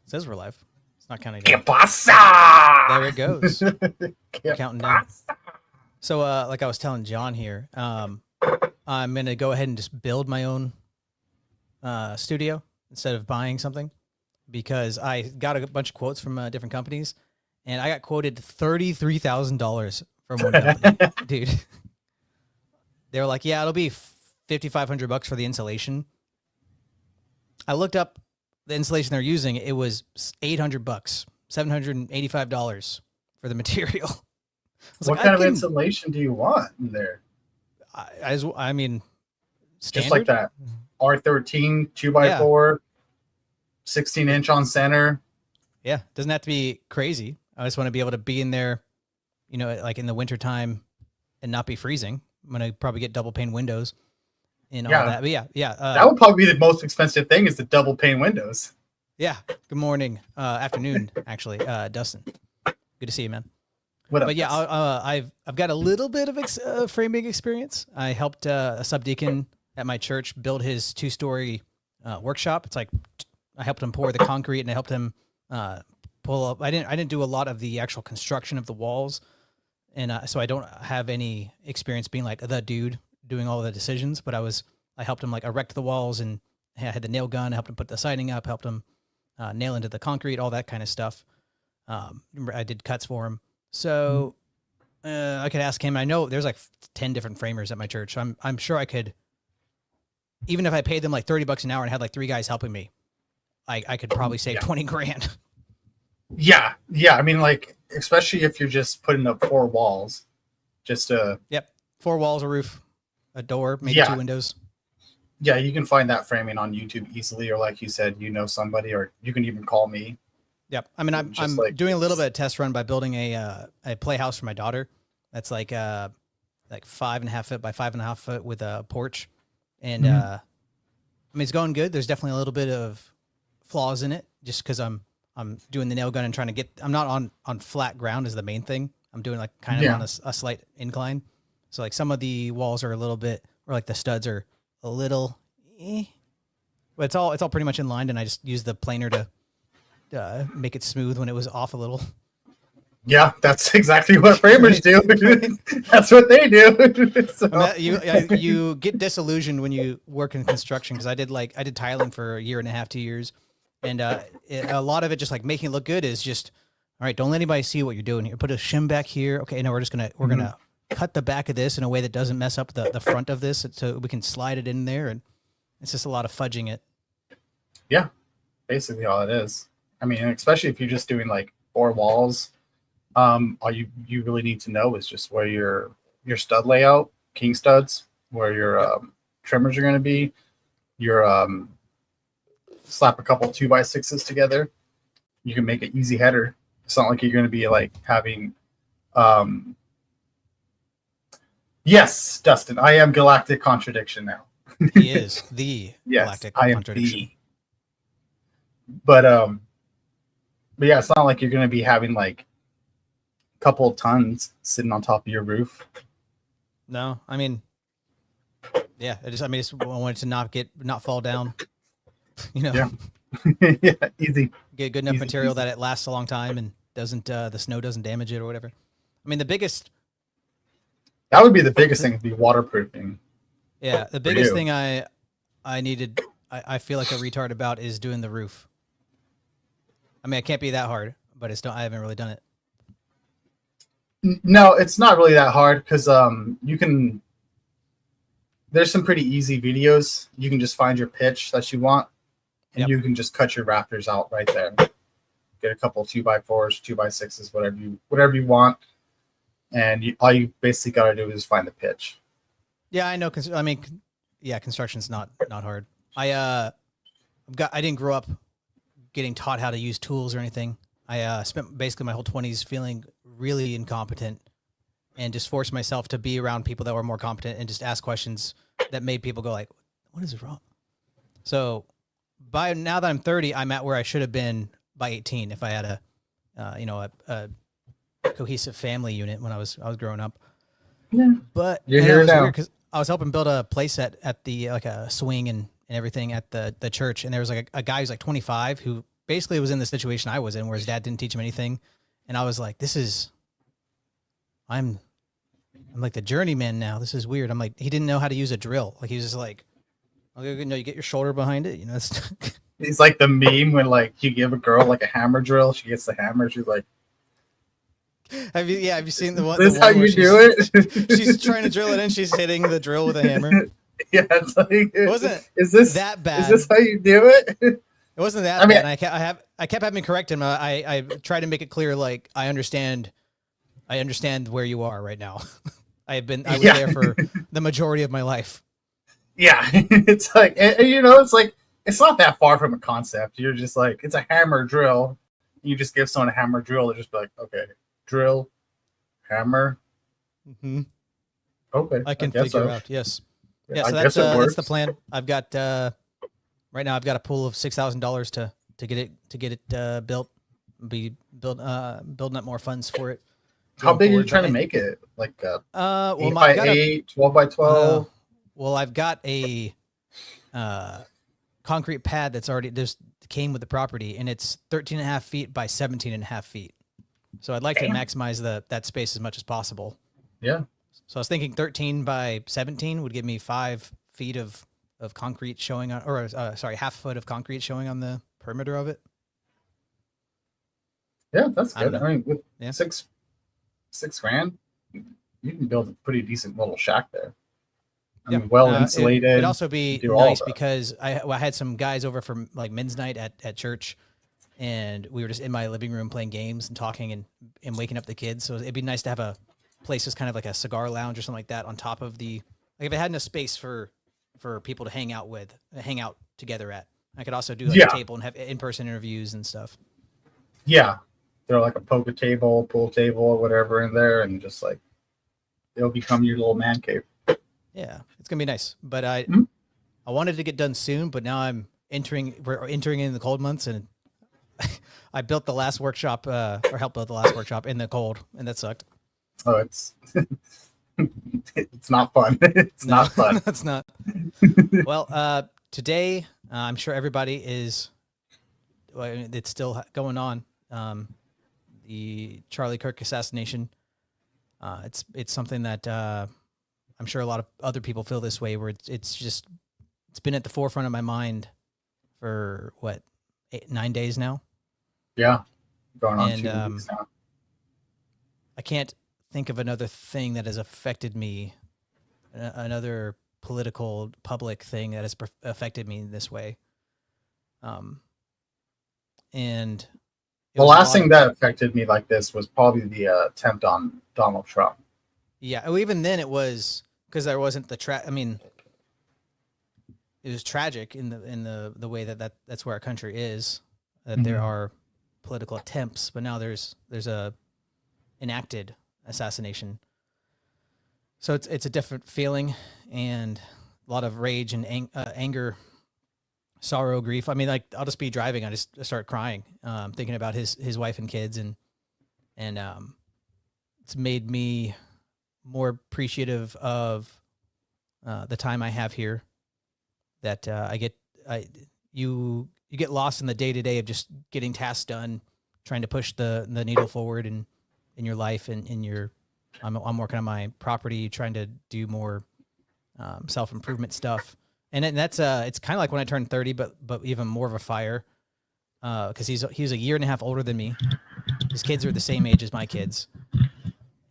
says we're live. It's not counting ¿Qué down. pasa? There it goes. ¿Qué Counting down. pasa? So, like I was telling John here, I'm gonna go ahead and just build my own studio instead of buying something because I got a bunch of quotes from different companies, and I got quoted $33,000 from one company, dude. They were like, "Yeah, it'll be $5,500 for the installation." I looked up the installation they're using. It was $800, $785 for the material. What kind of insulation do you want in there? I mean, standard? Just like that R13 2x4, 16-inch on center. Yeah, doesn't have to be crazy. I just want to be able to be in there, you know, like in the wintertime and not be freezing. I'm going to probably get double pane windows and all that. But yeah. That would probably be the most expensive thing is the double pane windows. Yeah. Good morning. Afternoon, actually. Dustin. Good to see you, man. What up? But yeah, I've got a little bit of framing experience. I helped a subdeacon at my church build his 2-story workshop. It's like I helped him pour the concrete and I helped him pull up. I didn't do a lot of the actual construction of the walls, and so I don't have any experience being like the dude doing all the decisions. But I helped him like erect the walls, and I had the nail gun. I helped him put the siding up. Helped him nail into the concrete, all that kind of stuff. I did cuts for him. So I could ask him. I know there's like 10 different framers at my church. So I'm sure I could, even if I paid them like $30 an hour and had like 3 guys helping me, I could probably save 20 grand. Yeah. I mean, like, especially if you're just putting up 4 walls, just 4 walls, a roof, a door, maybe 2 windows. Yeah, you can find that framing on YouTube easily, or like you said, you know somebody, or you can even call me. Yep. I mean, I'm like, doing a little bit of test run by building a playhouse for my daughter. That's like 5.5 foot by 5.5 foot with a porch. And I mean, it's going good. There's definitely a little bit of flaws in it just because I'm doing the nail gun and trying to get, I'm not on flat ground is the main thing. I'm doing like kind of on a slight incline. So like some of the walls are a little bit, or like the studs are a little, but it's all pretty much in line. And I just use the planer to make it smooth when it was off a little. Yeah, that's exactly what framers do. That's what they do. So. I mean, you get disillusioned when you work in construction because I did tiling for a year and a half, 2 years, and a lot of it just like making it look good is just all right. Don't let anybody see what you're doing here. Put a shim back here. Okay, no, we're gonna cut the back of this in a way that doesn't mess up the front of this, so we can slide it in there, and it's just a lot of fudging it. Yeah, basically all it is. I mean, especially if you're just doing like 4 walls, all you really need to know is just where your stud layout, king studs, where your trimmers are going to be. Your slap a couple 2x6s together. You can make an easy header. It's not like you're going to be like having. Yes, Dustin, I am Galactic Contradiction now. He is the Galactic Contradiction. But yeah, it's not like you're going to be having like a couple of tons sitting on top of your roof. No, I mean, yeah, I just wanted to not fall down, you know. Yeah, yeah, easy. Get good enough material that it lasts a long time and doesn't the snow doesn't damage it or whatever. I mean, that would be the biggest thing, would be waterproofing. Yeah, the biggest thing I needed, I feel like a retard about is doing the roof. I mean, it can't be that hard, but I haven't really done it. No, it's not really that hard because there's some pretty easy videos. You can just find your pitch that you want, and you can just cut your rafters out right there. Get a couple 2x4s, 2x6s, whatever you want, and all you basically got to do is find the pitch. Yeah, I know. I mean, yeah, construction's not hard. I didn't grow up getting taught how to use tools or anything. I spent basically my whole 20s feeling really incompetent and just forced myself to be around people that were more competent and just ask questions that made people go like, what is wrong? So by now that I'm 30, I'm at where I should have been by 18 if I had a cohesive family unit when I was growing up. Yeah. But you're here now because I was helping build a play set at the like a swing and everything at the church, and there was like a guy who's like 25 who basically was in the situation I was in, where his dad didn't teach him anything, and I was like, I'm like the journeyman now. This is weird. I'm like, he didn't know how to use a drill. Like, he was just like, okay, no, you get your shoulder behind it. You know, it's He's like the meme when like you give a girl like a hammer drill, she gets the hammer, she's like, have you seen the one? This the how one where you do it? she's trying to drill it in. She's hitting the drill with a hammer. Yeah, it's like, It wasn't is this that bad. Is this how you do it? It wasn't that bad. And I kept having to correct him. I tried to make it clear, like, I understand where you are right now. I was there for the majority of my life. Yeah, it's like, and, you know, it's like, it's not that far from a concept. You're just like, it's a hammer drill. You just give someone a hammer drill, they're just be like, okay, drill, hammer. Mm-hmm. Okay, I can figure out. Yes. Yeah, so that's the plan. I've got right now. I've got a pool of $6,000 to get it built. Building up more funds for it. How big are you trying to make it? Like 8 by 8, 12 by 12. Well, I've got a concrete pad that's already came with the property, and it's 13.5 feet by 17.5 feet. So I'd like to maximize that space as much as possible. Yeah. So I was thinking 13 by 17 would give me 5 feet of concrete showing on, or half foot of concrete showing on the perimeter of it. Yeah, that's good. I mean, with $6 grand, you can build a pretty decent little shack there. I mean, well insulated. It'd also be nice because I had some guys over for like men's night at church, and we were just in my living room playing games and talking and waking up the kids. So it'd be nice to have a place that's kind of like a cigar lounge or something like that on top of the, like, if it had enough space for people to hang out together at. I could also do like a table and have in-person interviews and stuff. Yeah. Throw like a poker table, pool table, or whatever in there, and just like, it'll become your little man cave. Yeah, it's gonna be nice. But I wanted to get done soon, but now we're entering in the cold months, and I built the last workshop, or helped build the last workshop in the cold, and that sucked. Oh, it's not fun. It's not fun. It's not. Well, today, I'm sure everybody is. Well, it's still going on. The Charlie Kirk assassination. It's something that I'm sure a lot of other people feel this way, where it's been at the forefront of my mind for 9 days now. Yeah, going on 2 weeks now. I can't think of another thing that has affected me, another political public thing that has affected me in this way. And the last thing that affected me like this was probably the attempt on Donald Trump. Yeah, well, even then it was because there wasn't I mean, it was tragic in the way that's where our country is. That there are political attempts, but now there's a enacted assassination. So it's a different feeling and a lot of rage and anger, sorrow, grief. I mean, like, I'll just be driving, I just start crying, thinking about his wife and kids, and it's made me more appreciative of the time I have here. That you get lost in the day-to-day of just getting tasks done, trying to push the needle forward in your life and in your. I'm working on my property, trying to do more self-improvement stuff, and that's it's kind of like when I turned 30, but even more of a fire, because he was a year and a half older than me. His kids are the same age as my kids,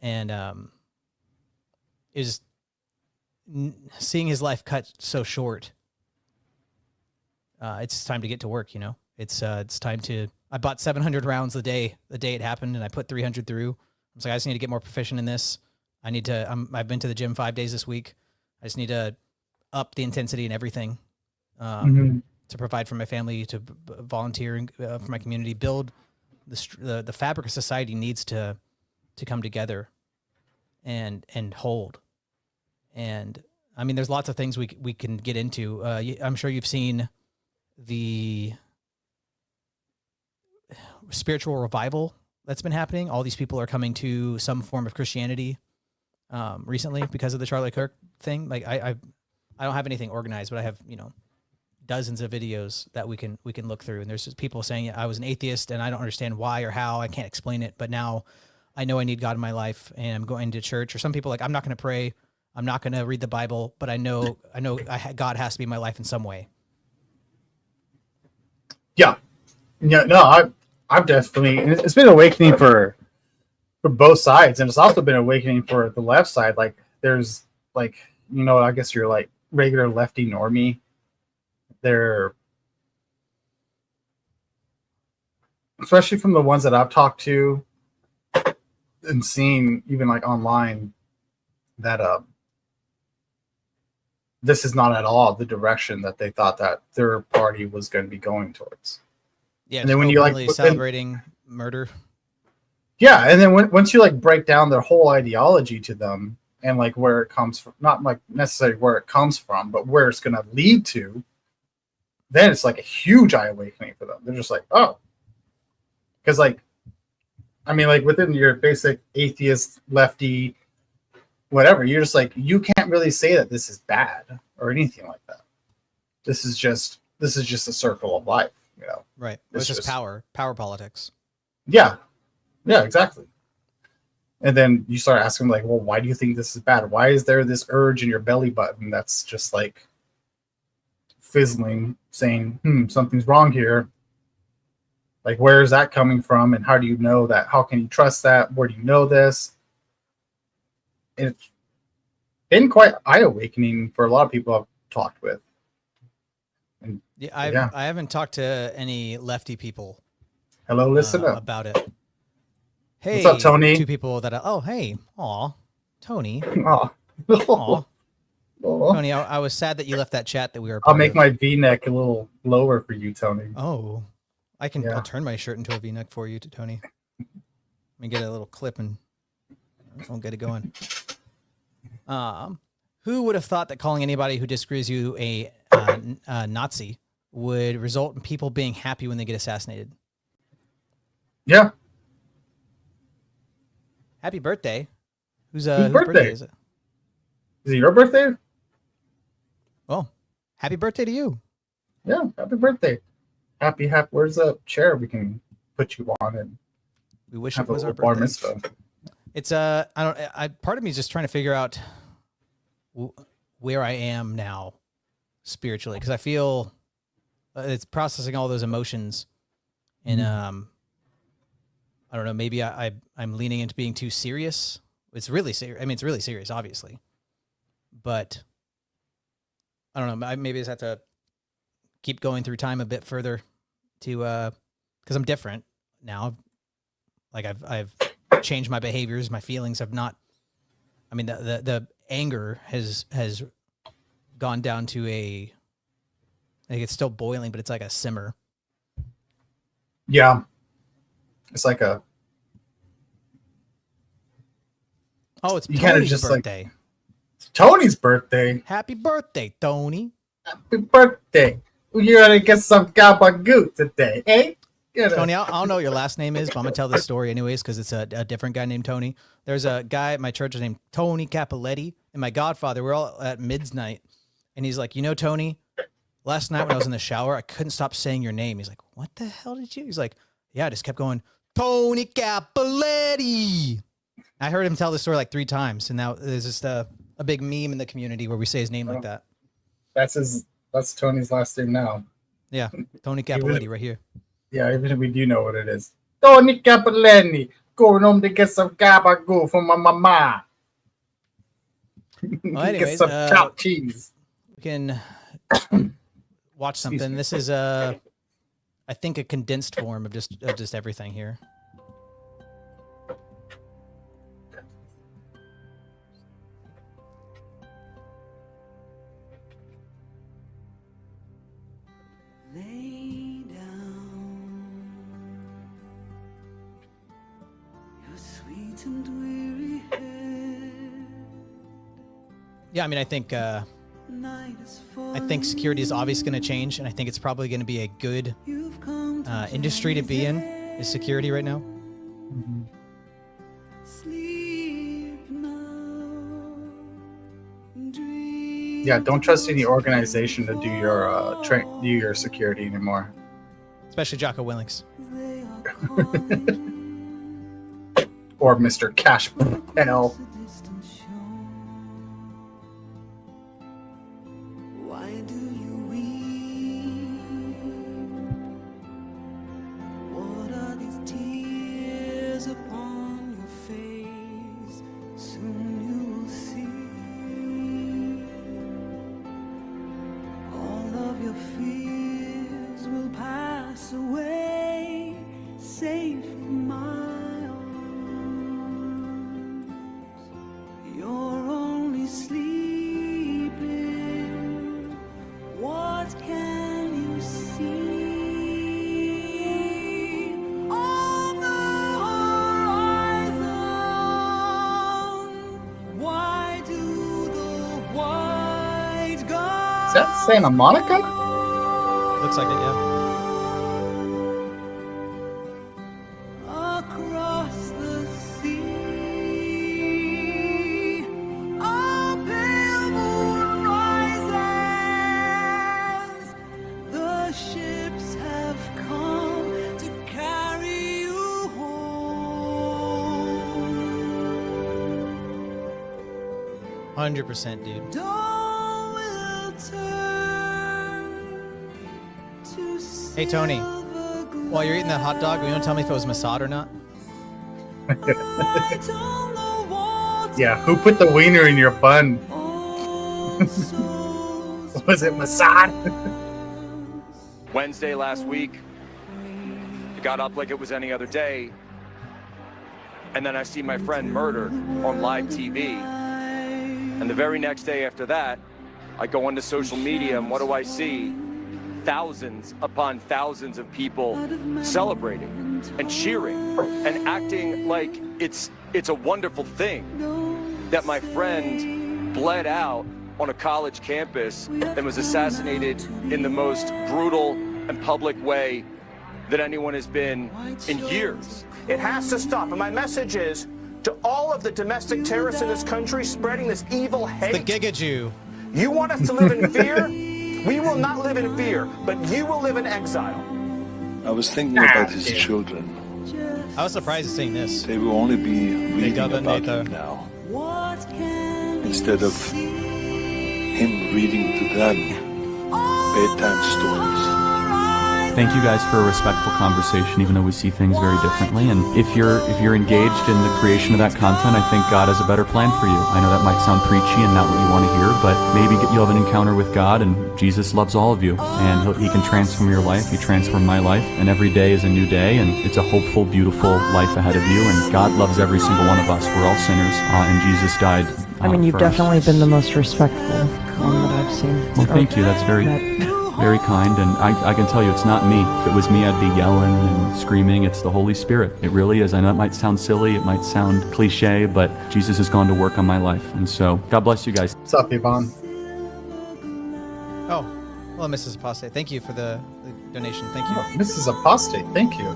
and it was seeing his life cut so short. It's time to get to work, you know. It's time to. I bought 700 rounds the day it happened, and I put 300 through. I was like, I just need to get more proficient in this. I need to. I've been to the gym 5 days this week. I just need to up the intensity and everything to provide for my family, to volunteer for my community, build the fabric of society needs to come together and hold. And I mean, there's lots of things we can get into. I'm sure you've seen the spiritual revival that's been happening. All these people are coming to some form of Christianity recently because of the Charlie Kirk thing. Like I don't have anything organized, but I have, dozens of videos that we can look through, and there's just people saying I was an atheist and I don't understand why or how, I can't explain it, but now I know I need God in my life and I'm going to church. Or some people like, I'm not going to pray, I'm not going to read the Bible, but I know God has to be in my life in some way. Yeah, no, I've definitely, and it's been awakening for both sides, and it's also been awakening for the left side. Like there's like, I guess you're like regular lefty normie. They're, especially from the ones that I've talked to and seen even like online, that this is not at all the direction that they thought that their party was going to be going towards. Yeah, and then when you like celebrating murder. Yeah, and then once you like break down their whole ideology to them and like where it comes from, not like necessarily where it comes from, but where it's going to lead to, then it's like a huge eye awakening for them. They're just like, oh, because like, I mean, like within your basic atheist, lefty, whatever, you're just like, you can't really say that this is bad or anything like that. This is just a circle of life, Right. It's just power politics. Yeah. Yeah, exactly. And then you start asking like, well, why do you think this is bad? Why is there this urge in your belly button that's just like fizzling, saying, something's wrong here? Like, where is that coming from? And how do you know that? How can you trust that? Where do you know this? And it's been quite eye-awakening for a lot of people I've talked with. And I haven't talked to any lefty people. Hello, listener. About it. Hey, what's up, Tony? Two people that hey, Tony. Aw. Tony, I was sad that you left that chat that we were. I'll make my V-neck a little lower for you, Tony. Oh, I can. Yeah. I'll turn my shirt into a V-neck for you, Tony. Let me get a little clip and I'll get it going. Who would have thought that calling anybody who disagrees you a Nazi would result in people being happy when they get assassinated? Yeah. Happy birthday. Whose birthday is it? Is it your birthday? Well, happy birthday to you. Yeah, happy birthday. Happy. Where's the chair we can put you on and we wish it was our birthday. Bar mitzvah. It's part of me is just trying to figure out where I am now spiritually, because I feel it's processing all those emotions, and I don't know, maybe I'm leaning into being too serious. It's really serious. I mean, it's really serious, obviously, but I don't know. Maybe I just have to keep going through time a bit further to, because I'm different now. Like I've changed my behaviors, my feelings have not. I mean, the anger has gone down to like it's still boiling, but it's like a simmer. Yeah. It's like a. Oh, it's Tony's birthday. Like, it's Tony's birthday. Happy birthday, Tony. Happy birthday. You're going to get some gabagool today, eh? Tony, I don't know what your last name is, but I'm going to tell this story anyways because it's a different guy named Tony. There's a guy at my church named Tony Capoletti, and my godfather, we're all at midnight, and he's like, Tony, last night when I was in the shower, I couldn't stop saying your name. He's like, what the hell did you? He's like, yeah, I just kept going, Tony Capoletti. I heard him tell this story like 3 times, and now there's just a big meme in the community where we say his name like that. That's Tony's last name now. Yeah, Tony Capoletti right here. Yeah, even if we do know what it is. Tony Capoletti, going home to get some gabagool from my mama. Well, anyways, get some chopped cheese. We can watch something. This is I think a condensed form of just everything here. Lay down your sweet and weary head. Yeah, I mean, I think security is obviously going to change, and I think it's probably going to be a good industry to be in, is security right now. Mm-hmm. Yeah, don't trust any organization to do your do your security anymore. Especially Jocko Willings. They are calling. Or Mr. Cash Hell. A distant shore. Why do you weep? What are these tears upon your face? Soon you will see all of your fears will pass away, safe in my arms. You're only sleeping. What can you see on the horizon? Why do the white guards Is that Santa Monica? Looks like it, yeah. across the sea? A pale moon rises. The ships have come to carry you home. 100%, dude. Dawn will turn to Hey, Tony. silver glow. While you're eating that hot dog, will you want to tell me if it was Mossad or not? Light on the water. Yeah, who put the wiener in your bun? Old souls Was it Mossad? Wednesday last week, I got up like it was any other day, and then I see my friend murdered on live TV. And the very next day after that, I go onto social media, and what do I see? Thousands upon thousands of people celebrating and cheering and acting like it's a wonderful thing that my friend bled out on a college campus and was assassinated in the most brutal and public way that anyone has been in years. It has to stop. And my message is to all of the domestic terrorists in this country spreading this evil The hate. Giga Jew. You want us to live in fear? We will not live in fear, but you will live in exile. I was thinking about his children. I was surprised at seeing this. They will only be reading about Governor. him now, What can instead of him reading to them bedtime stories. Thank you guys for a respectful conversation, even though we see things very differently. And if you're engaged in the creation of that content, I think God has a better plan for you. I know that might sound preachy and not what you want to hear, but maybe you'll have an encounter with God, and Jesus loves all of you, and He can transform your life. He transformed my life, and every day is a new day, and it's a hopeful, beautiful life ahead of you. And God loves every single one of us. We're all sinners, and Jesus died. I mean, you've for us. definitely been the most respectful one that I've seen. Well, thank you. That's very kind, and I can tell you it's not me. If it was me, I'd be yelling and screaming. It's the Holy Spirit. It really is. I know it might sound silly, it might sound cliche, but Jesus has gone to work on my life. And so, God bless you guys. What's up, Yvonne? Oh, well, Mrs. Apostate, thank you for the donation. Thank you. Mrs. Apostate, thank you.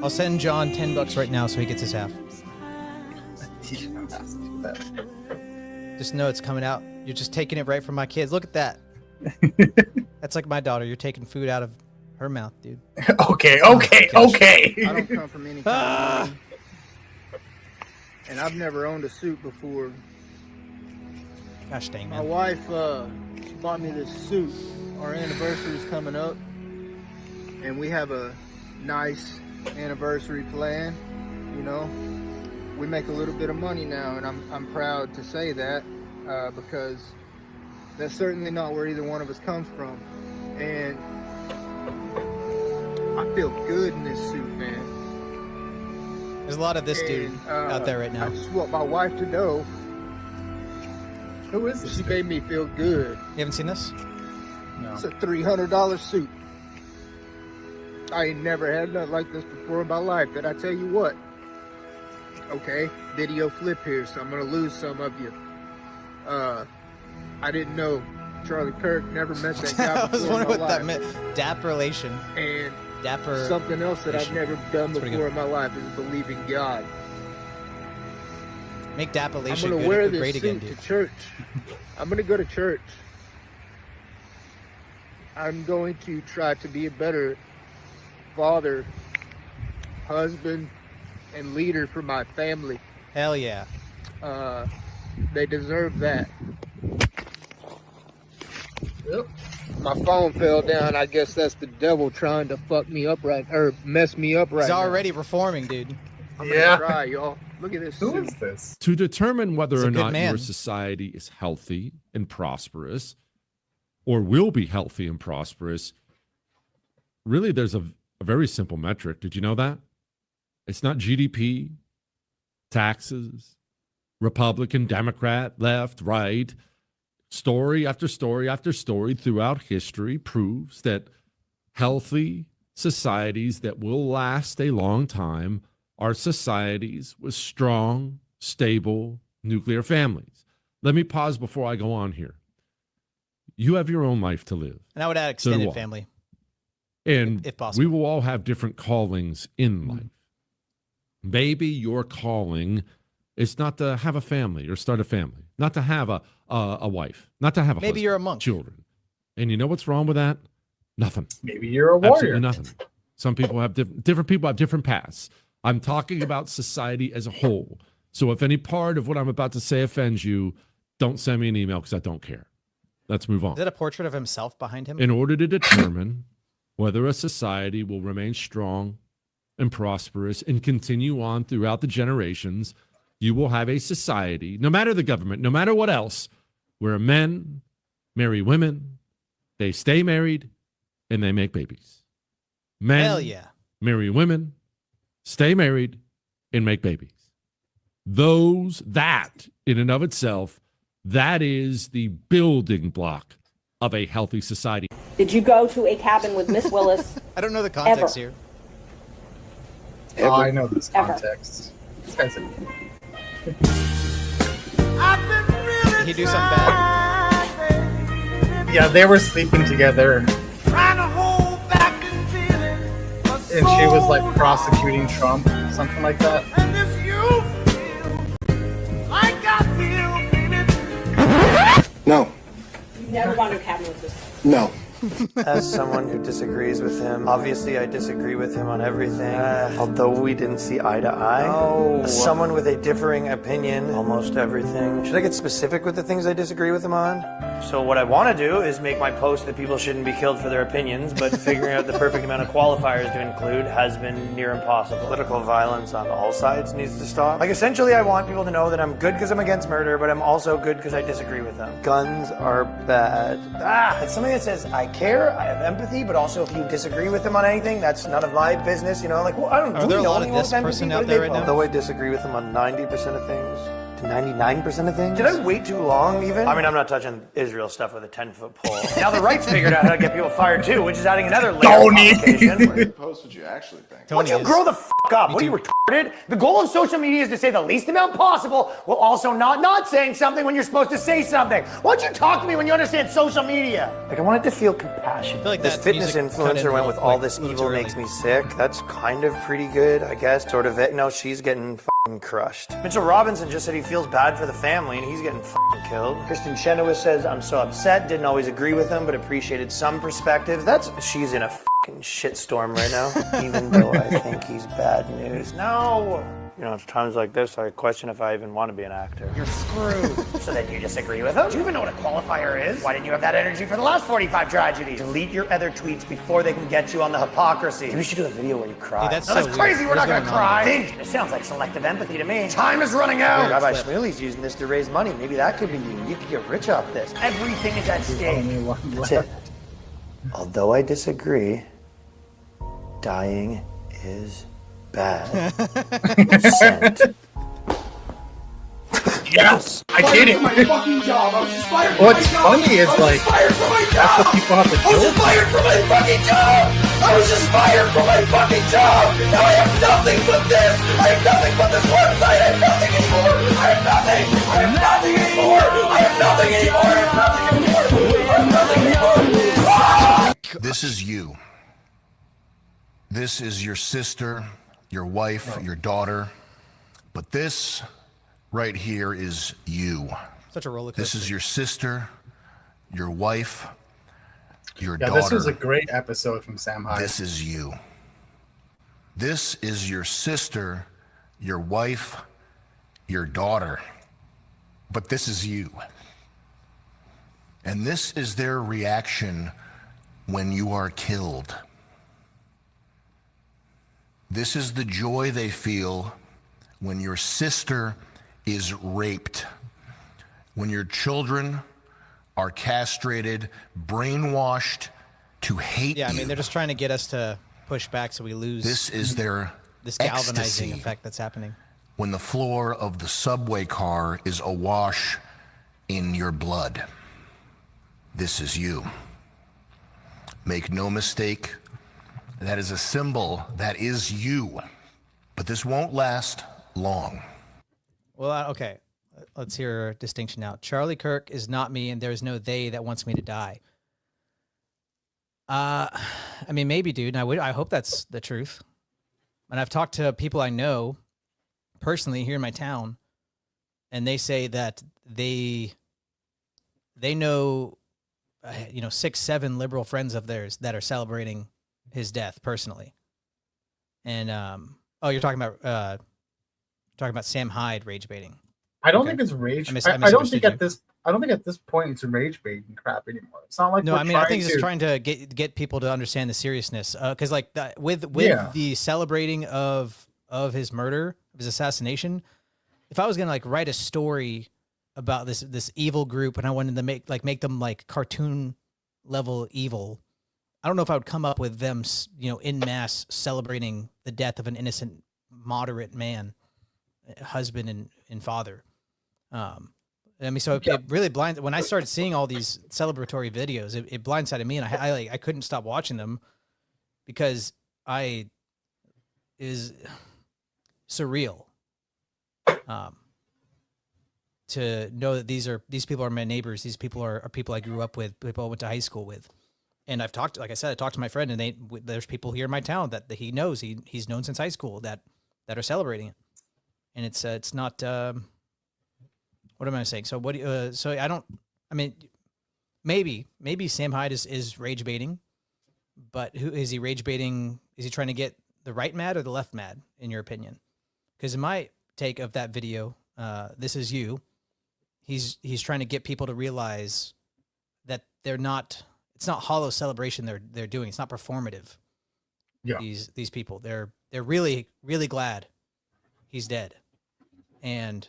I'll send John $10 right now so he gets his half. You don't have to do that. Just know it's coming out. You're just taking it right from my kids. Look at that. That's like my daughter. You're taking food out of her mouth, dude. Okay. gosh. Okay. I don't come from any kind of money, and I've never owned a suit before. Gosh dang, My man. wife she bought me this suit. Our anniversary's coming up, and we have a nice anniversary plan. You know, we make a little bit of money now, and I'm proud to say that because that's certainly not where either one of us comes from, and I feel good in this suit, man. There's a lot of this dude And, out there right now. I just want my wife to know Who is this? she made me feel good. You haven't seen this? No. It's a $300 suit. I ain't never had nothing like this before in my life, but I tell you what. Okay, video flip here, so I'm gonna lose some of you. I didn't know Charlie Kirk, never met that guy I was before in wondering my what that life. meant. Dap relation. And Dapper. something else that I've never done That's pretty before in my life is believe in God. Make I'm Dappalachia gonna wear this great suit again, dude. to church. I'm gonna go to church. I'm going to try to be a better father, husband, and leader for my family. Hell yeah. They deserve that. Yep. My phone fell down. I guess that's the devil trying to fuck me up mess me up right He's now. already reforming, dude. I'm gonna try, y'all. Look at this. Who suit. is this? To determine whether He's a or good not man. your society is healthy and prosperous or will be healthy and prosperous, really there's a very simple metric. Did you know that? It's not GDP, taxes, Republican, Democrat, left, right. Story after story after story throughout history proves that healthy societies that will last a long time are societies with strong, stable nuclear families. Let me pause before I go on here. You have your own life to live. And I would add So do extended I. family. And If possible. we will all have different callings in life. Maybe your calling is not to have a family or start a family, not to have a wife, not to have a Maybe husband, you're a monk. children. And you know what's wrong with that? Nothing. Maybe you're a warrior. Absolutely nothing. Some people have different people have different paths. I'm talking about society as a whole. So if any part of what I'm about to say offends you, don't send me an email because I don't care. Let's move on. Is that a portrait of himself behind him? In order to determine whether a society will remain strong and prosperous and continue on throughout the generations, you will have a society, no matter the government, no matter what else, where men marry women, they stay married, and they make babies. Men Hell yeah. marry women, stay married, and make babies. That in and of itself, that is the building block of a healthy society. Did you go to a cabin with Miss Willis? I don't know the context here. Oh, I know this Ever. context. This guy's a Did he do something bad? Yeah, they were sleeping together, and she was like prosecuting Trump, something like that. No, You've never gone to a cabin with this. no. As someone who disagrees with him, obviously I disagree with him on everything, although we didn't see eye to eye. As someone with a differing opinion, almost everything. Should I get specific with the things I disagree with him on? So what I want to do is make my post that people shouldn't be killed for their opinions, but figuring out the perfect amount of qualifiers to include has been near impossible. Political violence on all sides needs to stop. Like, essentially I want people to know that I'm good because I'm against murder, but I'm also good because I disagree with them. Guns are bad. It's something that says I care, I have empathy, but also if you disagree with them on anything, that's none of my business, you know? Like, well, I don't know. Are there a know lot of anyone this with empathy? person What out do there they right now? Although I disagree with them on 90% of things, to 99% of things. Did I wait too long, even? I mean, I'm not touching Israel stuff with a 10-foot pole. Now the right's figured out how to get people fired, too, which is adding another layer of complication. What post would you actually think? Why don't you grow the f*** up? What are you, retarded? The goal of social media is to say the least amount possible while also not saying something when you're supposed to say something. Why don't you talk to me when you understand social media? Like, I wanted to feel compassion. I feel like This that fitness music cut influencer in went with like all this a little evil too makes early. me sick. That's kind of pretty good, I guess. Sort of it. No, she's getting f***ing crushed. Mitchell Robinson just said he feels bad for the family and he's getting f***ing killed. Kristen Chenoweth says, I'm so upset, didn't always agree with him, but appreciated some perspective. She's in a f***ing shitstorm right now, even though I think he's bad news. No! You know, it's times like this I question if I even want to be an actor. You're screwed. So then you disagree with him? Do you even know what a qualifier is? Why didn't you have that energy for the last 45 tragedies? Delete your other tweets before they can get you on the hypocrisy. Maybe we should do a video where you cry. Dude, that's No, so that's crazy. weird. We're not What is gonna going on cry. there? Think. It sounds like selective empathy to me. Time is running out. Rabbi Shmuley's using this to raise money. Maybe that could be you. You could get rich off this. Everything is at stake. That's it. Although I disagree, dying is bad. Sent. Yes, I did it. My fucking job. I was just fired from What's my job. funny is I was like just fired from my that's job. what people have to I was deal just with. fired from my fucking job. I was just fired from my fucking job. Now I have nothing but this. I have nothing but this website. I have nothing anymore. I have nothing. I have nothing anymore. I have nothing anymore. I have nothing anymore. I have nothing anymore. This is you. This is your sister, your wife, your daughter. But this right here is you. Such a roller coaster. This is your sister, your wife, your Yeah, daughter. this was a great episode from Sam Hyde. This is you. This is your sister, your wife, your daughter. But this is you. And this is their reaction when you are killed. This is the joy they feel when your sister is raped, when your children are castrated, brainwashed to hate Yeah, I you. mean, they're just trying to get us to push back so we lose This is their this galvanizing ecstasy effect that's happening. when the floor of the subway car is awash in your blood. This is you. Make no mistake, that is a symbol. That is you. But this won't last long. Well, okay. Let's hear a distinction now. Charlie Kirk is not me, and there is no they that wants me to die. I mean, maybe, dude. And I hope that's the truth. And I've talked to people I know personally here in my town, and they say that they know, 6, 7 liberal friends of theirs that are celebrating his death personally. And you're talking about Sam Hyde rage baiting. I don't Okay. think it's rage. I I don't think misunderstood I don't think at this point it's rage baiting crap anymore. It's not like No, we're I mean, I think trying it's trying to get people to understand the seriousness. Because like with Yeah. the celebrating of his murder, of his assassination, if I was gonna like write a story about this evil group and I wanted to make them like cartoon level evil, I don't know if I would come up with them, in mass celebrating the death of an innocent, moderate man, husband and father. I mean, so it really when I started seeing all these celebratory videos, it blindsided me, and I couldn't stop watching them because it is surreal. To know that these people are my neighbors, these people are people I grew up with, people I went to high school with, and I talked to my friend, and there's people here in my town that he knows, he's known since high school that are celebrating it, and it's not. What am I saying? So maybe Sam Hyde is rage baiting, but who is he rage baiting? Is he trying to get the right mad or the left mad, in your opinion? Because in my take of that video, this is you. He's trying to get people to realize that it's not hollow celebration they're doing. It's not performative. Yeah. These people, they're really, really glad he's dead. And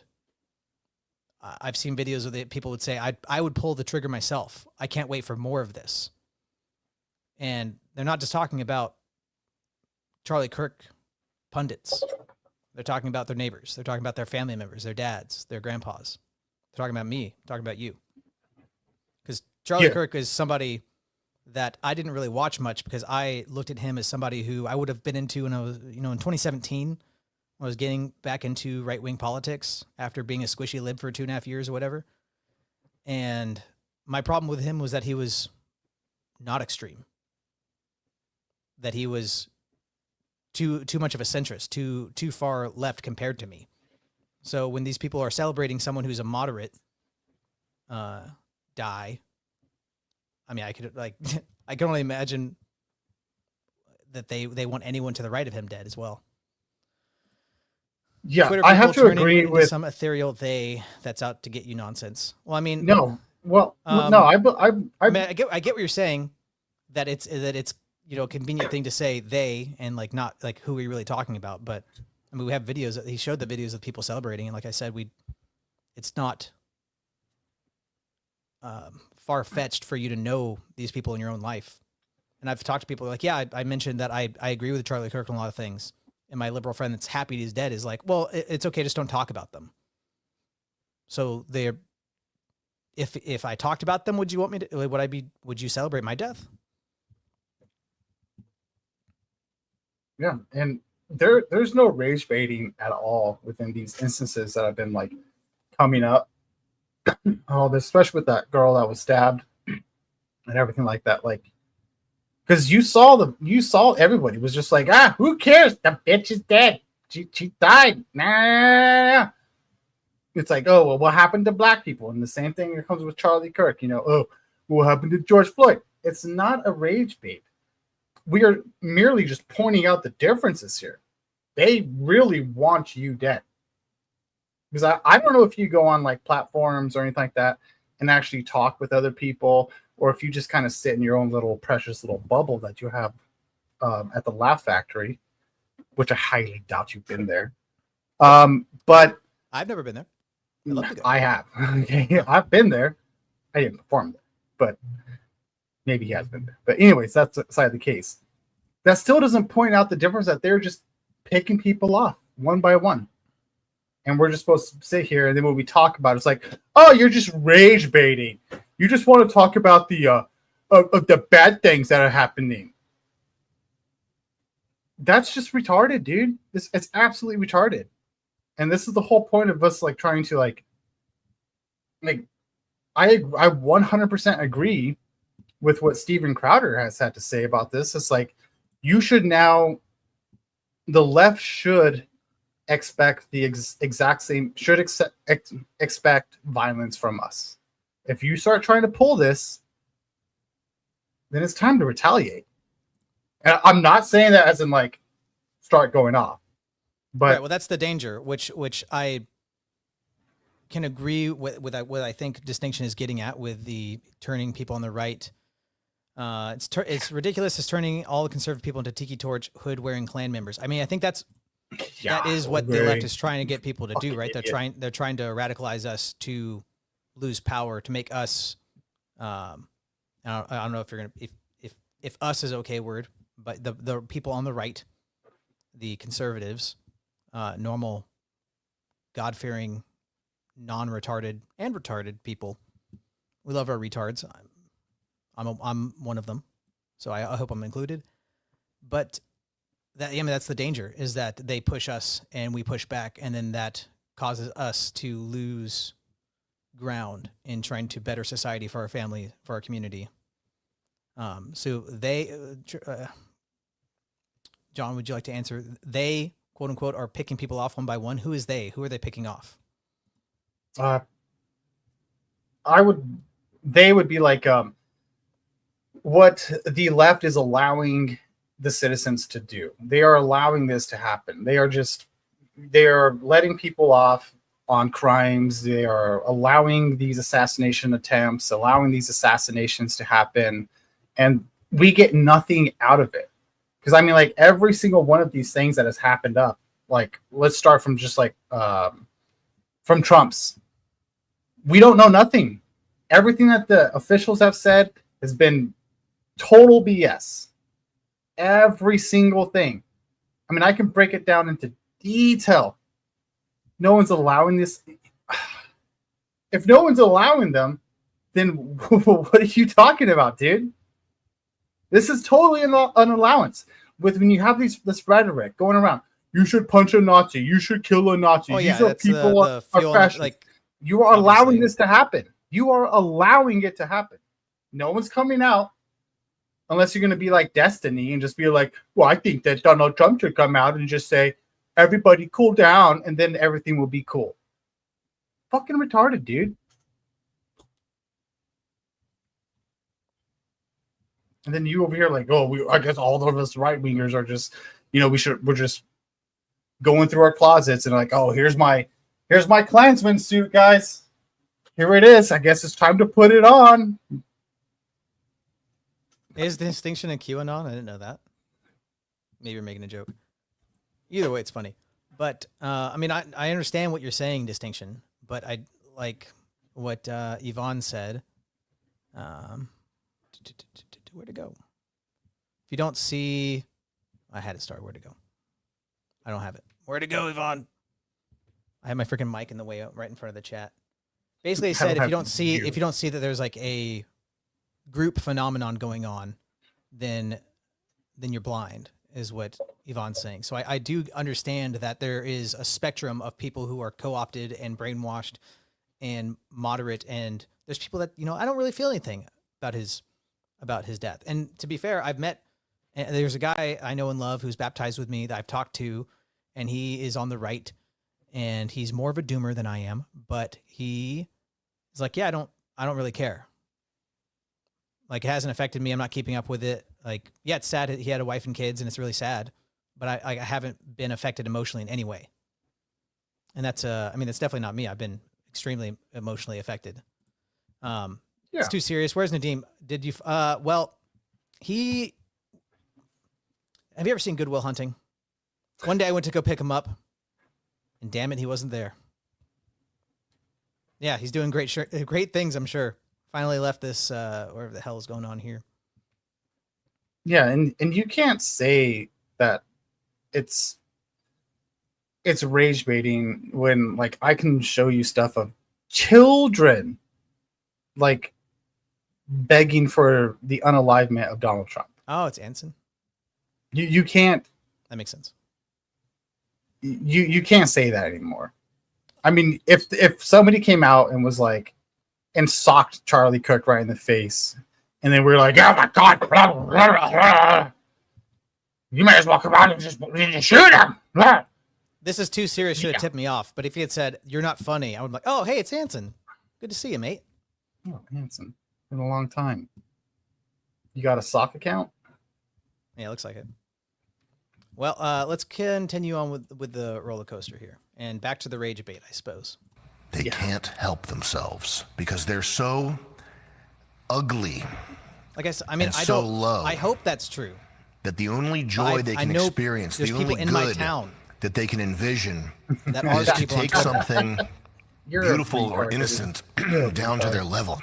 I've seen videos where people would say, I would pull the trigger myself. I can't wait for more of this. And they're not just talking about Charlie Kirk pundits. They're talking about their neighbors. They're talking about their family members, their dads, their grandpas. They're talking about me, talking about you. Because Charlie Kirk is somebody that I didn't really watch much because I looked at him as somebody who I would have been into when I was, in 2017, when I was getting back into right-wing politics after being a squishy lib for 2.5 years or whatever. And my problem with him was that he was not extreme. That he was too much of a centrist, too far left compared to me. So when these people are celebrating someone who's a moderate die, I mean, I can only imagine that they want anyone to the right of him dead as well. Yeah, Twitter I have people to turning agree into with some ethereal they that's out to get you nonsense. Well, I mean, no. Well, Um, no, I mean, I get what you're saying, that it's a convenient thing to say they and like not like who we're really talking about. But I mean, we have videos. He showed the videos of people celebrating, and like I said, it's not far fetched for you to know these people in your own life. And I've talked to people like, yeah, I mentioned that I agree with Charlie Kirk on a lot of things, and my liberal friend that's happy he's dead is like, well, it's okay, just don't talk about them. So if I talked about them, would you want me to? Would you celebrate my death? Yeah, and there's no rage baiting at all within these instances that have been like coming up. Especially with that girl that was stabbed and everything like that. Like, because you saw everybody was just like, who cares? The bitch is dead. She died. Nah. it's like, oh, well, what happened to black people? And the same thing that comes with Charlie Kirk, you know, oh, what happened to George Floyd? It's not a rage bait. We are merely just pointing out the differences here. They really want you dead. Because I don't know if you go on like platforms or anything like that and actually talk with other people, or if you just kind of sit in your own little precious little bubble that you have at the Laugh Factory, which I highly doubt you've been there. But I've never been there. I'd love to go. I have. Okay, I've been there. I didn't perform there, but maybe he has been there. But anyways, that's aside the case. That still doesn't point out the difference that they're just picking people off one by one. And we're just supposed to sit here, and then when we talk about it, it's like, oh, you're just rage baiting. You just want to talk about the bad things that are happening. That's just retarded, dude. It's absolutely retarded. And this is the whole point of us like trying to like I 100% agree with what Steven Crowder has had to say about this. It's like you should now, the left should expect the exact same, should expect violence from us. If you start trying to pull this, then it's time to retaliate. And I'm not saying that as in like start going off, but right, well, that's the danger, which I can agree with what I think Distinction is getting at with the turning people on the right. It's ridiculous. It's turning all the conservative people into tiki torch hood wearing Klan members. I mean, I think that is what the left is trying to get people to do, right? They're trying to radicalize us to lose power, to make us. I don't know if you're gonna if us is okay word, but the people on the right, the conservatives, normal, God-fearing, non-retarded and retarded people. We love our retards. I'm one of them, so I hope I'm included. But that's the danger, is that they push us and we push back, and then that causes us to lose ground in trying to better society for our family, for our community. So they, John, would you like to answer? They, quote unquote, are picking people off one by one. Who is they? Who are they picking off? They would be like what the left is allowing the citizens to do. They are allowing this to happen. They are letting people off on crimes. They are allowing these assassination attempts, allowing these assassinations to happen, and we get nothing out of it. Because I mean, like every single one of these things that has happened up, like let's start from just like from Trump's. We don't know nothing. Everything that the officials have said has been total BS. Every single thing. I mean, I can break it down into detail. No one's allowing this. If no one's allowing them, then what are you talking about, dude? This is totally an allowance. When you have this rhetoric going around, you should punch a Nazi, you should kill a Nazi. Oh, yeah, these are people are crashing. Like, you are allowing this to happen. You are allowing it to happen. No one's coming out unless you're going to be like Destiny and just be like, well, I think that Donald Trump should come out and just say, everybody cool down, and then everything will be cool. Fucking retarded, dude. And then you over here like, oh, I guess all of us right wingers are just, we're just going through our closets and like, oh, here's my Klansman suit, guys. Here it is. I guess it's time to put it on. Is the distinction in QAnon? I didn't know that. Maybe you're making a joke. Either way, it's funny. But I mean, I understand what you're saying, distinction. But I like what Yvonne said. Where to go? If you don't see, I had it start. Where to go? I don't have it. Where to go, Yvonne? I have my freaking mic in the way right in front of the chat. Basically, it said if you don't see that there's like a group phenomenon going on, then you're blind, is what Yvonne's saying. So I do understand that there is a spectrum of people who are co-opted and brainwashed and moderate, and there's people that, I don't really feel anything about his death. And to be fair, there's a guy I know and love who's baptized with me that I've talked to, and he is on the right, and he's more of a doomer than I am, but he's like, yeah, I don't really care. Like, it hasn't affected me. I'm not keeping up with it. Like, yeah, it's sad he had a wife and kids, and it's really sad, but I haven't been affected emotionally in any way. And that's that's definitely not me. I've been extremely emotionally affected. It's too serious. Where's Nadim? Did you, have you ever seen Good Will Hunting? One day I went to go pick him up, and damn it, he wasn't there. Yeah, he's doing great things, I'm sure. Finally left this, whatever the hell is going on here. Yeah, and you can't say that it's rage baiting when, like, I can show you stuff of children, like, begging for the unalivement of Donald Trump. Oh, it's Anson. You can't. That makes sense. You can't say that anymore. I mean, if somebody came out and was like, and socked Charlie Kirk right in the face, and then we're like, oh my God, blah, blah, blah, blah. You may as well come out and just shoot him. Blah. This is too serious. Should have tipped me off. But if he had said, you're not funny, I would be like, oh, hey, it's Anson. Good to see you, mate. Oh, Anson. Been a long time. You got a sock account? Yeah, it looks like it. Well, let's continue on with the roller coaster here. And back to the rage bait, I suppose. They can't help themselves because they're so ugly. Like I hope that's true. That the only joy they can experience, the only good that they can envision is to take something beautiful or innocent down to their level.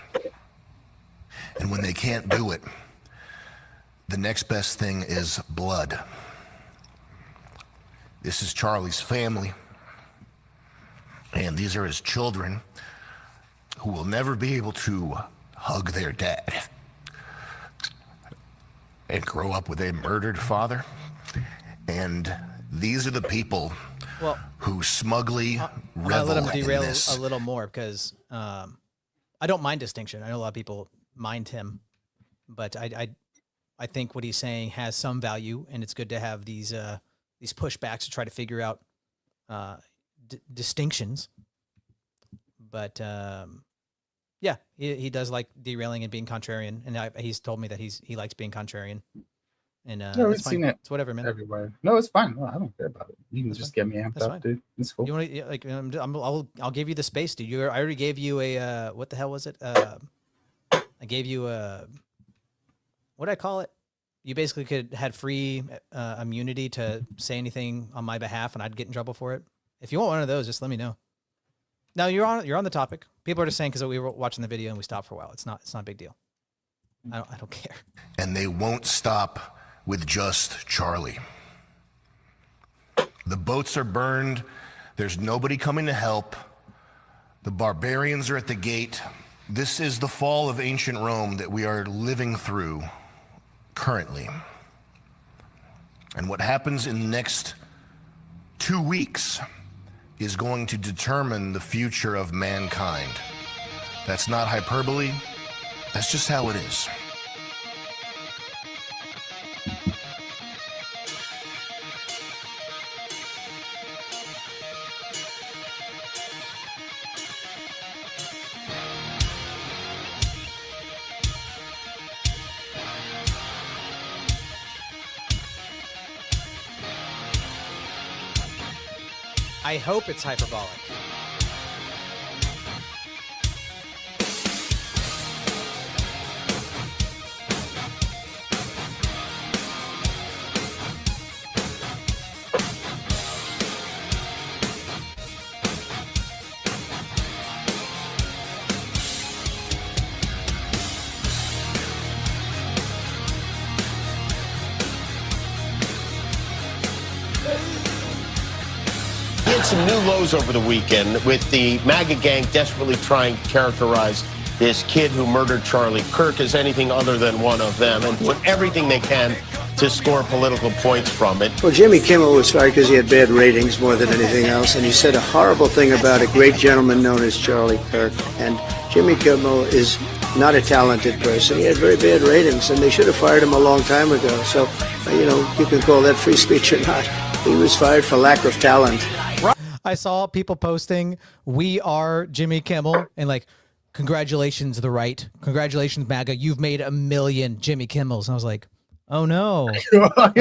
And when they can't do it, the next best thing is blood. This is Charlie's family. And these are his children who will never be able to hug their dad and grow up with a murdered father. And these are the people who smugly revel let him derail in this. a little more because I don't mind distinction. I know a lot of people mind him, but I think what he's saying has some value, and it's good to have these pushbacks to try to figure out distinctions. But yeah, he does like derailing and being contrarian, and he's told me that he likes being contrarian. And no, we've seen it. It's whatever, man. Everywhere. No, it's fine. No, I don't care about it. You can just get me amped up, dude. It's cool. You want to like? I'll give you the space, dude. I already gave you a what the hell was it? I gave you a what did I call it? You basically had free immunity to say anything on my behalf, and I'd get in trouble for it. If you want one of those, just let me know. No, you're on the topic. People are just saying because we were watching the video and we stopped for a while. It's not a big deal. I don't care. And they won't stop with just Charlie. The boats are burned. There's nobody coming to help. The barbarians are at the gate. This is the fall of ancient Rome that we are living through currently. And what happens in the next 2 weeks is going to determine the future of mankind. That's not hyperbole. That's just how it is. I hope it's hyperbolic. Some new lows over the weekend with the MAGA gang desperately trying to characterize this kid who murdered Charlie Kirk as anything other than one of them and doing everything they can to score political points from it. Well, Jimmy Kimmel was fired because he had bad ratings more than anything else, and he said a horrible thing about a great gentleman known as Charlie Kirk. And Jimmy Kimmel is not a talented person. He had very bad ratings, and they should have fired him a long time ago. So, you can call that free speech or not. He was fired for lack of talent. I saw people posting, "We are Jimmy Kimmel," and like, "Congratulations, the right. Congratulations, MAGA. You've made 1 million Jimmy Kimmels." And I was like, "Oh no, Oh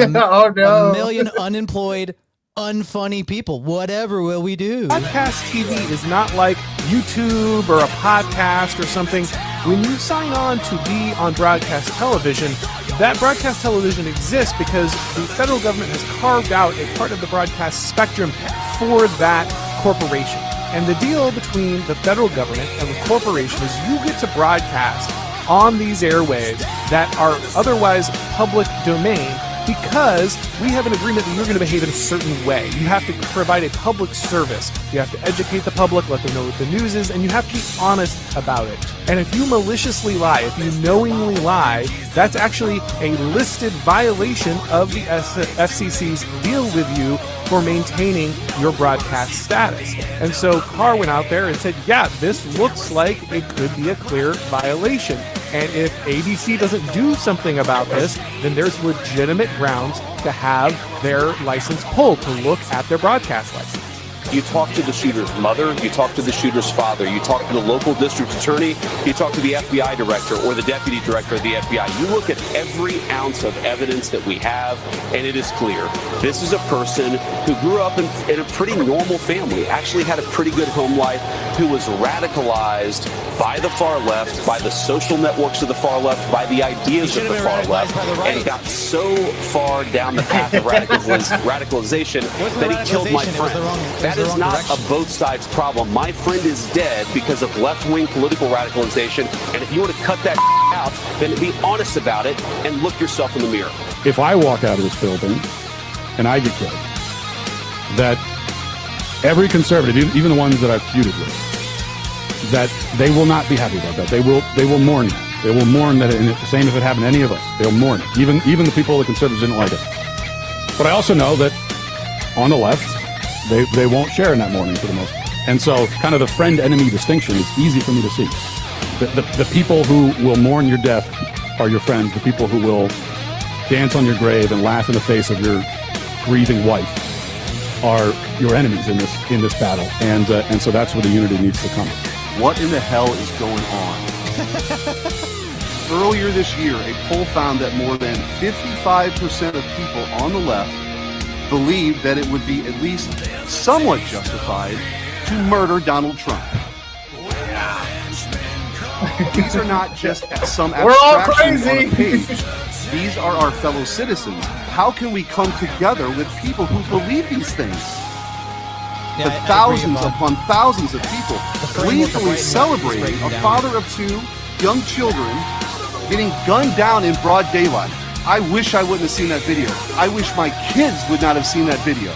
no, 1 million unemployed, unfunny people. Whatever will we do?" Broadcast TV is not like YouTube or a podcast or something. When you sign on to be on broadcast television, that broadcast television exists because the federal government has carved out a part of the broadcast spectrum for that corporation. And the deal between the federal government and the corporation is you get to broadcast on these airwaves that are otherwise public domain because we have an agreement that you're going to behave in a certain way. You have to provide a public service. You have to educate the public, let them know what the news is, and you have to be honest about it. And if you maliciously lie, if you knowingly lie, that's actually a listed violation of the FCC's deal with you for maintaining your broadcast status. And so Carr went out there and said, yeah, this looks like it could be a clear violation. And if ABC doesn't do something about this, then there's legitimate grounds to have their license pulled, to look at their broadcast license. You talk to the shooter's mother, you talk to the shooter's father, you talk to the local district attorney, you talk to the FBI director or the deputy director of the FBI. You look at every ounce of evidence that we have, and it is clear. This is a person who grew up in a pretty normal family, actually had a pretty good home life, who was radicalized by the far left, by the social networks of the far left, by the ideas of the far left, and got so far down the path of radicalization that he killed my friend. That is not a both sides problem. My friend is dead because of left-wing political radicalization, and if you want to cut that out, then be honest about it and look yourself in the mirror. If I walk out of this building and I get killed, that every conservative, even the ones that I've feuded with, that they will not be happy about that. They will mourn that. They will mourn that, and it's the same if it happened to any of us. They'll mourn it. Even the people, the conservatives, didn't like us. But I also know that on the left, they won't share in that mourning for the most part. And so kind of the friend-enemy distinction is easy for me to see. The people who will mourn your death are your friends. The people who will dance on your grave and laugh in the face of your grieving wife are your enemies in this battle. And so that's where the unity needs to come. What in the hell is going on? Earlier this year, a poll found that more than 55% of people on the left believed that it would be at least somewhat justified to murder Donald Trump. These are not just some abstractions on a page. These are our fellow citizens. How can we come together with people who believe these things? The thousands upon thousands of people gleefully celebrating a father of two young children getting gunned down in broad daylight. I wish I wouldn't have seen that video. I wish my kids would not have seen that video.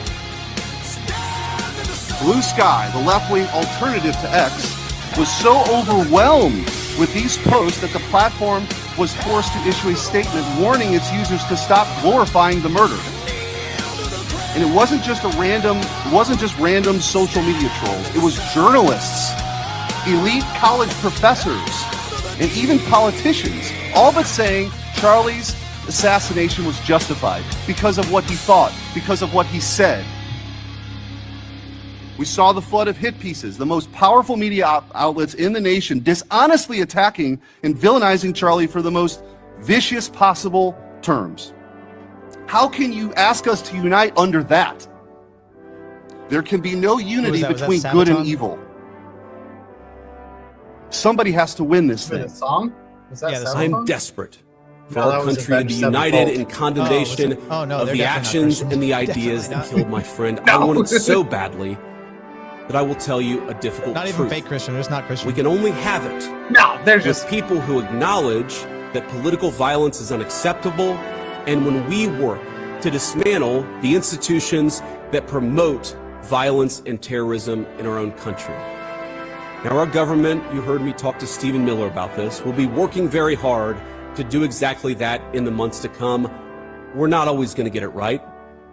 Blue Sky, the left-wing alternative to X, was so overwhelmed with these posts that the platform was forced to issue a statement warning its users to stop glorifying the murder. And it wasn't just random social media trolls. It was journalists, elite college professors, and even politicians, all but saying Charlie's assassination was justified because of what he thought, because of what he said. We saw the flood of hit pieces, the most powerful media outlets in the nation dishonestly attacking and villainizing Charlie for the most vicious possible terms. How can you ask us to unite under that? There can be no unity between good and evil. Somebody has to win this thing. Song? Was that I'm desperate for our country to be united in condemnation of the actions and the ideas that killed my friend. I want it so badly that I will tell you a difficult Not truth. even fake Christian. There's not Christian. We can only have it with people who acknowledge that political violence is unacceptable, and when we work to dismantle the institutions that promote violence and terrorism in our own country. Now, our government, you heard me talk to Stephen Miller about this, will be working very hard to do exactly that in the months to come. We're not always going to get it right.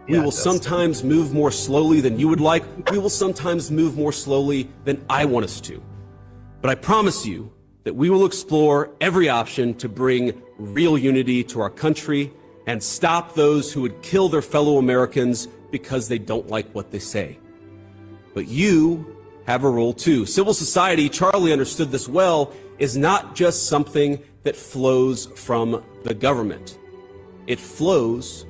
We will sometimes move more slowly than you would like. We will sometimes move more slowly than I want us to. But I promise you that we will explore every option to bring real unity to our country and stop those who would kill their fellow Americans because they don't like what they say. But you have a role too. Civil society, Charlie understood this well, is not just something that flows from the government. It flows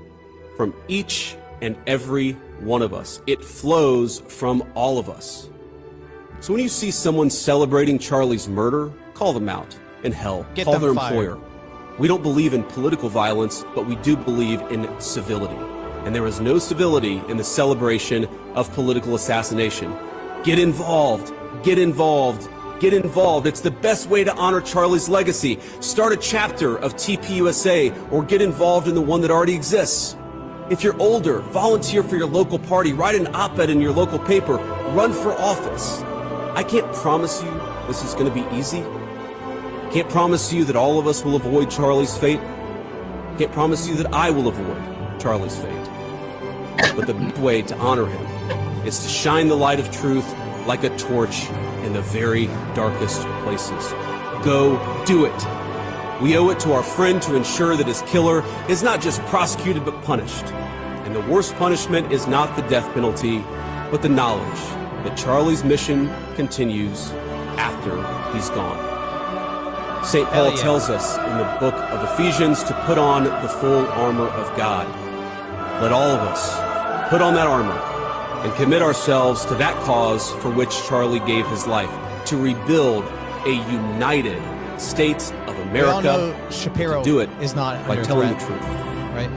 from each and every one of us. It flows from all of us. So when you see someone celebrating Charlie's murder, call them out. And hell, Get call them their fired. employer. We don't believe in political violence, but we do believe in civility. And there is no civility in the celebration of political assassination. Get involved. Get involved. Get involved. It's the best way to honor Charlie's legacy. Start a chapter of TPUSA or get involved in the one that already exists. If you're older, volunteer for your local party, write an op-ed in your local paper, run for office. I can't promise you this is going to be easy. Can't promise you that all of us will avoid Charlie's fate. Can't promise you that I will avoid Charlie's fate. But the way to honor him is to shine the light of truth like a torch in the very darkest places. Go do it. We owe it to our friend to ensure that his killer is not just prosecuted but punished. And the worst punishment is not the death penalty, but the knowledge that Charlie's mission continues after he's gone. St. Paul tells us in the book of Ephesians to put on the full armor of God. Let all of us put on that armor and commit ourselves to that cause for which Charlie gave his life, to rebuild a united States of America. We all know Shapiro do it is not by under telling threat, the truth. right?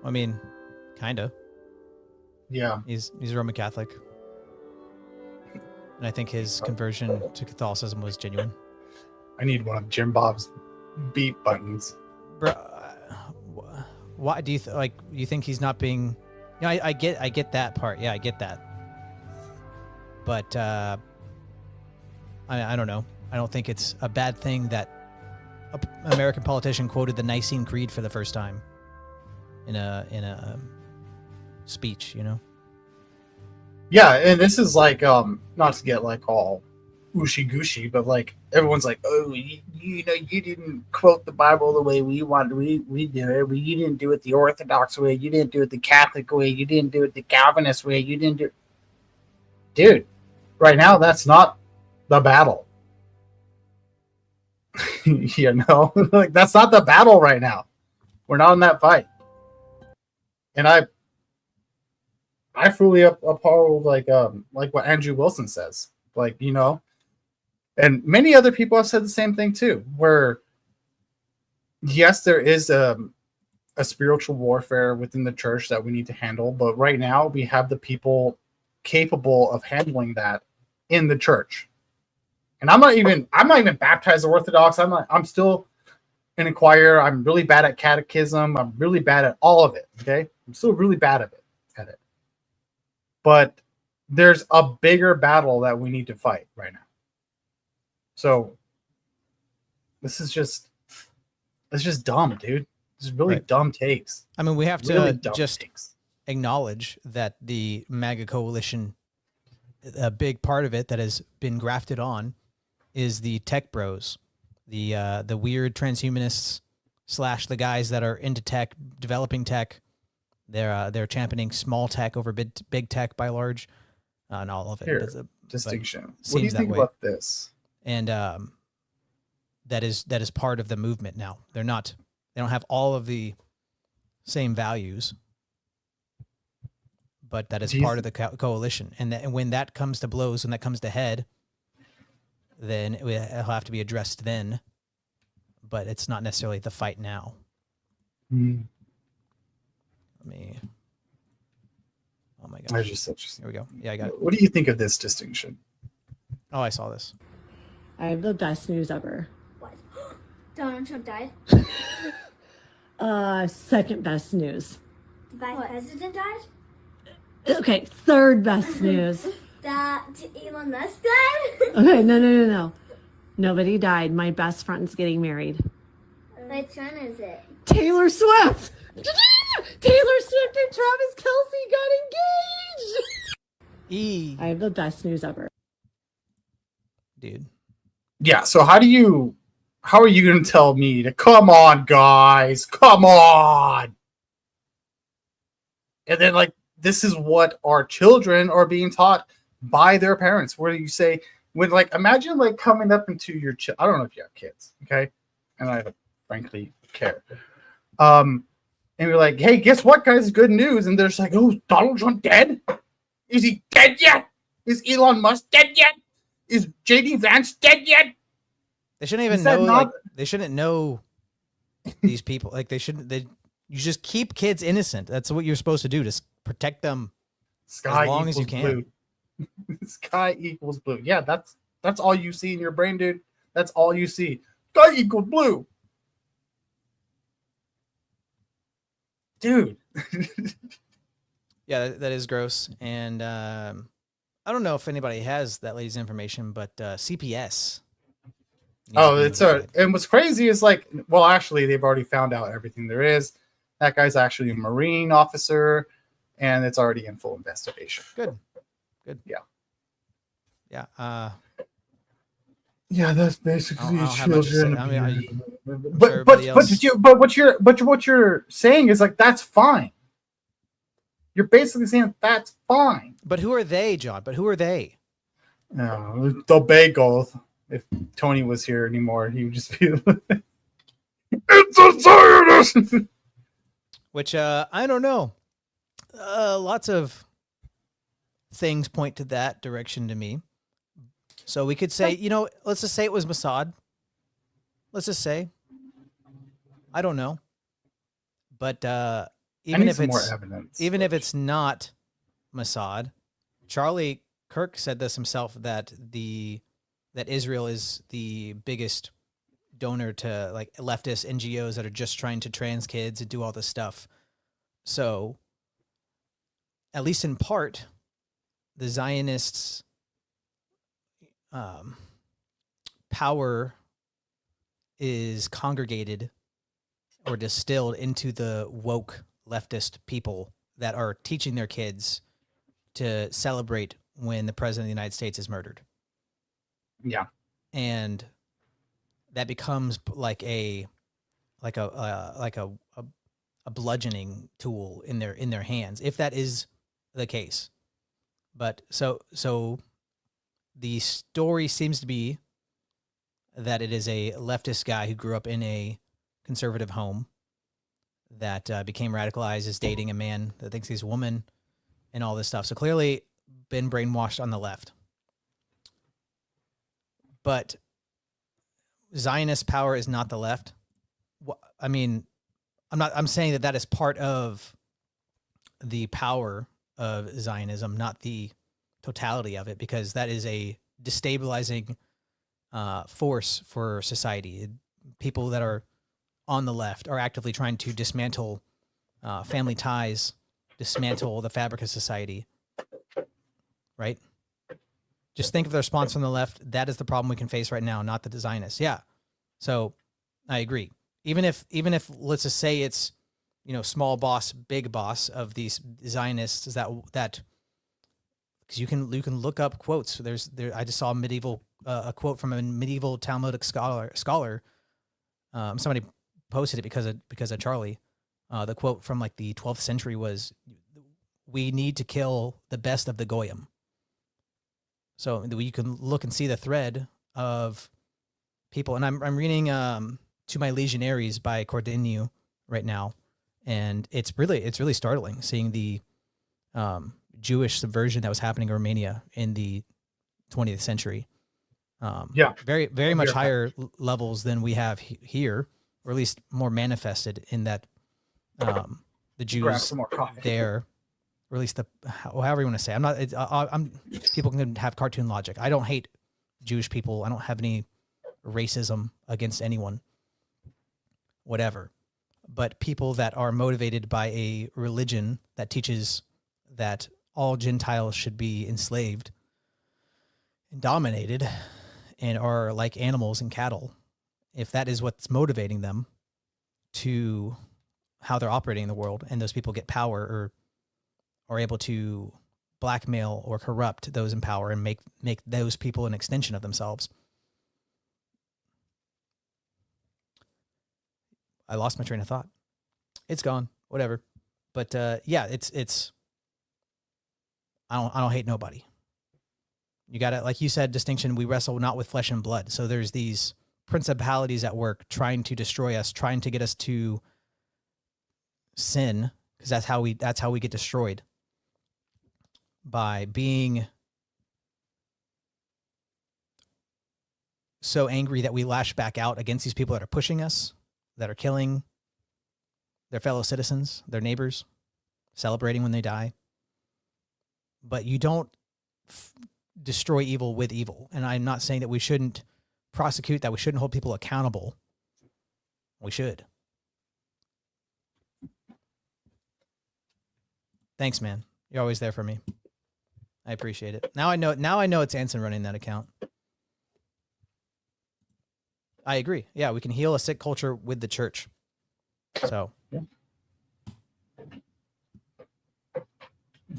I mean, kinda. Yeah. He's Roman Catholic. And I think his conversion to Catholicism was genuine. I need one of Jim Bob's beat buttons. Bro, why do you you think he's not being? You know, I get that part. Yeah, I get that. But I don't know. I don't think it's a bad thing that an American politician quoted the Nicene Creed for the first time in a speech. You know. Yeah, and this is like not to get like all ooshy gushy, but like everyone's like, oh, you know, you didn't quote the Bible the way we want. We do it. You didn't do it the Orthodox way. You didn't do it the Catholic way. You didn't do it the Calvinist way. You didn't do. Dude, right now that's not the battle. You know, like that's not the battle right now. We're not in that fight. And I fully uphold like what Andrew Wilson says, like, you know, and many other people have said the same thing too, where yes, there is a spiritual warfare within the church that we need to handle, but right now we have the people capable of handling that in the church. And I'm not even baptized Orthodox. I'm still in a choir. I'm really bad at catechism. I'm really bad at all of it. Okay. I'm still really bad at it. But there's a bigger battle that we need to fight right now. So this is just dumb, dude. This is really dumb takes. I mean, we have to Really dumb just takes. acknowledge that the MAGA coalition, a big part of it that has been grafted on, is the tech bros, the weird transhumanists / the guys that are into tech, developing tech. They're championing small tech over big tech by large, and all of it. Here, distinction. What do you seems that think way. about this? And that is part of the movement now. They don't have all of the same values, but that is part of the coalition. And when that comes to blows, when that comes to head, then it'll have to be addressed then. But it's not necessarily the fight now. Mm. Oh my gosh. Here we go. Yeah, I got it. What do you think of this distinction? Oh, I saw this. I have the best news ever. What? Donald Trump died? Second best news. The vice president died? Okay, third best news. That Elon Musk died? Okay, no. Nobody died. My best friend's getting married. Which one is it? Taylor Swift! Taylor Swift and Travis Kelce got engaged! I have the best news ever. Dude. Yeah, so how are you going to tell me to come on, guys, come on? And then, like, this is what our children are being taught by their parents. Where you say, when, like, imagine, like, coming up into your I don't know if you have kids, okay? And I don't frankly care. And you're like, hey, guess what, guys? Good news. And they're just like, oh, Donald Trump dead? Is he dead yet? Is Elon Musk dead yet? Is JD Vance dead yet? They shouldn't even know. Like, they shouldn't know these people. Like they shouldn't. You just keep kids innocent. That's what you're supposed to do. Just protect them as long as you can. Blue. Sky equals blue. Yeah, that's all you see in your brain, dude. That's all you see. Sky equals blue, dude. Yeah, that is gross. And I don't know if anybody has that lady's information, but CPS. Oh, and what's crazy is like, well, actually, they've already found out everything there is. That guy's actually a Marine officer, and it's already in full investigation. Good. Yeah. Yeah. Yeah, that's basically children. But what you're saying is like that's fine. You're basically saying that's fine. But who are they, John? But who are they? No, the bagel. If Tony was here anymore, he would just be like, it's a Zionist! Which, I don't know. Lots of things point to that direction to me. So we could say, let's just say it was Mossad. Let's just say. I don't know. But even if it's not Mossad, Charlie Kirk said this himself, that Israel is the biggest donor to like leftist NGOs that are just trying to trans kids and do all this stuff. So, at least in part, the Zionists' power is congregated or distilled into the woke leftist people that are teaching their kids to celebrate when the president of the United States is murdered. Yeah. And that becomes like a bludgeoning tool in their hands, if that is the case. But so the story seems to be that it is a leftist guy who grew up in a conservative home that became radicalized, is dating a man that thinks he's a woman and all this stuff. So clearly been brainwashed on the left. But Zionist power is not the left. I mean, I'm saying that is part of the power of Zionism, not the totality of it, because that is a destabilizing force for society. People that are on the left are actively trying to dismantle family ties, dismantle the fabric of society, right? Just think of the response from the left. That is the problem we can face right now, not the Zionists. Yeah. So I agree. Even if let's just say it's, small boss, big boss of these Zionists, is that because you can look up quotes. I just saw a quote from a medieval Talmudic scholar. Somebody posted it because of Charlie. The quote from like the 12th century was, "We need to kill the best of the goyim." So you can look and see the thread of people, and I'm reading "To My Legionaries" by Cordeniu right now, and it's really startling seeing the Jewish subversion that was happening in Romania in the 20th century. Very very much higher levels than we have here, or at least more manifested in that the Jews there. Or at least however you want to say. I'm people can have cartoon logic. I don't hate Jewish people. I don't have any racism against anyone, whatever. But people that are motivated by a religion that teaches that all Gentiles should be enslaved and dominated and are like animals and cattle, if that is what's motivating them to how they're operating in the world, and those people get power or are able to blackmail or corrupt those in power and make those people an extension of themselves. I lost my train of thought. It's gone. Whatever. But yeah, it's I don't hate nobody. You got to, like you said, distinction, we wrestle not with flesh and blood. So there's these principalities at work trying to destroy us, trying to get us to sin, because that's how we get destroyed, by being so angry that we lash back out against these people that are pushing us, that are killing their fellow citizens, their neighbors, celebrating when they die. But you don't destroy evil with evil. And I'm not saying that we shouldn't prosecute, that we shouldn't hold people accountable. We should. Thanks, man. You're always there for me. I appreciate it. Now I know it's Anson running that account. I agree. Yeah, we can heal a sick culture with the church. So, yeah.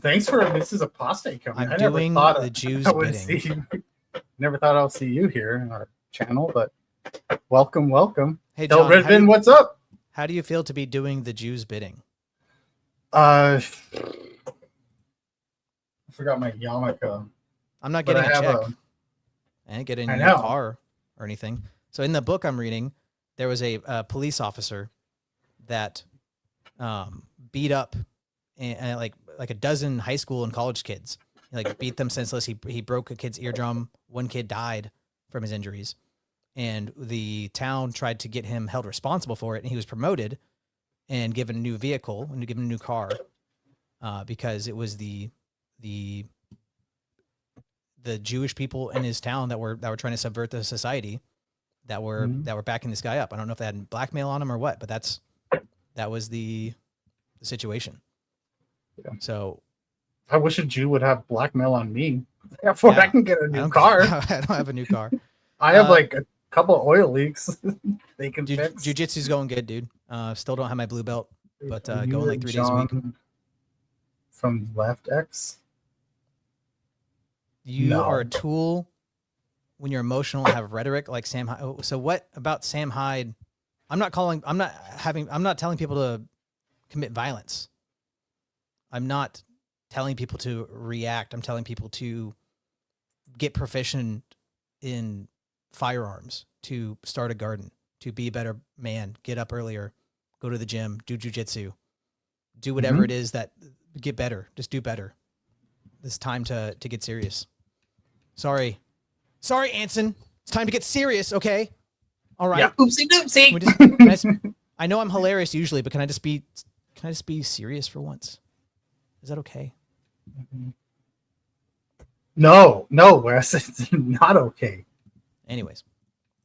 Thanks for this. Is apostate coming. I'm doing the Jews bidding. Never thought I'll see you here in our channel, but welcome. Hey, Del John, Redvin, what's up? How do you feel to be doing the Jews bidding? I forgot my yarmulke. I'm not getting a check. I ain't getting a new car or anything. So in the book I'm reading, there was a police officer that beat up and like a dozen high school and college kids. He like beat them senseless. He broke a kid's eardrum. One kid died from his injuries, and the town tried to get him held responsible for it. And he was promoted and given a new vehicle and given a new car because it was the Jewish people in his town that were trying to subvert the society, that were backing this guy up. I don't know if they had blackmail on him or what, but that was the situation. Yeah. So I wish a Jew would have blackmail on me. Therefore, I can get a new car. I don't have a new car. I have like a couple of oil leaks they can fix. Jiu-jitsu's going good, dude. Still don't have my blue belt, but going like 3 days a week. From Left X? You are a tool when you're emotional and have rhetoric like Sam Hyde. So what about Sam Hyde? I'm not telling people to commit violence. I'm not telling people to react. I'm telling people to get proficient in firearms, to start a garden, to be a better man, get up earlier, go to the gym, do jujitsu, do whatever it is that get better. Just do better. It's time to get serious. Sorry, Anson. It's time to get serious. Okay. All right. Yeah. Oopsie doopsie. I know I'm hilarious usually, but can I just be serious for once? Is that okay? No, Wes, it's not okay. Anyways.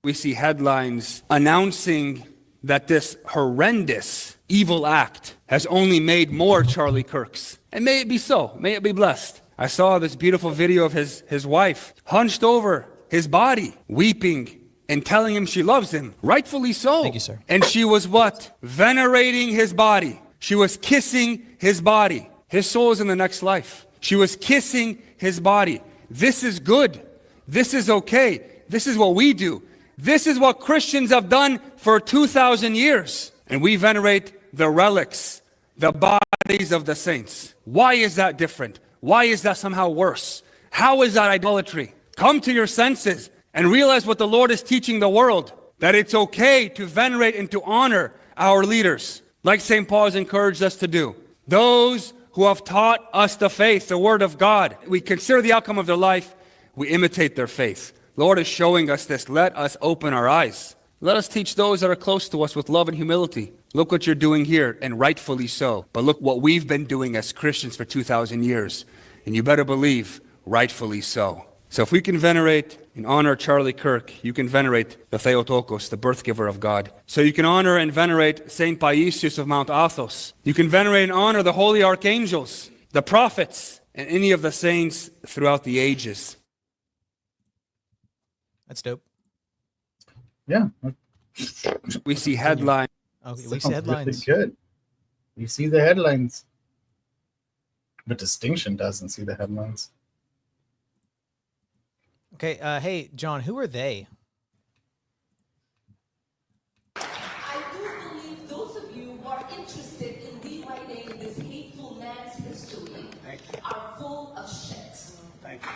We see headlines announcing that this horrendous evil act has only made more Charlie Kirks. And may it be so. May it be blessed. I saw this beautiful video of his wife hunched over his body, weeping and telling him she loves him. Rightfully so. Thank you, sir. And she was what? Venerating his body. She was kissing his body. His soul is in the next life. She was kissing his body. This is good. This is okay. This is what we do. This is what Christians have done for 2,000 years. And we venerate the relics, the bodies of the saints. Why is that different? Why is that somehow worse? How is that idolatry? Come to your senses and realize what the Lord is teaching the world, that it's okay to venerate and to honor our leaders, like St. Paul has encouraged us to do. Those who have taught us the faith, the word of God. We consider the outcome of their life. We imitate their faith. Lord is showing us this. Let us open our eyes. Let us teach those that are close to us with love and humility. Look what you're doing here, and rightfully so. But look what we've been doing as Christians for 2,000 years. And you better believe, rightfully so. So if we can venerate and honor Charlie Kirk, you can venerate the Theotokos, the birth giver of God. So you can honor and venerate Saint Paisius of Mount Athos. You can venerate and honor the holy archangels, the prophets, and any of the saints throughout the ages. That's dope. Yeah. We see headlines. Okay, we see headlines. Really good. You see the headlines. But Distinction doesn't see the headlines. Okay, hey, John, who are they? I do believe those of you who are interested in rewriting this hateful man's history are full of shit. Thank you.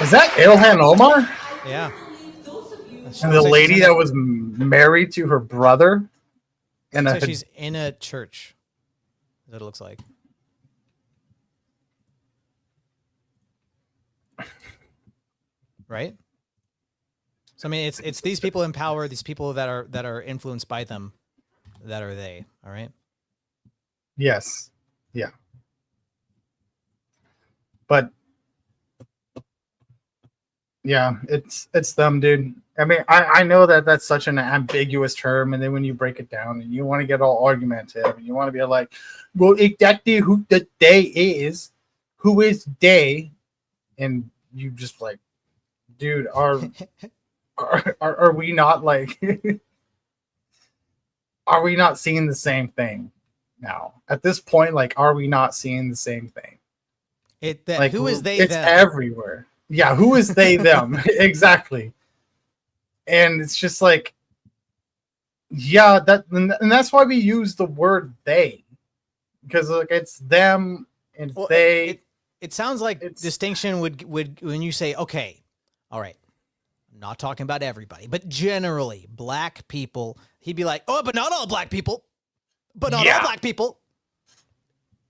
Is that Ilhan Omar? Yeah. And the lady that was married to her brother? And So she's in a church. Is what it looks like. Right? So I mean, it's these people in power, these people that are influenced by them, that are they. All right. Yes. Yeah. But yeah, it's them, dude. I mean, I know that that's such an ambiguous term, and then when you break it down and you want to get all argumentative and you want to be like, well, exactly who the they is, who is they, and you just like, dude, are we not like are we not seeing the same thing now? At this point, like, are we not seeing the same thing? Like, who is they? It's them? everywhere. Yeah, who is they them? Exactly. And it's just like, yeah, and that's why we use the word they, because like it's them and they. It sounds like Distinction would when you say, okay, all right, I'm not talking about everybody, but generally black people, he'd be like, oh, but not all black people, but not all black people.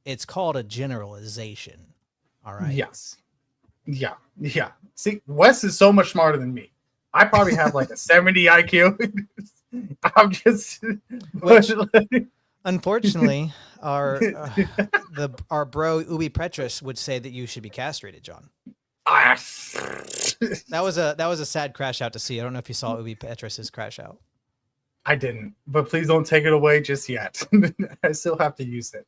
It's called a generalization. All right. Yes. Yeah. Yeah. See, Wes is so much smarter than me. I probably have like a 70 IQ. I'm just. Which, unfortunately, our bro Ubi Petrus would say that you should be castrated, John. That was a sad crash out to see. I don't know if you saw Ubi Petrus's crash out. I didn't, but please don't take it away just yet. I still have to use it.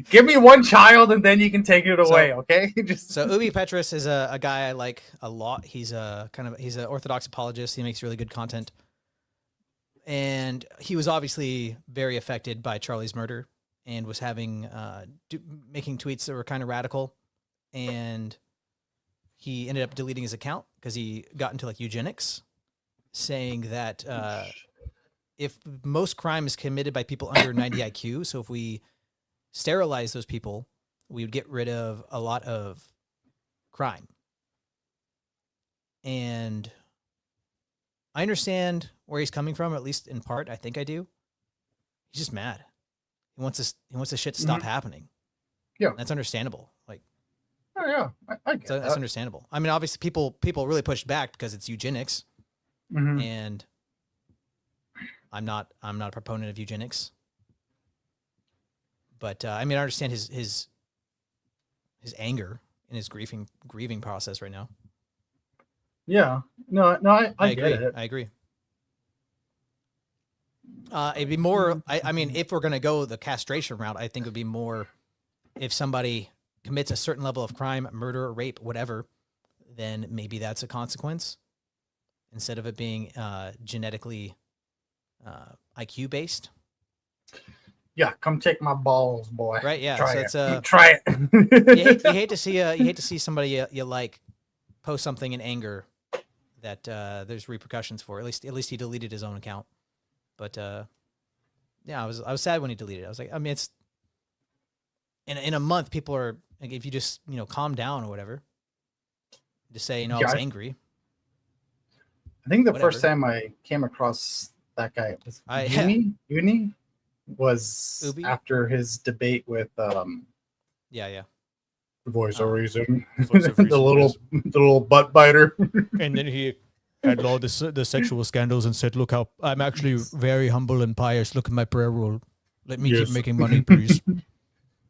Give me one child and then you can take it away, okay? So Ubi Petrus is a guy I like a lot. He's he's an Orthodox apologist. He makes really good content. And he was obviously very affected by Charlie's murder and was having making tweets that were kind of radical. And he ended up deleting his account because he got into like eugenics, saying that if most crime is committed by people under 90 IQ, so if we sterilize those people, we would get rid of a lot of crime. And I understand where he's coming from, at least in part. I think I do. He's just mad. He wants this shit to stop happening. Yeah, that's understandable. Like, oh yeah, I get that's understandable. I mean, obviously, people really pushed back because it's eugenics, and I'm not a proponent of eugenics. But I mean, I understand his anger and his grieving process right now. Yeah, no, I agree. get it. I agree. It'd be more. I mean, if we're gonna go the castration route, I think it would be more if somebody commits a certain level of crime, murder, rape, whatever, then maybe that's a consequence instead of it being genetically IQ based. Yeah, come take my balls, boy. Right? Yeah. Try so it. Try it. you hate to see somebody you like post something in anger that there's repercussions for. At least he deleted his own account. But yeah, I was sad when he deleted it. I was like, I mean, it's in a month, people are like, if you just calm down or whatever, just say I was angry. I think the first time I came across that guy was Uni was Ubi? After his debate with yeah the voice of reason, the little butt biter, and then he had all the sexual scandals and said, "Look how I'm actually very humble and pious. Look at my prayer roll. Let me keep making money, please."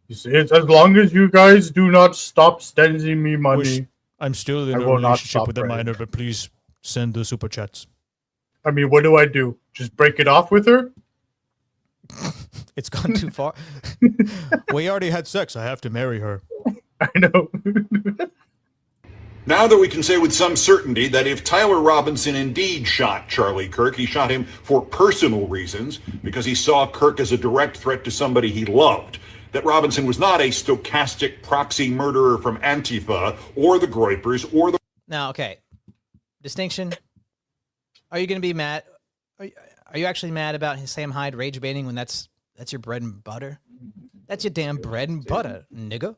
You see, it's as long as you guys do not stop sending me money. I'm still in I a will not relationship stop with a praying. minor, but please send the super chats. I mean, what do I do? Just break it off with her? It's gone too far. We already had sex. I have to marry her. I know. Now that we can say with some certainty that if Tyler Robinson indeed shot Charlie Kirk, he shot him for personal reasons because he saw Kirk as a direct threat to somebody he loved. That Robinson was not a stochastic proxy murderer from Antifa or the Groypers or the... Now, okay. Distinction. Are you going to be mad? Are you actually mad about Sam Hyde rage baiting when that's your bread and butter? That's your damn bread and butter, nigga.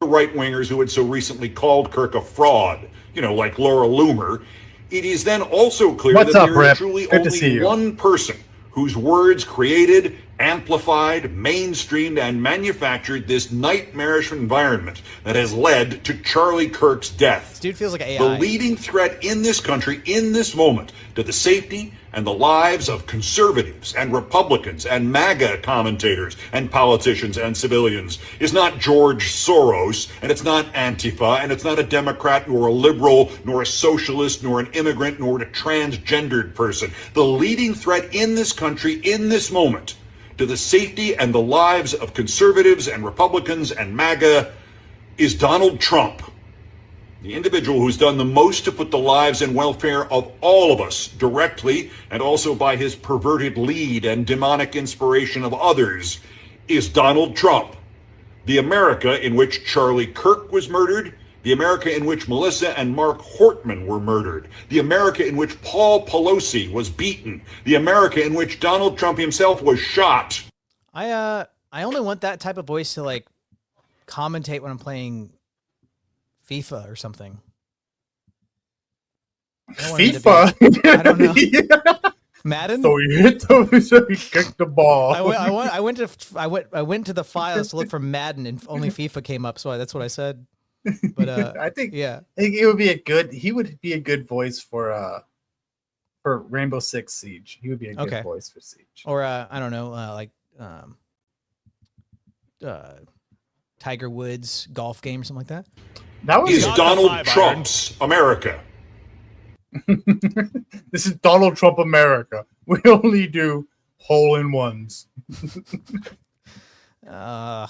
right-wingers who had so recently called Kirk a fraud, like Laura Loomer, it is then also clear that there is truly only one person whose words created, amplified, mainstreamed, and manufactured this nightmarish environment that has led to Charlie Kirk's death. This dude feels like AI. The leading threat in this country, in this moment, to the safety and the lives of conservatives and Republicans and MAGA commentators and politicians and civilians is not George Soros, and it's not Antifa, and it's not a Democrat, nor a liberal, nor a socialist, nor an immigrant, nor a transgendered person. The leading threat in this country, in this moment, to the safety and the lives of conservatives and Republicans and MAGA is Donald Trump. The individual who's done the most to put the lives and welfare of all of us directly and also by his perverted lead and demonic inspiration of others is Donald Trump. The America in which Charlie Kirk was murdered, the America in which Melissa and Mark Hortman were murdered, the America in which Paul Pelosi was beaten, the America in which Donald Trump himself was shot. I only want that type of voice to like commentate when I'm playing FIFA or something. FIFA? I don't know. Yeah. Madden? So he hit him, so he kicked the ball. I went to the files to look for Madden, and only FIFA came up, so that's what I said. But I think yeah, it would be he would be a good voice for Rainbow Six Siege. He would be a good voice for Siege. Or I don't know, Tiger Woods golf game or something like that. That was Donald Trump's America. This is Donald Trump America. We only do hole-in-ones. God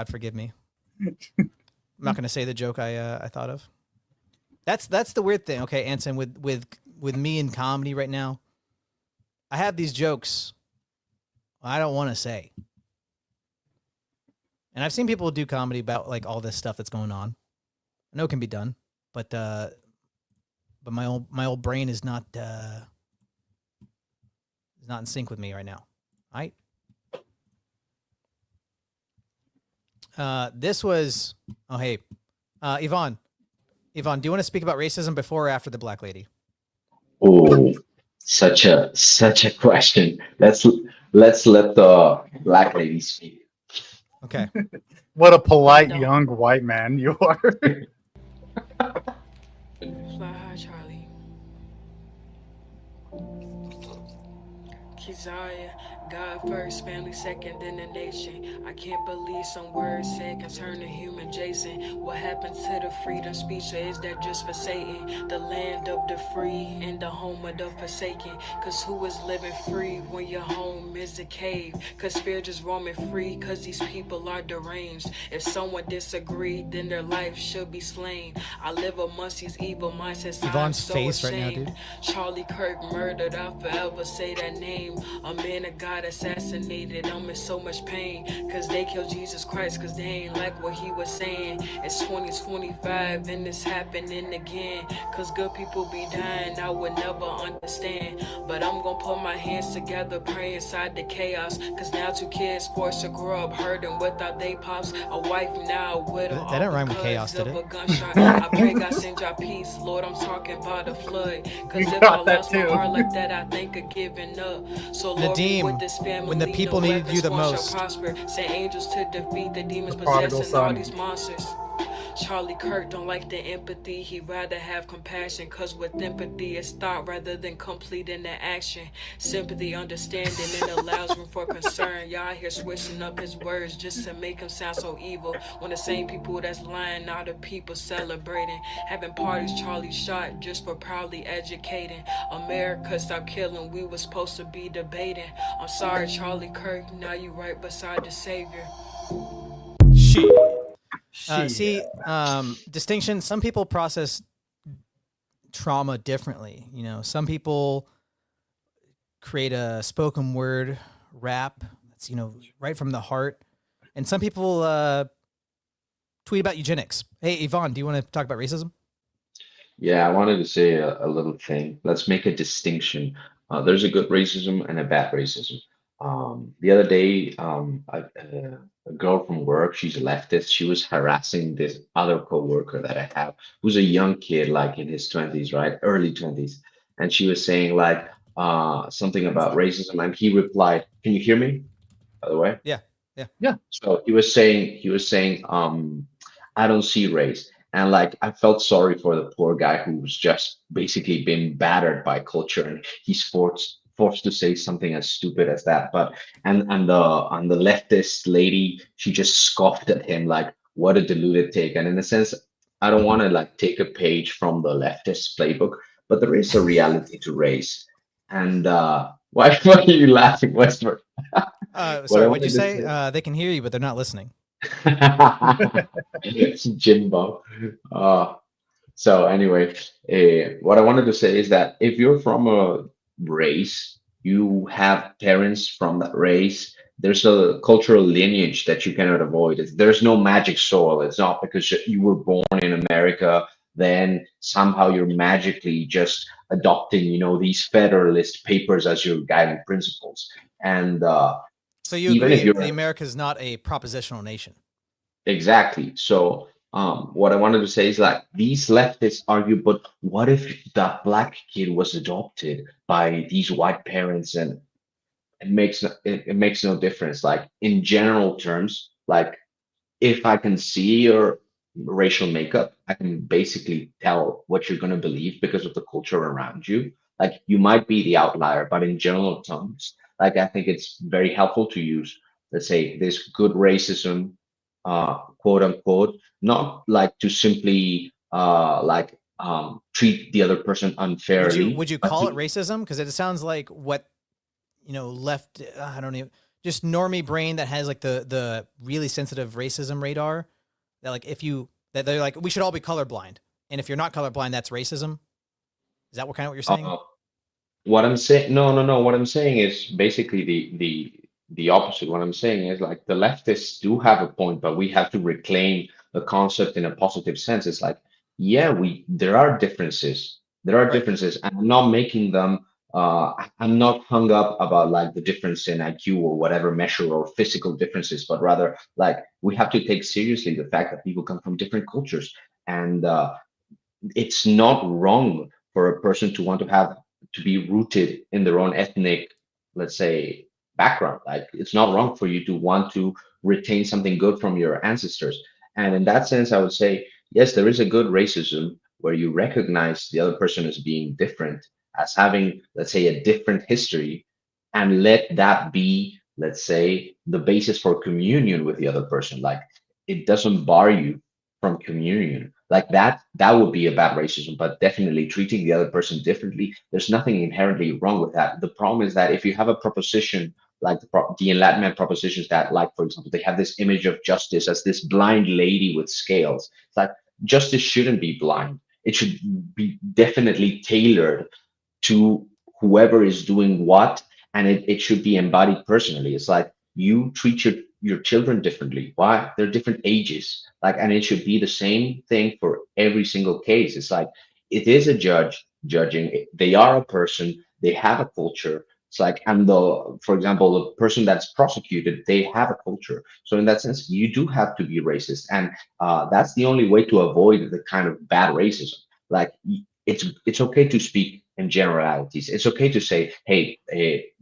forgive me. I'm not going to say the joke I thought of. That's the weird thing. Okay, Anson, with me in comedy right now, I have these jokes I don't want to say. And I've seen people do comedy about like all this stuff that's going on. I know it can be done, but my old brain is not in sync with me right now. All right. This was Yvonne. Yvonne, do you want to speak about racism before or after the black lady? Oh, such a question. Let's let the black lady speak. Okay. What a polite young white man you are. Fly high, Charlie. Keziah, God first, family second, then the nation. I can't believe some words said concerning human Jason. What happened to the freedom speech, or is that just for Satan? The land of the free and the home of the forsaken. Cause who is living free when your home is a cave? Cause fear just roaming free, cause these people are deranged. If someone disagreed, then their life should be slain. I live amongst these evil mindsets. Yvonne's face right now, dude. Charlie Kirk murdered, I'll forever say that name. A man of God assassinated, I'm in so much pain. Cause they killed Jesus Christ, cause they ain't like what he was saying. It's 2025 and it's happening again. Cause good people be dying, I would never understand. But I'm gonna put my hands together, pray inside the chaos. Cause now 2 kids forced to grow up hurting without they pops. A wife now a widow. That didn't rhyme with chaos, did it? I pray God send y'all peace, Lord, I'm talking about a flood. Cause if I lost my heart like that, I think of giving up. So Lord, Nadeem, with this family, when the people needed you the most. Send angels to defeat the demons possessing all these monsters. Charlie Kirk don't like the empathy, he'd rather have compassion, cause with empathy it's thought rather than completing the action. Sympathy, understanding, and allows room for concern. Y'all here switching up his words just to make him sound so evil, when the same people that's lying are the people celebrating, having parties Charlie shot just for proudly educating. America, stop killing, we was supposed to be debating. I'm sorry Charlie Kirk, now you right beside the savior. See, distinction. Some people process trauma differently. You know, some people create a spoken word rap that's, you know, right from the heart, and some people tweet about eugenics. Hey, Yvonne, do you want to talk about racism? Yeah, I wanted to say a little thing. Let's make a distinction. There's a good racism and a bad racism. The other day, a girl from work, she's a leftist, she was harassing this other coworker that I have, who's a young kid, like in his 20s, right? Early 20s. And she was saying like something about racism, and he replied, "Can you hear me, by the way?" Yeah, yeah. So he was saying, I don't see race. And like I felt sorry for the poor guy who was just basically being battered by culture, and he's forced to say something as stupid as that. But and the leftist lady, she just scoffed at him like, what a deluded take. And in a sense, I don't want to like take a page from the leftist playbook, but there is a reality to race. And why are you laughing, Westward? Sorry, what'd you say? They can hear you, but they're not listening. It's Jimbo. So anyway, what I wanted to say is that if you're from a race, you have parents from that race. There's a cultural lineage that you cannot avoid. There's no magic soil. It's not because you were born in America, then somehow you're magically just adopting, you know, these Federalist papers as your guiding principles. And so you even agree if you're the America is not a propositional nation. Exactly. So what I wanted to say is like these leftists argue, but what if that black kid was adopted by these white parents, and it makes no difference. Like in general terms, like if I can see your racial makeup, I can basically tell what you're going to believe because of the culture around you. Like you might be the outlier, but in general terms, like I think it's very helpful to use, let's say, this good racism, quote unquote, not like to simply treat the other person unfairly. Would you call it racism? Because it sounds like what, you know, left, I don't know, just normie brain that has like the really sensitive racism radar, that like that they're like, we should all be colorblind, and if you're not colorblind, that's racism. Is that what you're saying? What I'm saying, no. What I'm saying is basically the opposite. What I'm saying is like the leftists do have a point, but we have to reclaim the concept in a positive sense. It's like, yeah, there are differences. There are differences, and I'm not making them. I'm not hung up about like the difference in IQ or whatever measure or physical differences, but rather like we have to take seriously the fact that people come from different cultures, and it's not wrong for a person to want to be rooted in their own ethnic, let's say, background. Like it's not wrong for you to want to retain something good from your ancestors. And in that sense, I would say, yes, there is a good racism where you recognize the other person as being different, as having, let's say, a different history, and let that be, let's say, the basis for communion with the other person. Like it doesn't bar you from communion. Like that would be a bad racism, but definitely treating the other person differently, there's nothing inherently wrong with that. The problem is that if you have a proposition like the Enlightenment propositions that, like, for example, they have this image of justice as this blind lady with scales. It's like justice shouldn't be blind. It should be definitely tailored to whoever is doing what, and it should be embodied personally. It's like you treat your children differently. Why? They're different ages. Like, and it should be the same thing for every single case. It's like it is a judge judging. They are a person. They have a culture. It's like, and for example, the person that's prosecuted, they have a culture. So in that sense, you do have to be racist, and that's the only way to avoid the kind of bad racism. Like it's okay to speak in generalities. It's okay to say, hey,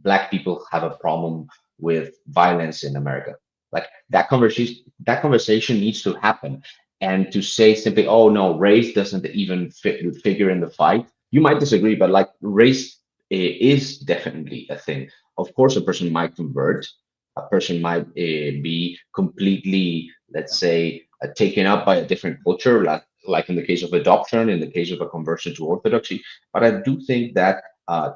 black people have a problem with violence in America. Like that conversation needs to happen. And to say simply, oh no, race doesn't even figure in the fight, you might disagree, but like race is definitely a thing. Of course, a person might convert, a person might be completely, let's say, taken up by a different culture, like in the case of adoption, in the case of a conversion to orthodoxy. But I do think that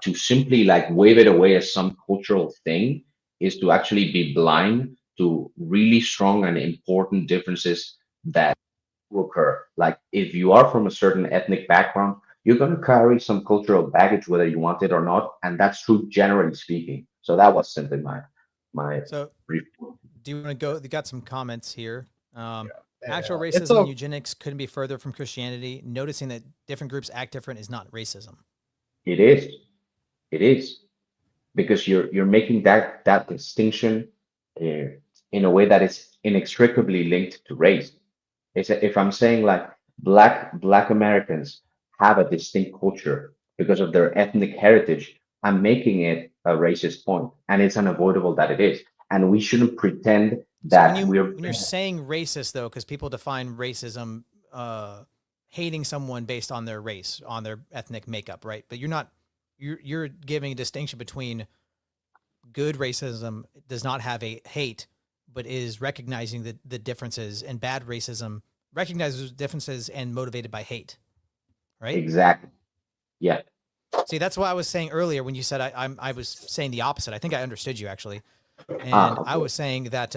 to simply like wave it away as some cultural thing is to actually be blind to really strong and important differences that occur. Like if you are from a certain ethnic background, you're going to carry some cultural baggage, whether you want it or not, and that's true generally speaking. So that was simply my So, brief. do you want to go? You got some comments here. Actual It's racism a- and eugenics couldn't be further from Christianity. Noticing that different groups act different is not racism. It is because you're making that distinction in a way that is inextricably linked to race. If I'm saying like black Americans have a distinct culture because of their ethnic heritage, I'm making it a racist point, and it's unavoidable that it is. And we shouldn't pretend So that when you're saying racist, though, because people define racism, hating someone based on their race, on their ethnic makeup, right? But you're not. You're giving a distinction between good racism does not have a hate, but is recognizing the differences, and bad racism recognizes differences and motivated by hate, right? Exactly. Yeah. See, that's what I was saying earlier when you said I was saying the opposite. I think I understood you actually, and I was saying that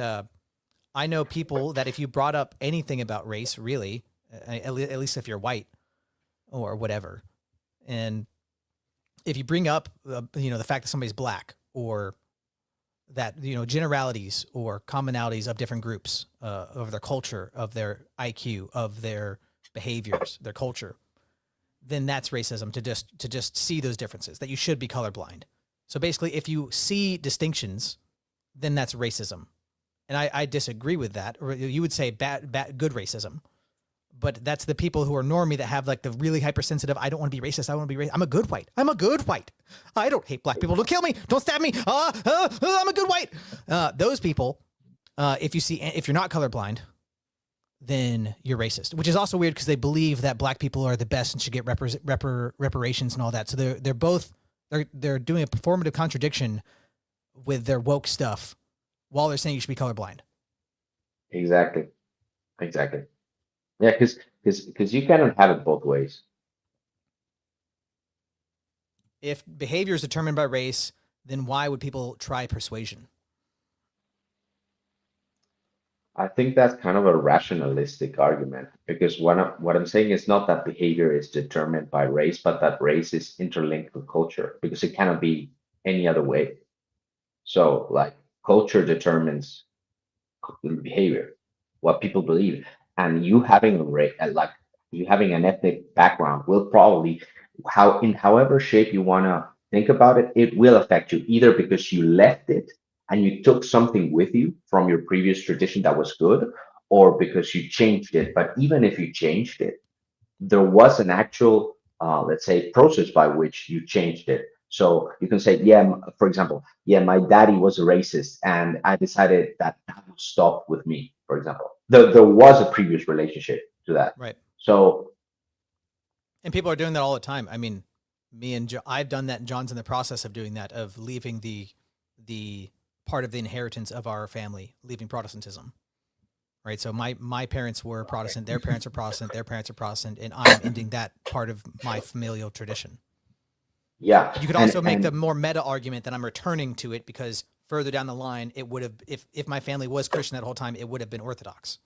I know people that if you brought up anything about race, really, at least if you're white or whatever, and if you bring up the fact that somebody's black, or that generalities or commonalities of different groups, of their culture, of their IQ, of their behaviors, their culture, then that's racism to just see those differences, that you should be colorblind. So basically, if you see distinctions, then that's racism. And I disagree with that. Or you would say good racism. But that's the people who are normie that have like the really hypersensitive, I don't want to be racist. I want to be racist. I'm a good white. I'm a good white. I don't hate black people. Don't kill me. Don't stab me. I'm a good white. Those people, if you're not colorblind, then you're racist, which is also weird because they believe that black people are the best and should get reparations and all that. So they're doing a performative contradiction with their woke stuff while they're saying you should be colorblind. Exactly. Yeah, because you cannot have it both ways. If behavior is determined by race, then why would people try persuasion? I think that's kind of a rationalistic argument, because what I'm saying is not that behavior is determined by race, but that race is interlinked with culture, because it cannot be any other way. So like culture determines behavior, what people believe, and you having you having an ethnic background will probably, however shape you want to think about it, it will affect you, either because you left it and you took something with you from your previous tradition that was good, or because you changed it. But even if you changed it, there was an actual, let's say, process by which you changed it. So you can say, yeah, for example, yeah, my daddy was a racist, and I decided that would stop with me, for example. There was a previous relationship to that. Right. So. And people are doing that all the time. I mean, I've done that, and John's in the process of doing that, of leaving the part of the inheritance of our family, leaving Protestantism. Right. So my parents were Protestant, their parents are Protestant, their parents are Protestant, and I'm ending that part of my familial tradition. Yeah. You could also make the more meta argument that I'm returning to it because further down the line, it would have, if my family was Christian that whole time, it would have been Orthodox.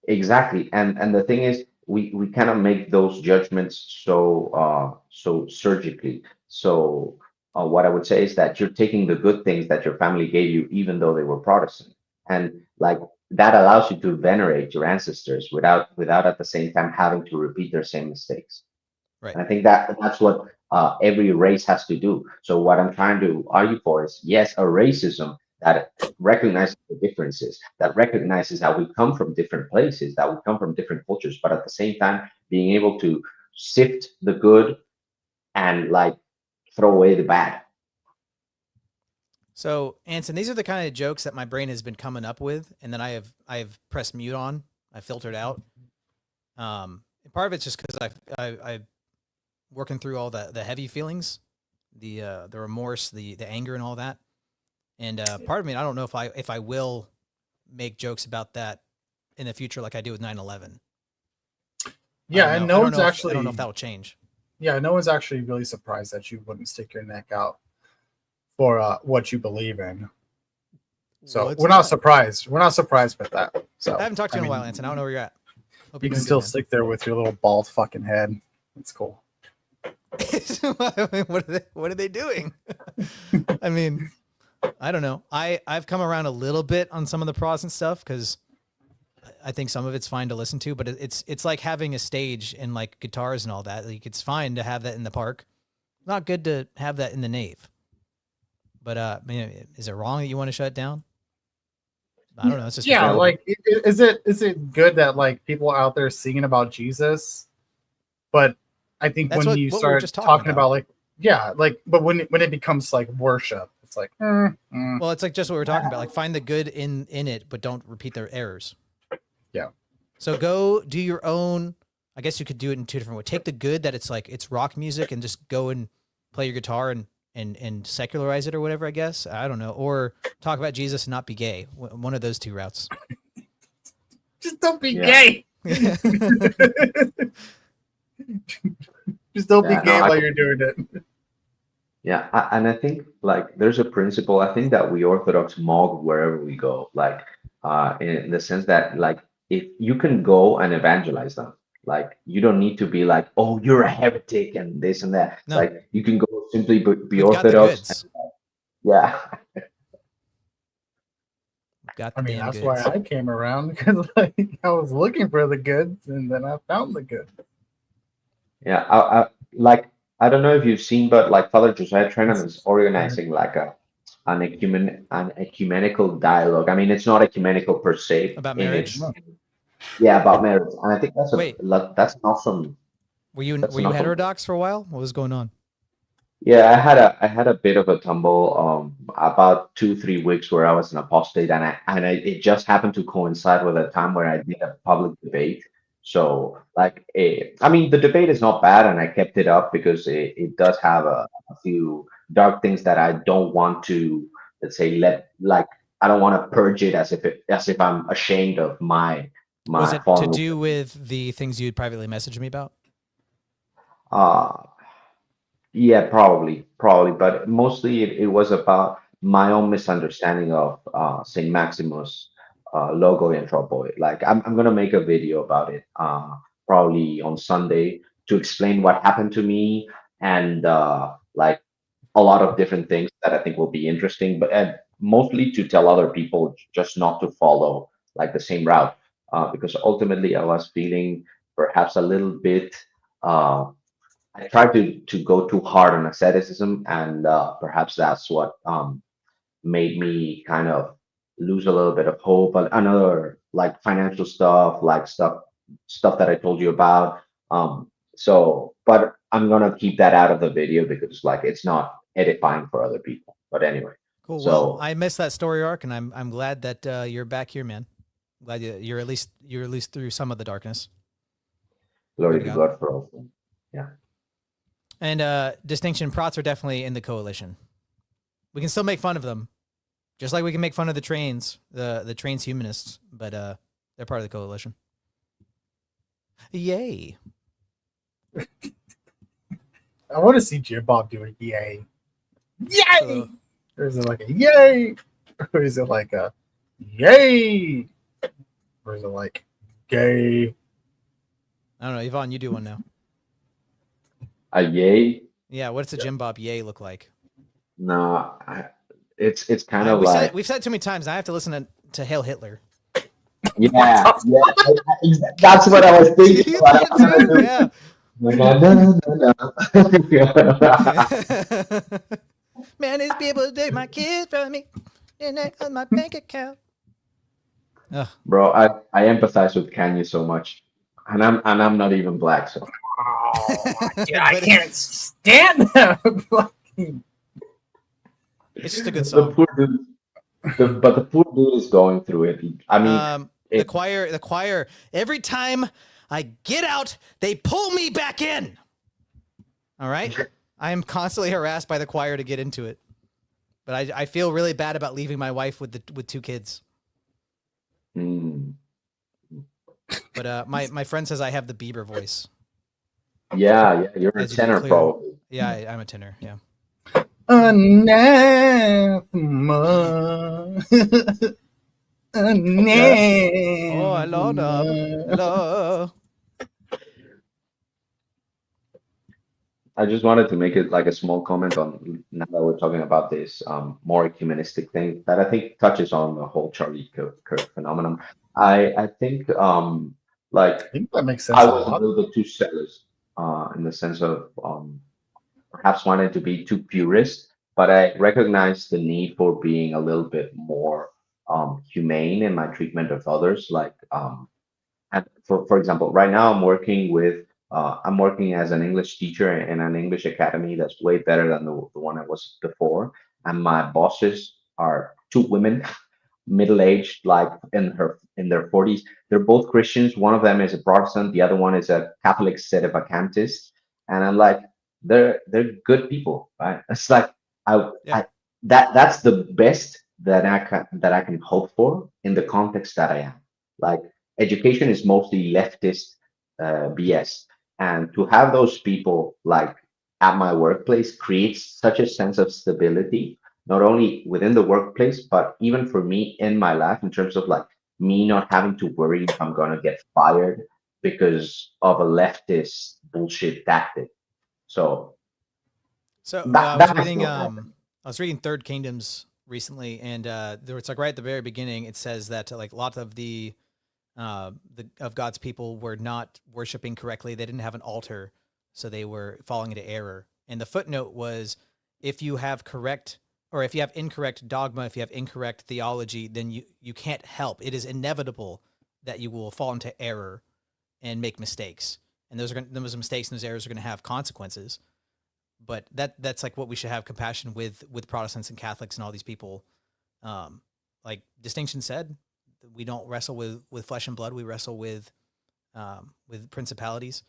Exactly. And the thing is, we kind of make those judgments so surgically. So what I would say is that you're taking the good things that your family gave you, even though they were Protestant, and like that allows you to venerate your ancestors without at the same time having to repeat their same mistakes. Right. And I think that's what every race has to do. So what I'm trying to argue for is, yes, a racism that recognizes the differences, that recognizes that we come from different places, that we come from different cultures, but at the same time being able to sift the good and like throw away the bad. So, Anson, these are the kind of jokes that my brain has been coming up with, and then I have pressed mute on. I filtered out. And part of it's just because I working through all the heavy feelings, the remorse, the anger, and all that. And part of me, I don't know if I will make jokes about that in the future, like I do with 9/11. Yeah, and no one's actually. I don't know if that will change. Yeah, no one's actually really surprised that you wouldn't stick your neck out for what you believe in. So we're not surprised. We're not surprised with that. So I haven't talked to you in a while, Anson. I don't know where you're at. Hope you can still stick there with your little bald fucking head. It's cool. I mean, what are they doing? I mean, I don't know. I've come around a little bit on some of the Protestant stuff because I think some of it's fine to listen to, but it's like having a stage and like guitars and all that. Like it's fine to have that in the park. Not good to have that in the nave. But I mean, is it wrong that you want to shut it down? I don't know. It's just like is it good that like people are out there singing about Jesus? But I think when you start talking about like but when it becomes like worship, it's like well, it's like just what we're talking about. Like find the good in it, but don't repeat their errors. Yeah. So go do your own. I guess you could do it in two different ways. Take the good that it's like it's rock music and just go and play your guitar and secularize it or whatever, I guess. I don't know. Or talk about Jesus and not be gay. One of those two routes. Just don't be gay. Just don't be gay while you're doing it. Yeah, and I think like there's a principle. I think that we Orthodox mock wherever we go, like in the sense that like if you can go and evangelize them, like you don't need to be like, oh, you're a heretic and this and that. No. Like you can go simply be Orthodox. Yeah. Got the that's why I came around because like I was looking for the goods and then I found the good. Yeah, I don't know if you've seen, but like Father Josiah Trenham is organizing like an ecumenical dialogue. I mean, it's not ecumenical per se. About marriage. Yeah, about marriage, and I think that's an awesome. Were you heterodox for a while? What was going on? Yeah, I had a bit of a tumble about 2-3 weeks where I was an apostate, and it just happened to coincide with a time where I did a public debate. So like, I mean, the debate is not bad, and I kept it up because it does have a few dark things that I don't want to, let's say, I don't want to purge it as if I'm ashamed of my. Was it to do with the things you'd privately messaged me about? Yeah, probably, but mostly it was about my own misunderstanding of Saint Maximus' logo in Tropoid. Like I'm gonna make a video about it probably on Sunday to explain what happened to me and like a lot of different things that I think will be interesting, but mostly to tell other people just not to follow like the same route because ultimately I was feeling perhaps a little bit. I tried to go too hard on asceticism, and perhaps that's what made me kind of lose a little bit of hope. But another like financial stuff, like stuff that I told you about. But I'm gonna keep that out of the video because like it's not edifying for other people. But anyway, cool. Well, I missed that story arc, and I'm glad that you're back here, man. Glad you're at least through some of the darkness. Glory to God for all things. Yeah. And Distinction Prots are definitely in the coalition. We can still make fun of them, just like we can make fun of the trains, the transhumanists, but they're part of the coalition. Yay! I want to see Jim Bob do a yay. Yay! Or is it like a yay? Or is it like a yay? Or is it like gay? I don't know. Yvonne, you do one now. A yay? Yeah, what's a Jim Bob yay look like? No, it's kind of like we've said it too many times. I have to listen to Hail Hitler. Yeah, that's what I was thinking. Yeah. Man, is be able to take my kids from me and that on my bank account. Ugh. Bro, I empathize with Kanye so much, and I'm not even black, so. Dude, I can't stand that. It's just a good song. The poor dude is going through it. I mean, the choir. Every time I get out, they pull me back in. All right. I am constantly harassed by the choir to get into it, but I feel really bad about leaving my wife with 2 kids. But my friend says I have the Bieber voice. Yeah, you're a As you can tenor, clearly- probably. Yeah, I'm a tenor. Yeah. Anathema. Anathema. Oh, hello, Dub. Hello. I just wanted to make it like a small comment on now that we're talking about this more ecumenistic thing that I think touches on the whole Charlie Kirk phenomenon. I think like I think that makes sense I a was a lot. little bit too zealous in the sense of perhaps wanted to be too purist, but I recognize the need for being a little bit more humane in my treatment of others. Like, and for example, right now I'm working as an English teacher in an English academy that's way better than the one I was before, and my bosses are 2 women, middle-aged, like in their 40s. They're both Christians. One of them is a Protestant, the other one is a Catholic sedevacantist, and I'm like, they're good people, right? It's like I that's the best that I can hope for in the context that I am. Like, education is mostly leftist BS, and to have those people like at my workplace creates such a sense of stability, not only within the workplace, but even for me in my life, in terms of like me not having to worry if I'm gonna get fired because of a leftist bullshit tactic. So I was reading Third Kingdoms recently, and there was like right at the very beginning, it says that like a lot of the of God's people were not worshiping correctly. They didn't have an altar, so they were falling into error. And the footnote was, if you have incorrect dogma, if you have incorrect theology, then you can't help. It is inevitable that you will fall into error and make mistakes. And those mistakes and those errors are going to have consequences. But that's like what we should have compassion with Protestants and Catholics and all these people. Like Distinction said, we don't wrestle with flesh and blood. We wrestle with principalities.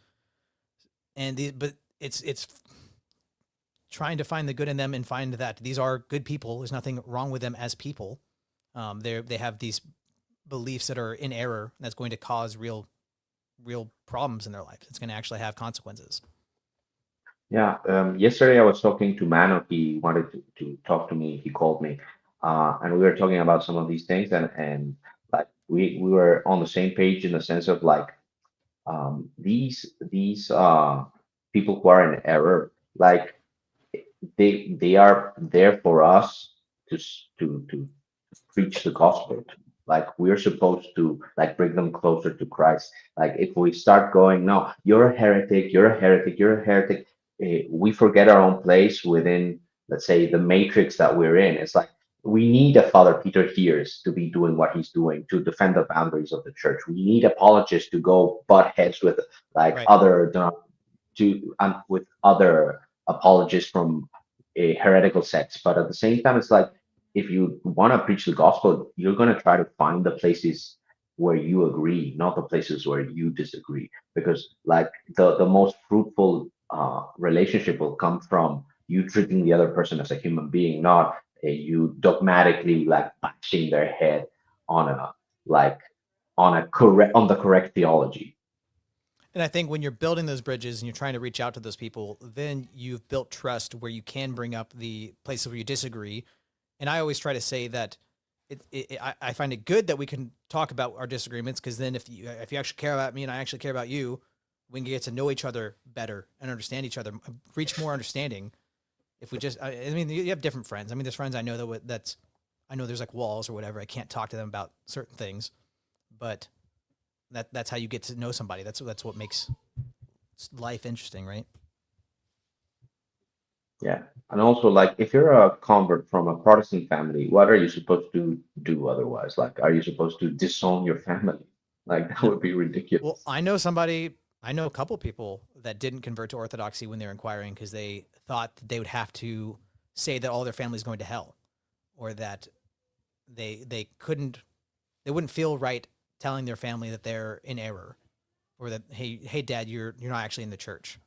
But it's trying to find the good in them and find that these are good people. There's nothing wrong with them as people. They have these beliefs that are in error. And that's going to cause real problems in their life. It's going to actually have consequences. yeah, yesterday I was talking to Mano. He wanted to talk to me. He called me, and we were talking about some of these things, and like we were on the same page in the sense of like these people who are in error, like they are there for us to preach the gospel. Like, we're supposed to like bring them closer to Christ. Like, if we start going, no, you're a heretic, you're a heretic, you're a heretic, we forget our own place within, let's say, the matrix that we're in. It's like we need a Father Peter Hears to be doing what he's doing to defend the boundaries of the church. We need apologists to go butt heads with like with other apologists from a heretical sects. But at the same time, it's like, if you want to preach the gospel, you're going to try to find the places where you agree, not the places where you disagree, because like the most fruitful relationship will come from you treating the other person as a human being, not you dogmatically like bashing their head on the correct theology. And I think when you're building those bridges and you're trying to reach out to those people, then you've built trust where you can bring up the places where you disagree. And I always try to say that I find it good that we can talk about our disagreements, because then if you actually care about me and I actually care about you, we can get to know each other better and understand each other, reach more understanding. If we just, I mean, you have different friends. I mean, there's friends I know I know there's like walls or whatever. I can't talk to them about certain things, but that's how you get to know somebody. That's what makes life interesting, right? Yeah. And also, like, if you're a convert from a Protestant family, what are you supposed to do otherwise? Like, are you supposed to disown your family? Like, that would be ridiculous. Well, I know a couple people that didn't convert to Orthodoxy when they were inquiring because they thought that they would have to say that all their family's going to hell, or that they wouldn't feel right telling their family that they're in error, or that hey dad, you're not actually in the church.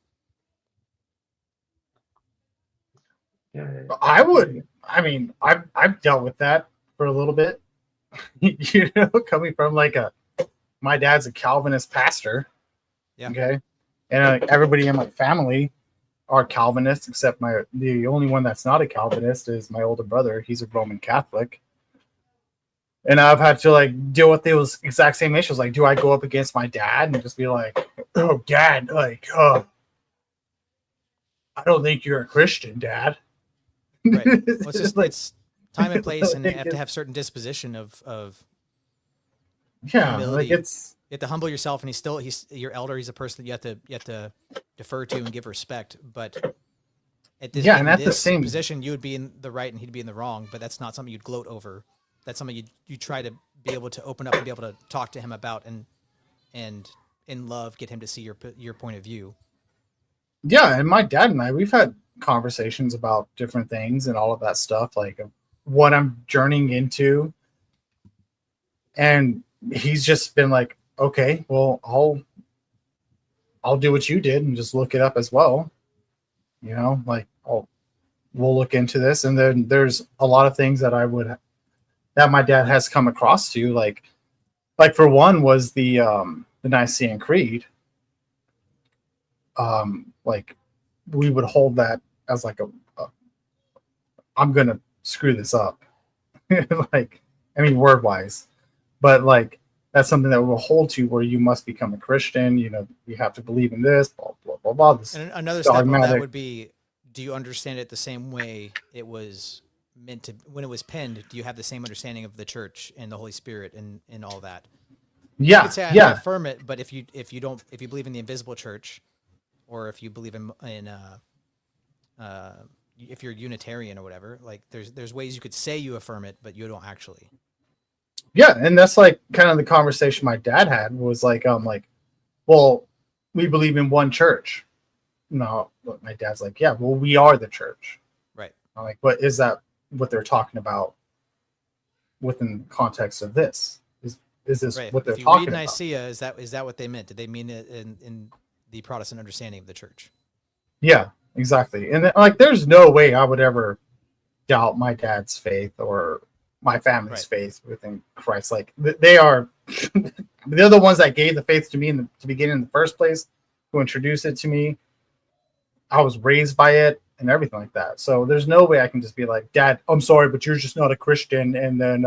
I mean, I've dealt with that for a little bit. You know, coming from like my dad's a Calvinist pastor. Yeah. Okay. And everybody in my family are Calvinists, except the only one that's not a Calvinist is my older brother. He's a Roman Catholic. And I've had to like deal with those exact same issues. Like, do I go up against my dad and just be like, "Oh, Dad, like, I don't think you're a Christian, Dad." Right. Well, it's just it's time and place, and you have to have certain disposition of humility. Like it's you have to humble yourself, and he's your elder. He's a person that you have to defer to and give respect. But at this, and at this the same position, you would be in the right and he'd be in the wrong. But that's not something you'd gloat over. That's something you try to be able to open up and be able to talk to him about, and in love get him to see your point of view. Yeah, and my dad and I, we've had conversations about different things and all of that stuff, like what I'm journeying into. And he's just been like, okay, well, I'll do what you did and just look it up as well. You know, like we'll look into this. And then there's a lot of things that that my dad has come across to, like for one was the Nicene Creed. Like we would hold that as like I'm gonna screw this up, like I mean word wise, but like that's something that we'll hold to, where you must become a Christian. You know, you have to believe in this, blah blah blah blah. This and another step on that would be: do you understand it the same way it was meant to when it was penned? Do you have the same understanding of the church and the Holy Spirit and all that? Yeah, you could say I affirm it, but if you believe in the invisible church, or if you believe in if you're Unitarian or whatever, like there's ways you could say you affirm it, but you don't actually. Yeah, and that's like kind of the conversation my dad had was like, well, we believe in one church. No, but my dad's like, yeah, well, we are the church. Right. I'm like, but is that what they're talking about within the context of this? Is this right. what they're if you talking read about? Nicaea, is that what they meant? Did they mean it in the Protestant understanding of the church? Yeah, exactly. And like, there's no way I would ever doubt my dad's faith or my family's faith within Christ. Like they're the ones that gave the faith to me to begin in the first place, who introduced it to me. I was raised by it and everything like that. So there's no way I can just be like, Dad, I'm sorry, but you're just not a Christian. And then,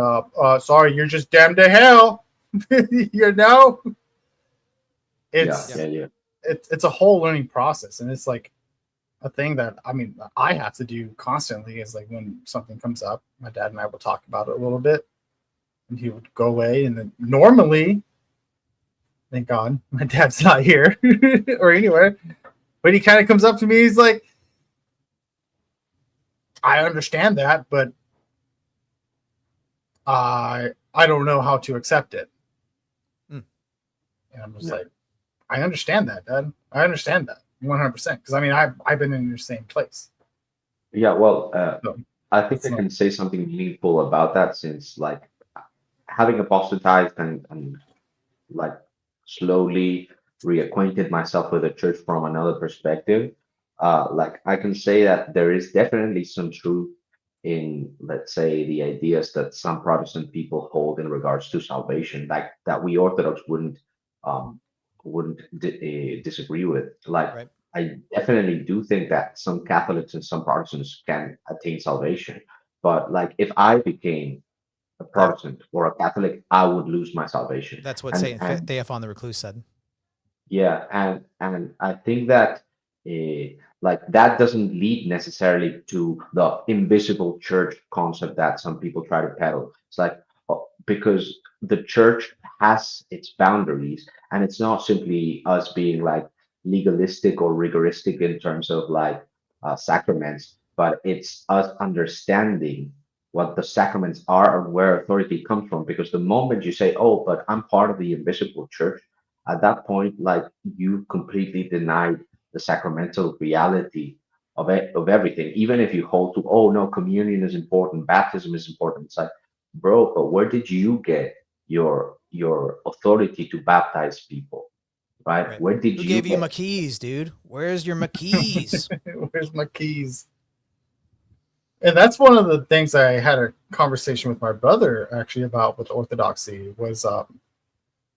sorry, you're just damned to hell. You know, it's a whole learning process. And it's like a thing that, I mean, I have to do constantly is like when something comes up, my dad and I will talk about it a little bit and he would go away. And then normally, thank God, my dad's not here or anywhere, but he kind of comes up to me. He's like, I understand that, but I don't know how to accept it. And I'm just like, I understand that, Dad. I understand that 100%. Because I mean, I've been in your same place. Yeah, well, I think I can say something meaningful about that, since like having apostatized and like slowly reacquainted myself with the church from another perspective. Like I can say that there is definitely some truth in, let's say, the ideas that some Protestant people hold in regards to salvation, like that we Orthodox wouldn't disagree with. Like I definitely do think that some Catholics and some Protestants can attain salvation, but like if I became a Protestant or a Catholic, I would lose my salvation. That's what Saint Theophan the Recluse said. Yeah, and I think that like that doesn't lead necessarily to the invisible church concept that some people try to peddle. It's like because the church has its boundaries, and it's not simply us being like legalistic or rigoristic in terms of like sacraments, but it's us understanding what the sacraments are and where authority comes from. Because the moment you say, "Oh, but I'm part of the invisible church," at that point, like you completely denied the sacramental reality of everything. Even if you hold to, oh no, communion is important, baptism is important. It's like, bro, but where did you get your your authority to baptize people, right? Where did Who you gave you get my keys, dude? Where's your my keys? Where's my keys? And that's one of the things I had a conversation with my brother actually about with Orthodoxy was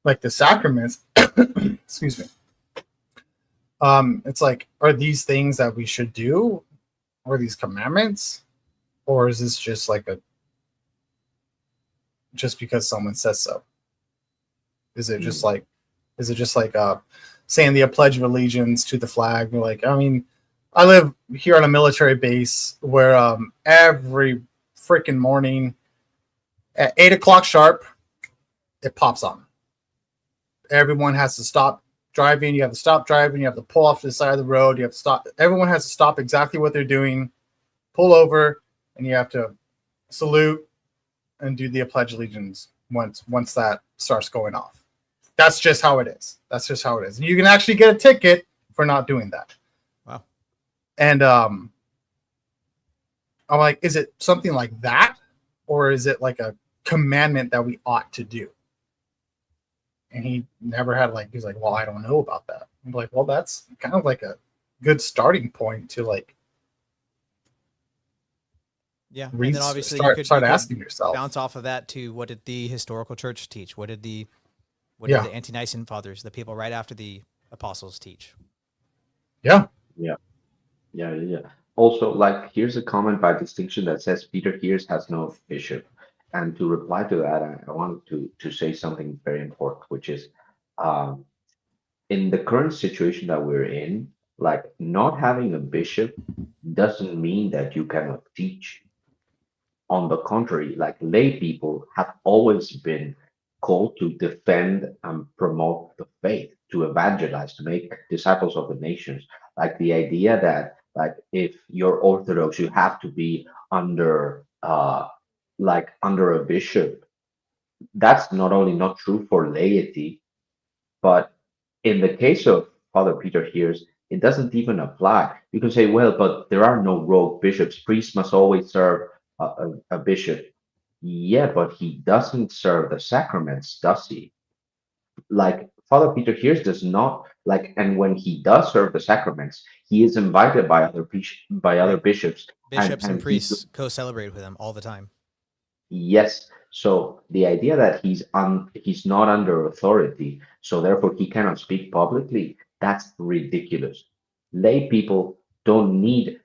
like the sacraments. Excuse me. It's like, are these things that we should do? Or these commandments? Or is this just like just because someone says so? Is it just like saying the Pledge of Allegiance to the flag? Like, I mean, I live here on a military base where every freaking morning at 8 o'clock sharp, it pops on. Everyone has to stop driving. You have to stop driving. You have to pull off to the side of the road. You have to stop. Everyone has to stop exactly what they're doing, pull over, and you have to salute and do the Pledge of Allegiance once that starts going off. That's just how it is. That's just how it is. You can actually get a ticket for not doing that. Wow. And I'm like, is it something like that? Or is it like a commandment that we ought to do? And he never had he's like, well, I don't know about that. I'm like, well, that's kind of like a good starting point to yeah. And then obviously you could asking yourself. Bounce off of that to what did the historical church teach? What did the ante-Nicene fathers, the people right after the apostles, teach? Yeah. Also, here's a comment by distinction that says Peter Hears has no bishop. And to reply to that, I wanted to say something very important, which is in the current situation that we're in, not having a bishop doesn't mean that you cannot teach. On the contrary, lay people have always been called to defend and promote the faith, to evangelize, to make disciples of the nations. The idea that if you're Orthodox, you have to be under under a bishop. That's not only not true for laity, but in the case of Father Peter Hears, it doesn't even apply. You can say, well, but there are no rogue bishops. Priests must always serve a bishop. Yeah, but he doesn't serve the sacraments, does he? Father Peter Hears does not and when he does serve the sacraments, he is invited by other bishops. Bishops and priests co-celebrate with him all the time. Yes. So the idea that he's not under authority, so therefore he cannot speak publicly, that's ridiculous. Lay people don't need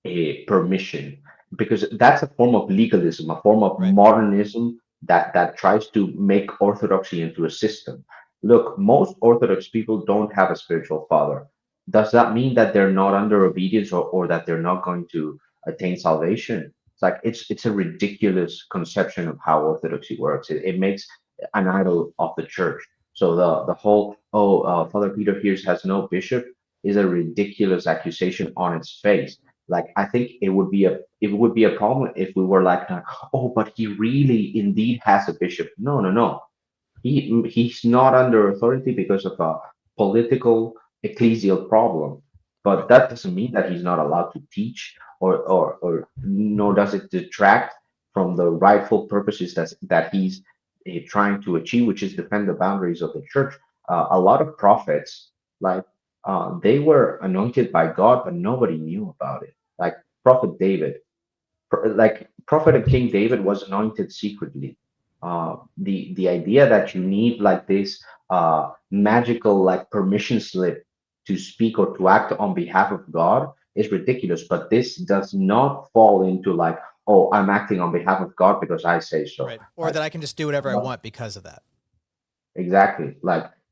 a permission, because that's a form of legalism, a form of modernism that tries to make orthodoxy into a system. Look, most Orthodox people don't have a spiritual father. Does that mean that they're not under obedience or that they're not going to attain salvation? It's a ridiculous conception of how Orthodoxy works. It makes an idol of the church. So the whole Father Peter Hears has no bishop is a ridiculous accusation on its face. I think it would be a problem if we were but he really indeed has a bishop. No. He's not under authority because of a political ecclesial problem. But that doesn't mean that he's not allowed to teach, or nor does it detract from the rightful purposes that he's trying to achieve, which is defend the boundaries of the church. A lot of prophets, they were anointed by God, but nobody knew about it. Prophet David, Prophet and King David was anointed secretly. The idea that you need this magical permission slip to speak or to act on behalf of God is ridiculous. But this does not fall into I'm acting on behalf of God because I say so. Right. Or that I can just do whatever I want because of that. Exactly.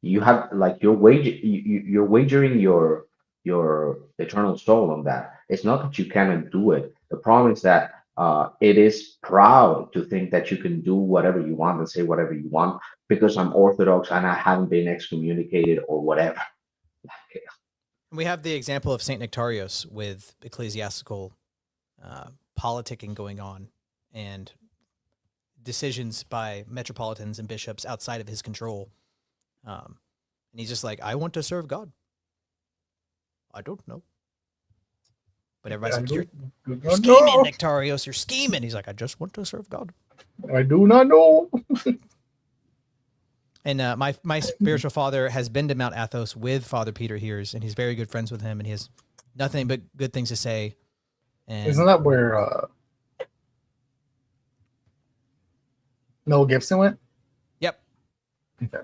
You have you're wagering your eternal soul on that. It's not that you cannot do it. The problem is that it is proud to think that you can do whatever you want and say whatever you want because I'm Orthodox and I haven't been excommunicated or whatever. We have the example of Saint Nectarios with ecclesiastical politicking going on and decisions by metropolitans and bishops outside of his control. And he's just I want to serve God. I don't know. But everybody's you're scheming, Nectarios, you're scheming. He's I just want to serve God. I do not know. And my spiritual father has been to Mount Athos with Father Peter Hears, and he's very good friends with him, and he has nothing but good things to say. And Isn't that where Mel Gibson went? Yep. Okay.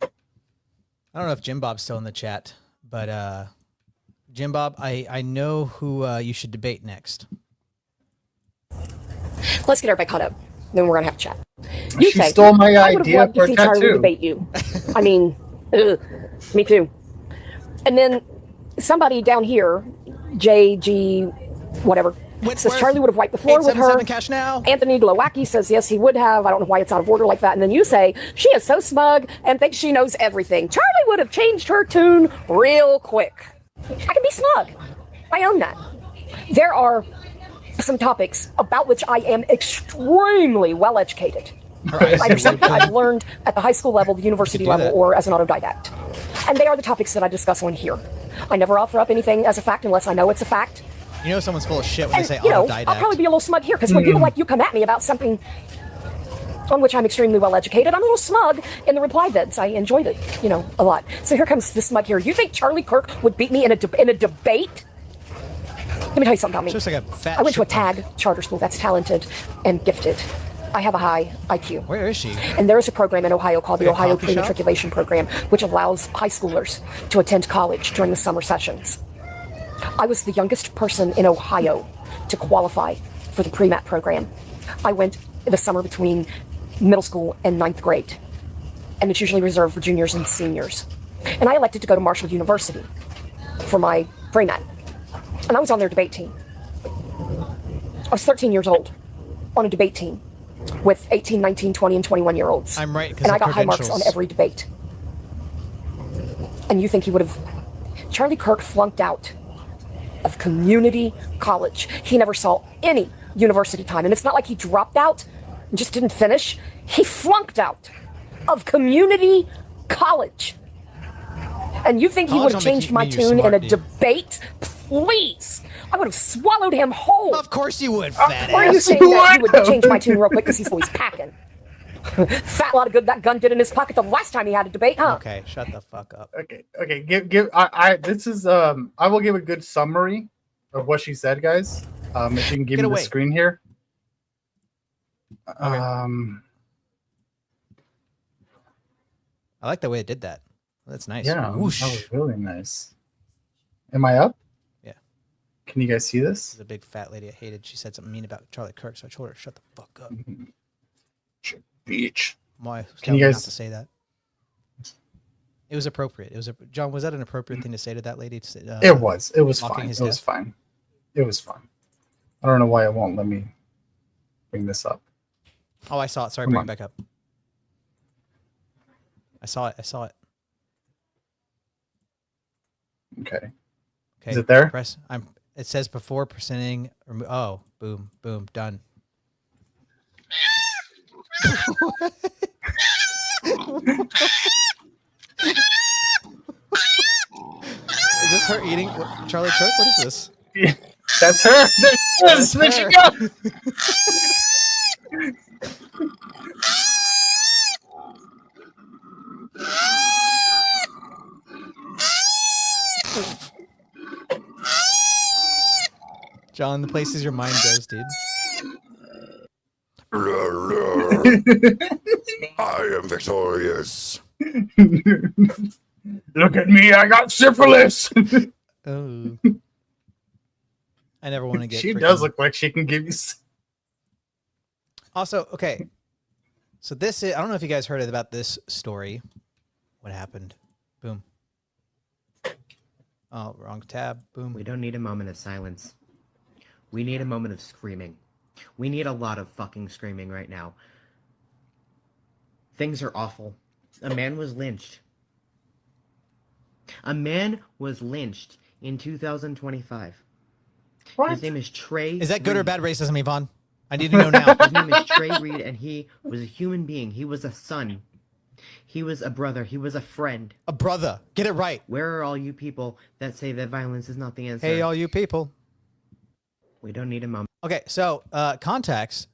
I don't know if Jim Bob's still in the chat, but Jim Bob, I know who you should debate next. Let's get everybody caught up. Then we're gonna have a chat. She stole my I would have idea loved for to a see Charlie tattoo. debate you. I mean, me too. And then somebody down here, JG, whatever, says Charlie would have wiped the floor with her. 877 cash now. Anthony Glowacki says yes, he would have. I don't know why it's out of order like that. And then you say she is so smug and thinks she knows everything. Charlie would have changed her tune real quick. I can be smug. I own that. There are some topics about which I am extremely well educated. Either something I've learned at the high school level, the university level, or as an autodidact. And they are the topics that I discuss on here. I never offer up anything as a fact unless I know it's a fact. You know someone's full of shit when they say You know, autodidact. I'll probably be a little smug here, because when people like you come at me about something on which I'm extremely well educated, I'm a little smug in the reply vids. I enjoyed it, you know, a lot. So here comes this smug here. You think Charlie Kirk would beat me in a debate? Let me tell you something about me. Just like a fat I went to a shit tag charter school that's talented and gifted. I have a high IQ. Where is she? And there is a program in Ohio called the Like a Ohio coffee Pre-Matriculation Matriculation Program, which allows high schoolers to attend college during the summer sessions. I was the youngest person in Ohio to qualify for the pre-mat program. I went in the summer between middle school and 9th grade, and it's usually reserved for juniors and seniors. And I elected to go to Marshall University for my pre-mat, and I was on their debate team. I was 13 years old on a debate team with 18, 19, 20, and 21-year-olds. I'm right, and I got high marks on every debate. And you think he would have... Charlie Kirk flunked out of community college. He never saw any university time. And it's not like he dropped out and just didn't finish. He flunked out of community college. And you think he would have changed my tune in a debate? Please. I would have swallowed him whole. Of course you would, fat Or are you saying that he would change my tune real quick because he's always packing? Fat lot of good that gun did in his pocket the last time he had a debate, huh? Okay, shut the fuck up. Okay. Give. This is. I will give a good summary of what she said, guys. If you can give me the screen here. I like the way it did that. That's nice. Yeah, Whoosh. that was really nice. Am I up? Yeah. Can you guys see this? This is a big fat lady I hated. She said something mean about Charlie Kirk, so I told her, shut the fuck up. Bitch. Why? Can you guys not to say that? It was appropriate. It was John. Was that an appropriate thing to say to that lady? It was. It was mocking fine. his It was death? fine. It was fine. I don't know why it won't let me bring this up. Oh, I saw it. Sorry, Come bring on. it back up. I saw it. Okay. Okay. Is it there? Press. It says before presenting. Oh, boom, boom, done. Is this her eating Charlie Kirk? What is this? Yeah, that's her. There she is. There she goes. John, the places your mind goes, dude. I am victorious. Look at me, I got syphilis. Oh. I never want to get. She freaking- does look like she can give you. Also, okay. So this is, I don't know if you guys heard about this story. What happened? Boom. Oh, wrong tab. Boom. We don't need a moment of silence. We need a moment of screaming. We need a lot of fucking screaming right now. Things are awful. A man was lynched. A man was lynched in 2025. What? His name is Trey. Is that good or Reed. bad racism, Yvonne? I need to know now. His name is Trey Reed, and he was a human being. He was a son. He was a brother. He was a friend. A brother. Get it right. Where are all you people that say that violence is not the answer? Hey, all you people. We don't need a moment. Okay, so context.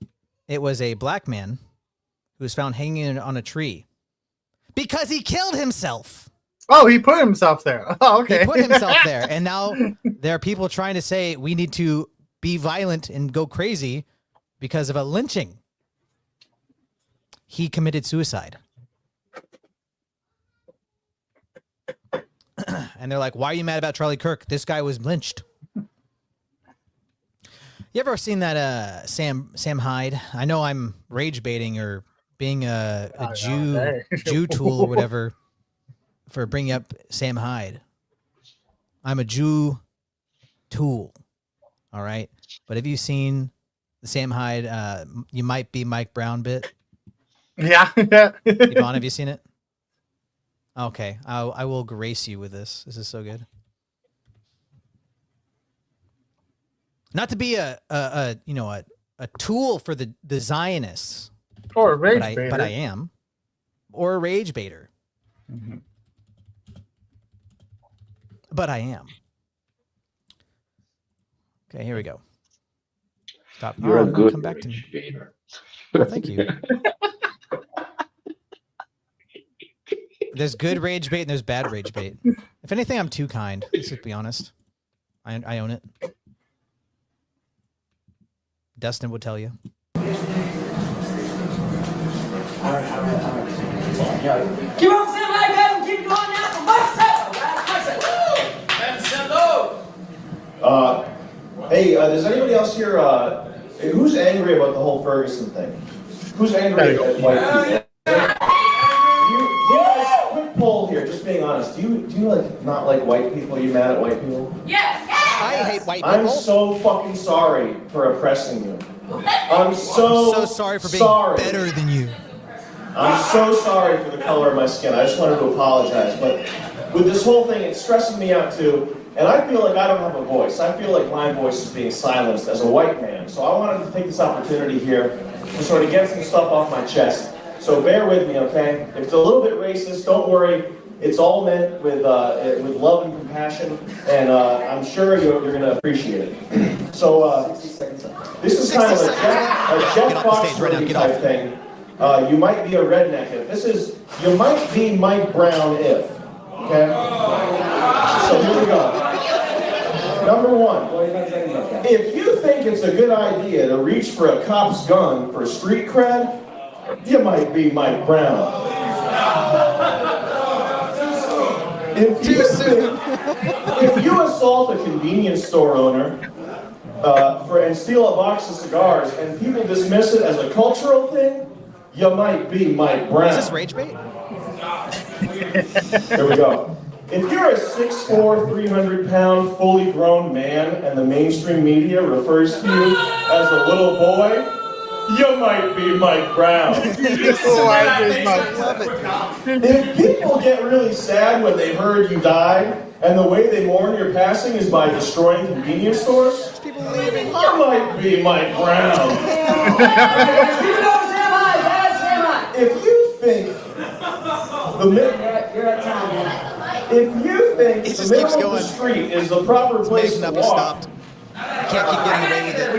It was a black man who was found hanging on a tree because he killed himself. Oh, he put himself there. Oh, okay. He put himself there. And now there are people trying to say we need to be violent and go crazy because of a lynching. He committed suicide. And they're like, why are you mad about Charlie Kirk? This guy was lynched. You ever seen that Sam Hyde? I know I'm rage baiting or being a Jew tool or whatever for bringing up Sam Hyde. I'm a Jew tool. All right. But have you seen the Sam Hyde You Might Be Mike Brown bit? Yeah. Yvonne, have you seen it? Okay. I will grace you with this. This is so good. Not to be a tool for the Zionists. Or a rage baiter. But I am. Or a rage baiter. Mm-hmm. But I am. Okay, here we go. Stop. You're a good come back to rage me. baiter. Well, thank you. There's good rage bait and there's bad rage bait. If anything, I'm too kind. Let's just be honest. I own it. Dustin would tell you. Keep on saying like that and keep going now for myself, guys. Hey, does anybody else here, who's angry about the whole Ferguson thing? Who's angry at white people? Do you guys, quick poll here, just being honest, do you like not like white people? Are you mad at white people? Yes. I hate white people. I'm so fucking sorry for oppressing you. I'm so sorry for being better than you. I'm so sorry for the color of my skin. I just wanted to apologize. But with this whole thing, it's stressing me out too. And I feel like I don't have a voice. I feel like my voice is being silenced as a white man. So I wanted to take this opportunity here to sort of get some stuff off my chest. So bear with me, okay? If it's a little bit racist, don't worry. It's all meant with love and compassion, and I'm sure you're going to appreciate it. So this is kind of a Jeff Foxworthy type thing. You might be a redneck if. This is, you might be Mike Brown if. Okay? So here we go. Number one, if you think it's a good idea to reach for a cop's gun for street cred, you might be Mike Brown. If you assault a convenience store owner and steal a box of cigars and people dismiss it as a cultural thing, you might be Mike Brown. Is this rage bait? Here we go. If you're a 6'4", 300-pound, fully grown man and the mainstream media refers to you as a little boy, you might be Mike Brown. If people get really sad when they heard you died, and the way they mourn your passing is by destroying convenience stores, you might be Mike Brown. If you think if you think the middle of the street is the proper place to walk, Can't keep getting away with it.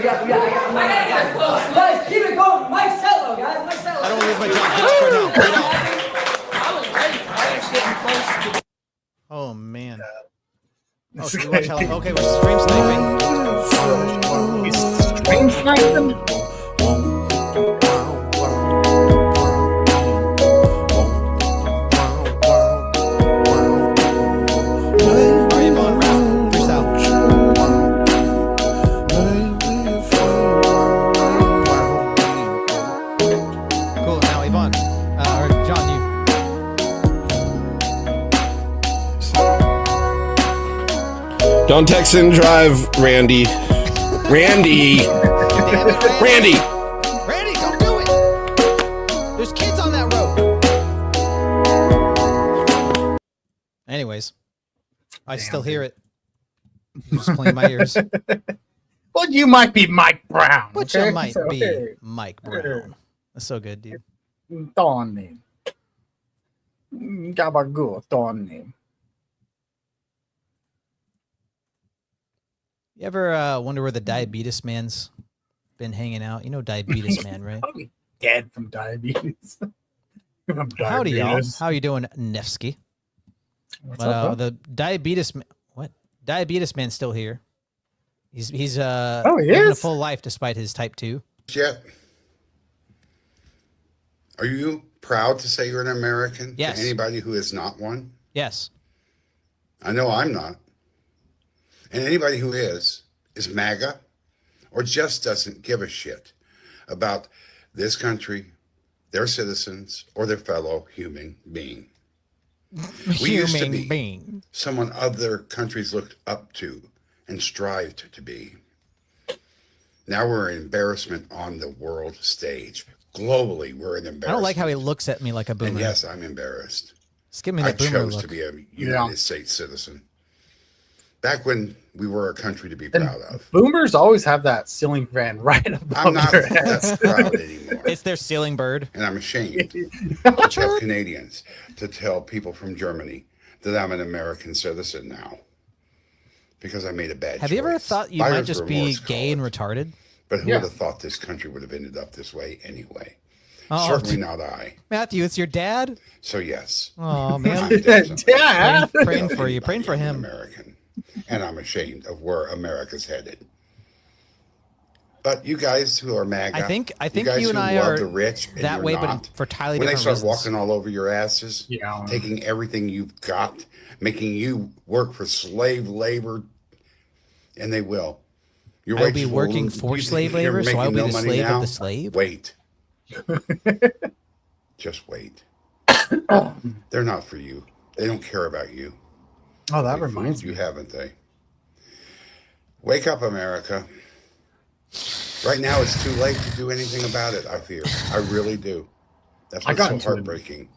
Guys, keep it going. Mike Sello, guys. Mike Sello. I don't want to lose my job. Get off right now. Get off. Oh, man. Oh, should we watch how... Okay, we're stream sniping. Stream sniping? Don't text and drive, Randy. Randy! Randy! Randy, don't do it! There's kids on that road. Anyways, I still hear it. Just playing my ears. Well, you might be Mike Brown. But okay? you might be Mike Brown. That's so good, dude. Donny. Gabagool, Donny. You ever wonder where the diabetes man's been hanging out? You know Diabetes Man, right? dead from diabetes. Howdy, y'all. How you doing, Nevsky? What's up, bro? The diabetes man's still here. He's he living a is? full life despite his type 2. Yet, are you proud to say you're an American? Yes. To anybody who is not one? Yes. I know I'm not. And anybody who is MAGA or just doesn't give a shit about this country, their citizens, or their fellow human being. We used to be someone other countries looked up to and strived to be. Now we're an embarrassment on the world stage. Globally, we're an embarrassment. I don't like how he looks at me like a boomer. And yes, I'm embarrassed. Just give me I that boomer chose look. to be a United States citizen. Back when we were a country to be proud of. Boomers always have that ceiling fan right above I'm not their heads. that proud anymore. It's their ceiling bird. And I'm ashamed to tell Canadians, to tell people from Germany that I'm an American citizen now. Because I made a bad choice. Have you ever thought you might just be gay and retarded? But who would have thought this country would have ended up this way anyway? Oh, Certainly not I. Matthew, it's your dad? So yes. Oh, man. Dad! Praying for you. Praying for him. American. And I'm ashamed of where America's headed. But you guys who are MAGA, I think guys you and who I love are the rich and that you're way, not, but for entirely when they different start reasons. walking all over your asses, taking everything you've got, making you work for slave labor, and they will. Your I'll wages be will working lose. for You slave think you're labor, so I'll making be no the money slave now? of the slave? Wait. Just wait. They're not for you. They don't care about you. Oh, that They reminds fooled you, haven't they? Wake up, America. Right now, it's too late to do anything about it, I fear. I really do. That's what's so heartbreaking.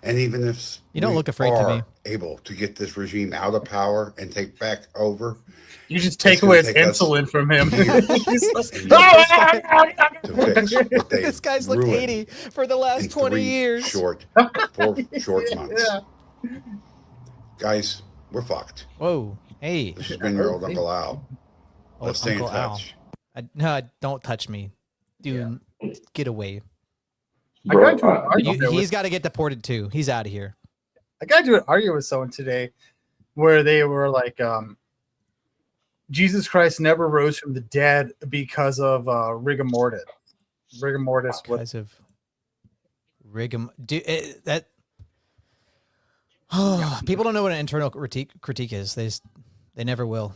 And even if You don't we look afraid to are me. able to get this regime out of power and take back over, You just it's take gonna away his take us insulin from him. years He's like, to fix what they This guy's looked ruined 80 for the last in 20 4 years. short months. Yeah. Guys, we're fucked. Whoa. Hey. This has been your old Uncle Al. Let's stay in Uncle Al. touch. No, don't touch me. Dude, get away. I got into an argument He's got to get deported too. He's out of here. I got into an argument with someone today where they were like, Jesus Christ never rose from the dead because of rigor mortis. Rigor mortis. Because of rigor. People don't know what an internal critique is. They never will.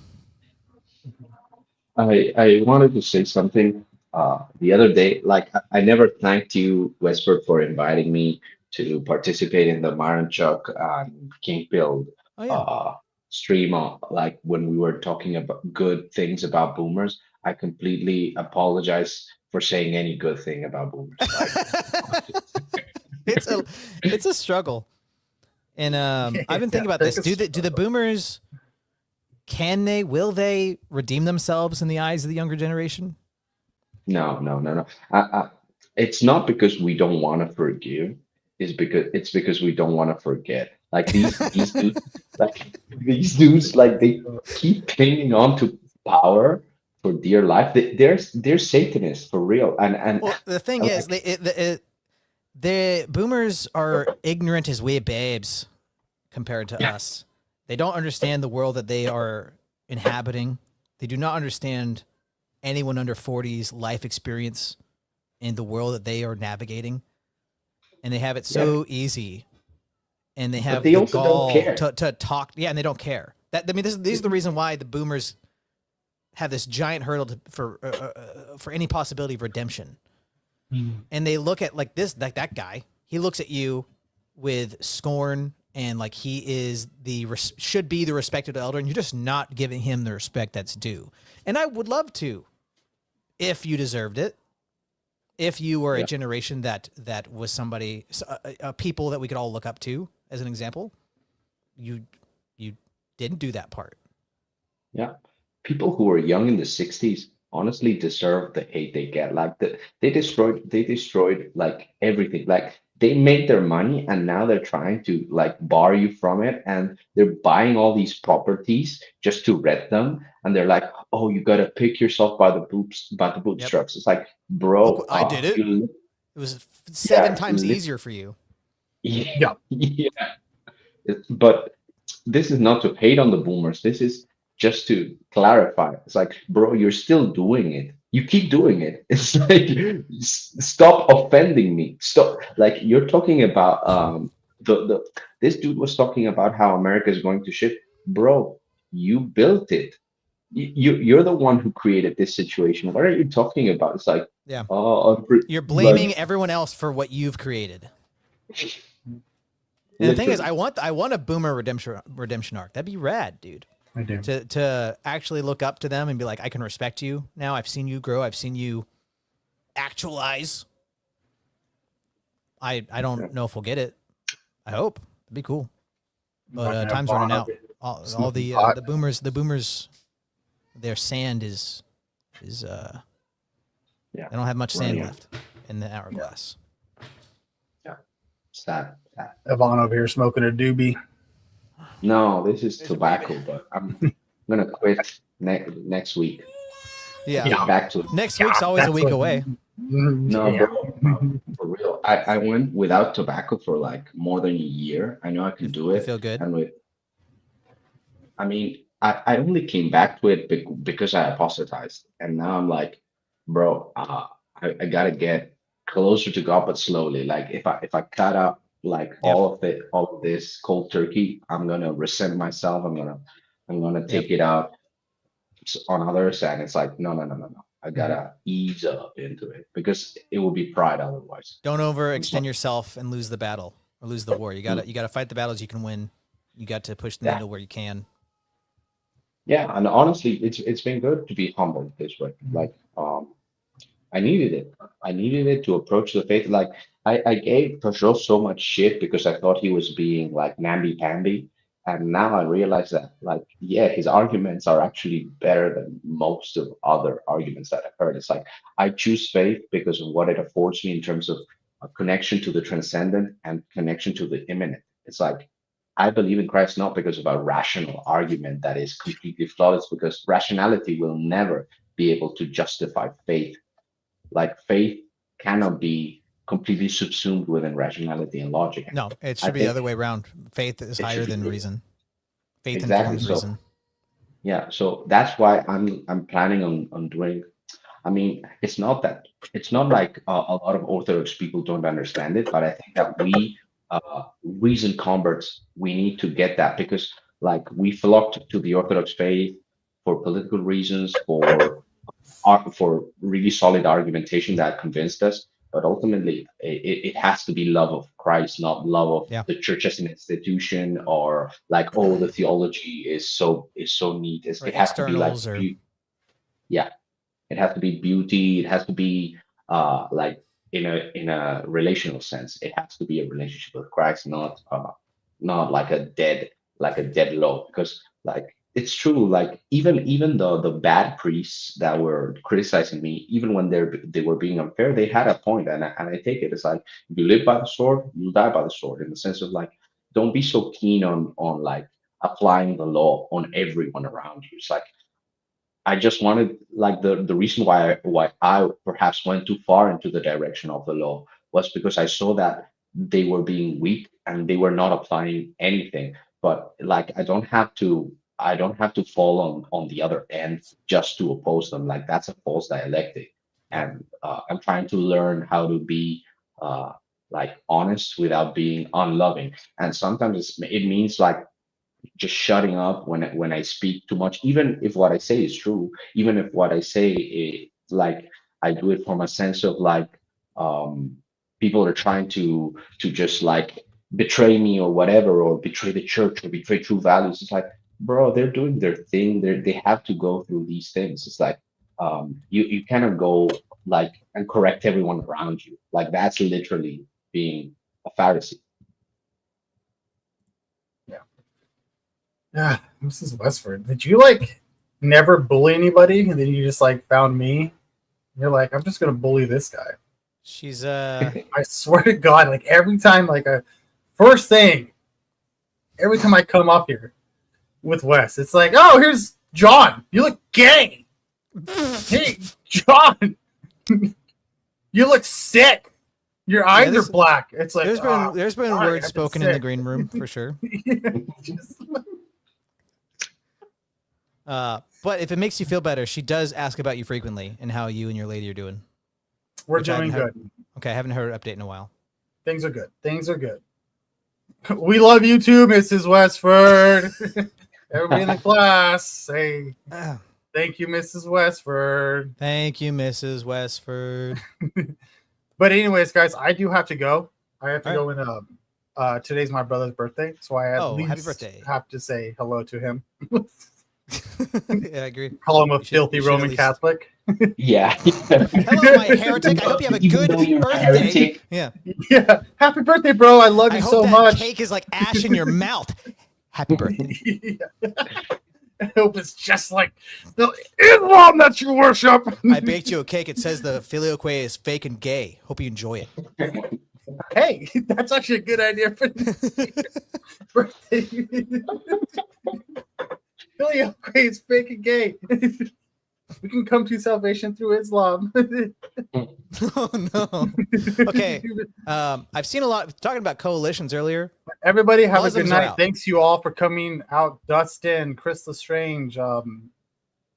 I wanted to say something the other day. Like, I never thanked you, Westford, for inviting me to participate in the Myron Chuck King Build stream. Like, when we were talking about good things about boomers, I completely apologize for saying any good thing about boomers. It's a struggle, and I've been thinking about this. Do the boomers? Will they redeem themselves in the eyes of the younger generation? No. It's not because we don't want to forgive. It's because we don't want to forget. Like these dudes, like they keep clinging on to power for dear life. They're Satanists for real. And well, the thing is, the boomers are ignorant as wee babes compared to us. They don't understand the world that they are inhabiting. They do not understand anyone under 40's life experience in the world that they are navigating. And they have it so easy. And they have the gall to talk. Yeah, and they don't care. This is the reason why the boomers have this giant hurdle for any possibility of redemption. And they look at that guy. He looks at you with scorn, and like he is should be the respected elder, and you're just not giving him the respect that's due. And I would love to, if you deserved it, if you were a generation that was somebody, a people that we could all look up to as an example. You didn't do that part. Yeah, people who were young in the 60s honestly deserve the hate they get. Like they destroyed like everything. Like they made their money and now they're trying to like bar you from it, and they're buying all these properties just to rent them, and they're like, oh, you got to pick yourself by the bootstraps. It's like, bro, I did it. It was 7 Yeah, times easier for you. Yeah. Yeah. But this is not to hate on the boomers. This is just to clarify. It's like, bro, you're still doing it. You keep doing it. It's like, stop offending me. Stop. Like you're talking about the this dude was talking about how America is going to shit. Bro, you built it. You're the one who created this situation. What are you talking about? It's like, Yeah. You're blaming everyone else for what you've created. And the thing is, I want a boomer redemption arc. That'd be rad, dude. I do. To actually look up to them and be like, I can respect you now. I've seen you grow. I've seen you actualize. I don't know if we'll get it. I hope. It'd be cool. But time's running out. All the boomers, their sand is they don't have much sand left in the hourglass. Yeah. Sad. Yvonne over here smoking a doobie. No, this is tobacco, but I'm gonna quit next week. Yeah. Get back to it. Next week's always a week away. No, bro, for real. I went without tobacco for like more than a year. I know I can do it. You feel good? And I mean, I only came back to it because I apostatized, and now I'm like, bro, I gotta get closer to God, but slowly. Like if I cut out like all of this cold turkey, I'm gonna resent myself. I'm gonna take it out on others, and it's like no. I gotta ease up into it because it will be pride otherwise. Don't overextend yourself and lose the battle or lose the war. You gotta fight the battles you can win. You got to push the needle where you can. Yeah, and honestly, it's been good to be humbled this way. Like, I needed it. I needed it to approach the faith. Like, I gave Peugeot so much shit because I thought he was being like namby-pamby, and now I realize that, like, yeah, his arguments are actually better than most of other arguments that I've heard. It's like I choose faith because of what it affords me in terms of a connection to the transcendent and connection to the immanent. It's like I believe in Christ not because of a rational argument that is completely flawless, because rationality will never be able to justify faith. Like faith cannot be completely subsumed within rationality and logic. No, it should be the other way around. Faith is higher than reason. Faith informs reason. Yeah, so that's why I'm planning on doing. I mean, it's not like a lot of Orthodox people don't understand it, but I think that we reasoned converts, we need to get that, because like we flocked to the Orthodox faith for political reasons, for really solid argumentation that convinced us. But ultimately, it has to be love of Christ, not love of the church as an institution, or like, oh, the theology is so neat. It has to be like, it has to be beauty. It has to be like in a relational sense. It has to be a relationship with Christ, not like a dead low. Because like it's true, like even the bad priests that were criticizing me, even when they were being unfair, they had a point, and I take it. It's like, if you live by the sword, you'll die by the sword, in the sense of like, don't be so keen on like applying the law on everyone around you. It's like, I just wanted, like, the reason why I perhaps went too far into the direction of the law was because I saw that they were being weak and they were not applying anything. But like, I don't have to fall on the other end just to oppose them. Like, that's a false dialectic. And I'm trying to learn how to be like honest without being unloving. And sometimes it means like just shutting up when I speak too much, even if what I say is true, even if what I say is like, I do it from a sense of like, people are trying to just like betray me or whatever, or betray the church or betray true values. It's like, bro, they're doing their thing. They have to go through these things. It's like, you cannot go like and correct everyone around you. Like, that's literally being a Pharisee. Yeah, this is Westford. Did you like never bully anybody, and then you just like found me? You're like, I'm just gonna bully this guy. She's I swear to God, like every time, like every time I come up here with Wes, it's like, oh, here's John. You look gay. Hey, John, you look sick. Your eyes are black. It's like there's been sorry, words spoken in the green room for sure. But if it makes you feel better, she does ask about you frequently and how you and your lady are doing. We're doing good. Okay, I haven't heard an update in a while. Things are good. Things are good. We love you too, Mrs. Westford. Everybody in the class say thank you, Mrs. Westford. Thank you, Mrs. Westford. But anyways, guys, I do have to go. I have to go in. Today's my brother's birthday, so I at least happy birthday. have to say hello to him. Yeah, I agree. Call him a filthy Roman Catholic. Yeah. Hello, my heretic. I hope you have a good birthday. Yeah. Yeah. Happy birthday, bro. I love you so that much. Cake is like ash in your mouth. Happy birthday. I hope it's just like the Islam that you worship. I baked you a cake. It says the filioque is fake and gay. Hope you enjoy it. Hey, that's actually a good idea for birthday. Filioque is fake and gay. We can come to salvation through Islam. Oh no. Okay. I've seen a lot talking about coalitions earlier. Everybody have Muslims a good are night. out. Thanks you all for coming out. Dustin, Chris Lestrange,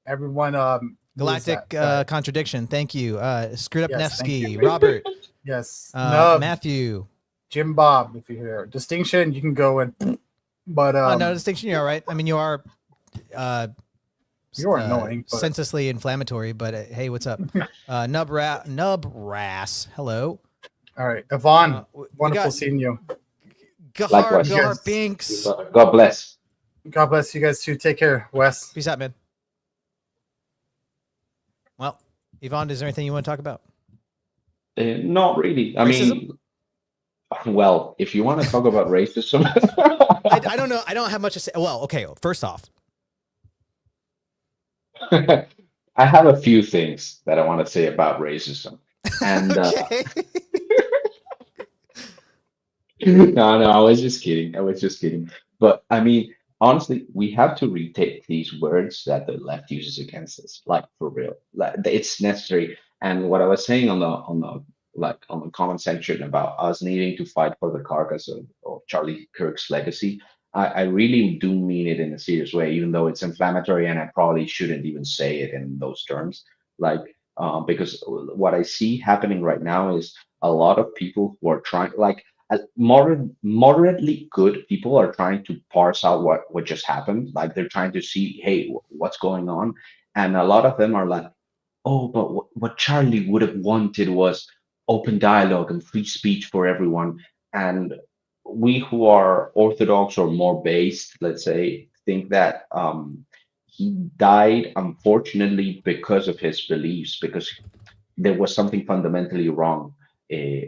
everyone. Galactic Contradiction. Thank you. Screwed Up Yes, thank Nevsky, you. Robert. Yes. Nub, Matthew. Jim Bob, if you're here. Distinction, you can go in. But no, Distinction, you're all right. I mean, you are you're annoying. But... senselessly inflammatory, but hey, what's up? Nub Ras. Hello. All right. Yvonne, wonderful seeing you. Gar Binks. God bless. God bless you guys too. Take care, Wes. Peace out, man. Well, Yvonne, is there anything you want to talk about? Not really. I mean, well, if you want to talk about racism, I don't know. I don't have much to say. Well, okay. First off, I have a few things that I want to say about racism. And no, I was just kidding. But I mean, honestly, we have to retake these words that the left uses against us, like for real. Like it's necessary. And what I was saying on the comment section about us needing to fight for the carcass of Charlie Kirk's legacy, I really do mean it in a serious way, even though it's inflammatory and I probably shouldn't even say it in those terms. Because what I see happening right now is a lot of people who are trying, moderately good people are trying to parse out what just happened. Like they're trying to see, hey, what's going on? And a lot of them are like, oh, but what Charlie would have wanted was open dialogue and free speech for everyone. And we who are orthodox or more based, let's say, think that he died, unfortunately, because of his beliefs, because there was something fundamentally wrong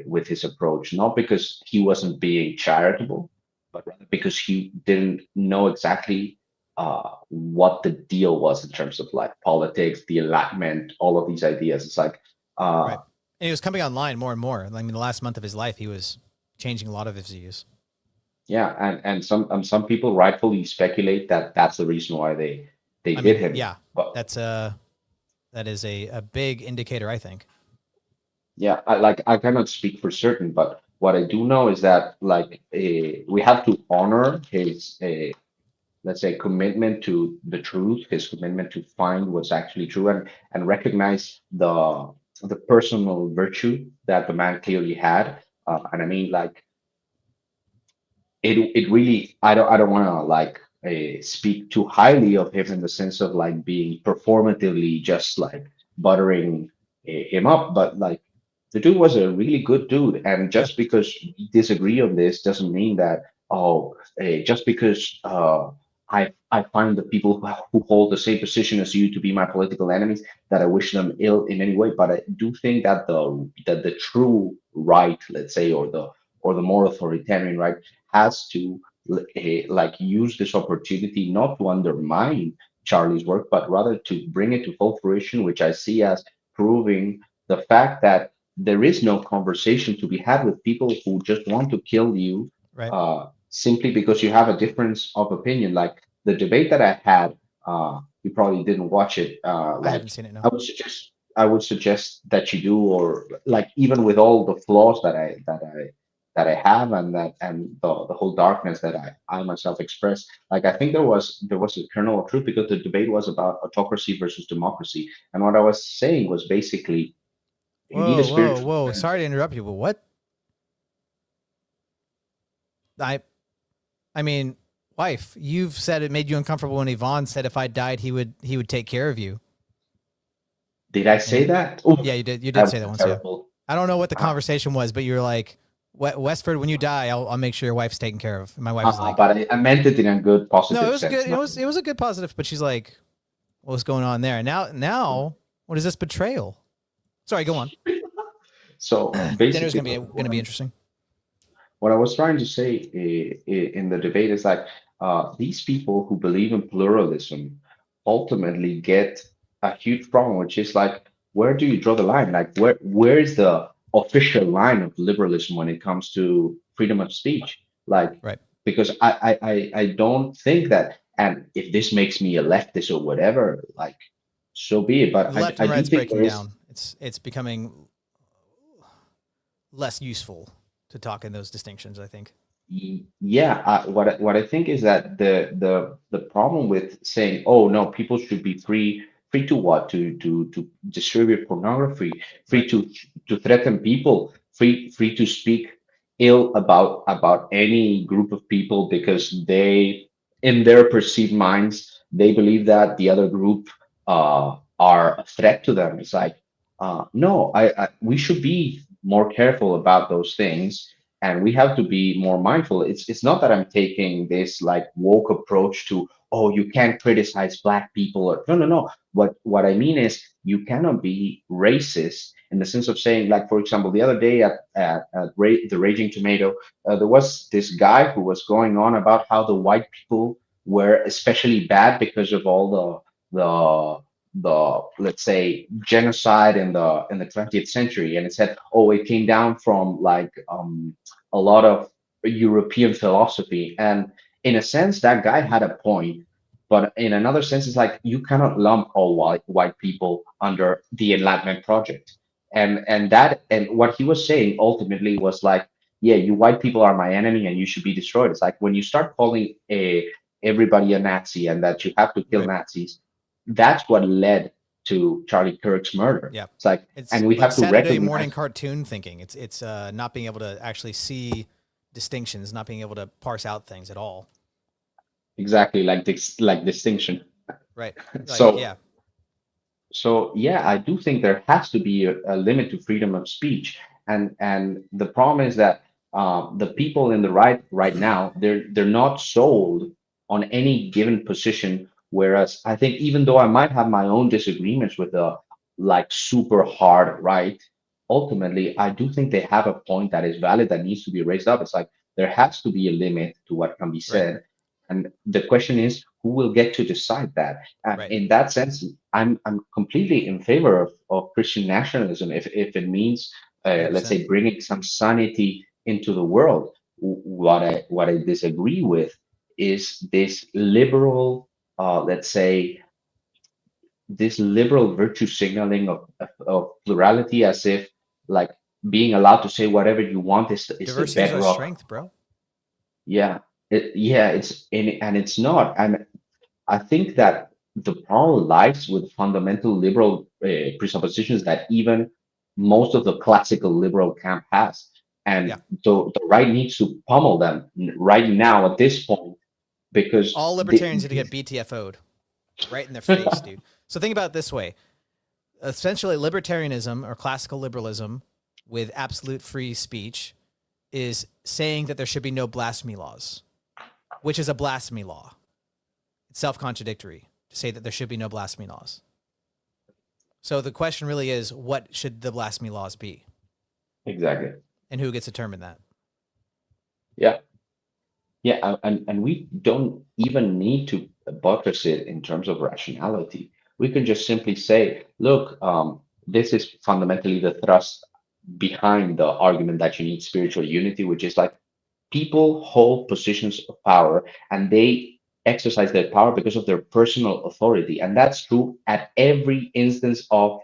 with his approach, not because he wasn't being charitable, but rather because he didn't know exactly what the deal was in terms of like politics, the Enlightenment, all of these ideas. It's like, right. And he was coming online more and more. I mean, the last month of his life, he was changing a lot of his views. Yeah, and some people rightfully speculate that that's the reason why they hit him. Yeah, but that is a big indicator, I think. Yeah, I cannot speak for certain, but what I do know is that we have to honor his let's say commitment to the truth, his commitment to find what's actually true, and recognize the personal virtue that the man clearly had. And I mean, like, it really, I don't want to speak too highly of him in the sense of like being performatively just like buttering him up, but like the dude was a really good dude, and just because we disagree on this doesn't mean that just because I find the people who hold the same position as you to be my political enemies that I wish them ill in any way. But I do think that the true right, let's say, or the more authoritarian right, has to use this opportunity not to undermine Charlie's work, but rather to bring it to full fruition, which I see as proving the fact that there is no conversation to be had with people who just want to kill you, right. Simply because you have a difference of opinion. Like the debate that I had, you probably didn't watch it. I haven't seen it. No. I I would suggest that you do, or like even with all the flaws that I have, and the whole darkness that I myself express, like I think there was a kernel of truth, because the debate was about autocracy versus democracy, and what I was saying was basically you need a spiritual Whoa! cleanse. Sorry to interrupt you, but what? I mean, wife, you've said it made you uncomfortable when Yvonne said if I died, he would take care of you. Did I say that? Ooh, Yeah, you did. You that did say was that once. terrible. Yeah. I don't know what the conversation was, but you were like, Westford, when you die, I'll make sure your wife's taken care of. And my wife was like, But I meant it in a good, positive no, it was sense. good. It was a good positive. But she's like, what's going on there? And now, what is this betrayal? Sorry, go on. So Dinner's basically, gonna be interesting. what I was trying to say in the debate is like these people who believe in pluralism ultimately get a huge problem, which is like, where do you draw the line? Like, where is the official line of liberalism when it comes to freedom of speech? Like, right. Because I don't think that, and if this makes me a leftist or whatever, like, so be it. But The left I and do right's think breaking there is. down. It's becoming less useful to talk in those distinctions, I think. Yeah, what I think is that the problem with saying, oh no, people should be free to what, to distribute pornography, free to threaten people, free to speak ill about any group of people because they, in their perceived minds, they believe that the other group are a threat to them. It's like, no, we should be more careful about those things, and we have to be more mindful. It's not that I'm taking this like woke approach to, oh, you can't criticize black people, or no. What I mean is, you cannot be racist in the sense of saying, like, for example, the other day at the Raging Tomato, there was this guy who was going on about how the white people were especially bad because of all the let's say genocide in the 20th century, and it said, oh, it came down from like a lot of European philosophy. And in a sense, that guy had a point. But in another sense, it's like you cannot lump all white people under the Enlightenment project. And what he was saying ultimately was like, yeah, you white people are my enemy and you should be destroyed. It's like when you start calling everybody a Nazi and that you have to kill Nazis, that's what led to Charlie Kirk's murder. Yeah, it's like, and we like have to Saturday recognize morning cartoon thinking. It's not being able to actually see distinctions, not being able to parse out things at all. Exactly, like this, like distinction. Right. Like, so yeah. So yeah, I do think there has to be a limit to freedom of speech, and the problem is that the people in the right now, they're not sold on any given position. Whereas I think, even though I might have my own disagreements with the like super hard right, ultimately I do think they have a point that is valid, that needs to be raised up. It's like there has to be a limit to what can be said, and the question is, who will get to decide that? And in that sense, I'm completely in favor of Christian nationalism if it means let's say bringing some sanity into the world. What I disagree with is this liberal let's say this liberal virtue signaling of plurality, as if like being allowed to say whatever you want is the Diversity is our bedrock. strength, bro. Yeah, and it's not. And I think that the problem lies with fundamental liberal presuppositions that even most of the classical liberal camp has, and the right needs to pummel them right now at this point, because all libertarians need to get BTFO'd right in their face, dude. So think about it this way. Essentially, libertarianism or classical liberalism with absolute free speech is saying that there should be no blasphemy laws, which is a blasphemy law. It's self-contradictory to say that there should be no blasphemy laws. So the question really is, what should the blasphemy laws be? Exactly. And who gets to determine that? Yeah, and we don't even need to buttress it in terms of rationality. We can just simply say, look, this is fundamentally the thrust behind the argument that you need spiritual unity, which is like, people hold positions of power and they exercise their power because of their personal authority. And that's true at every instance of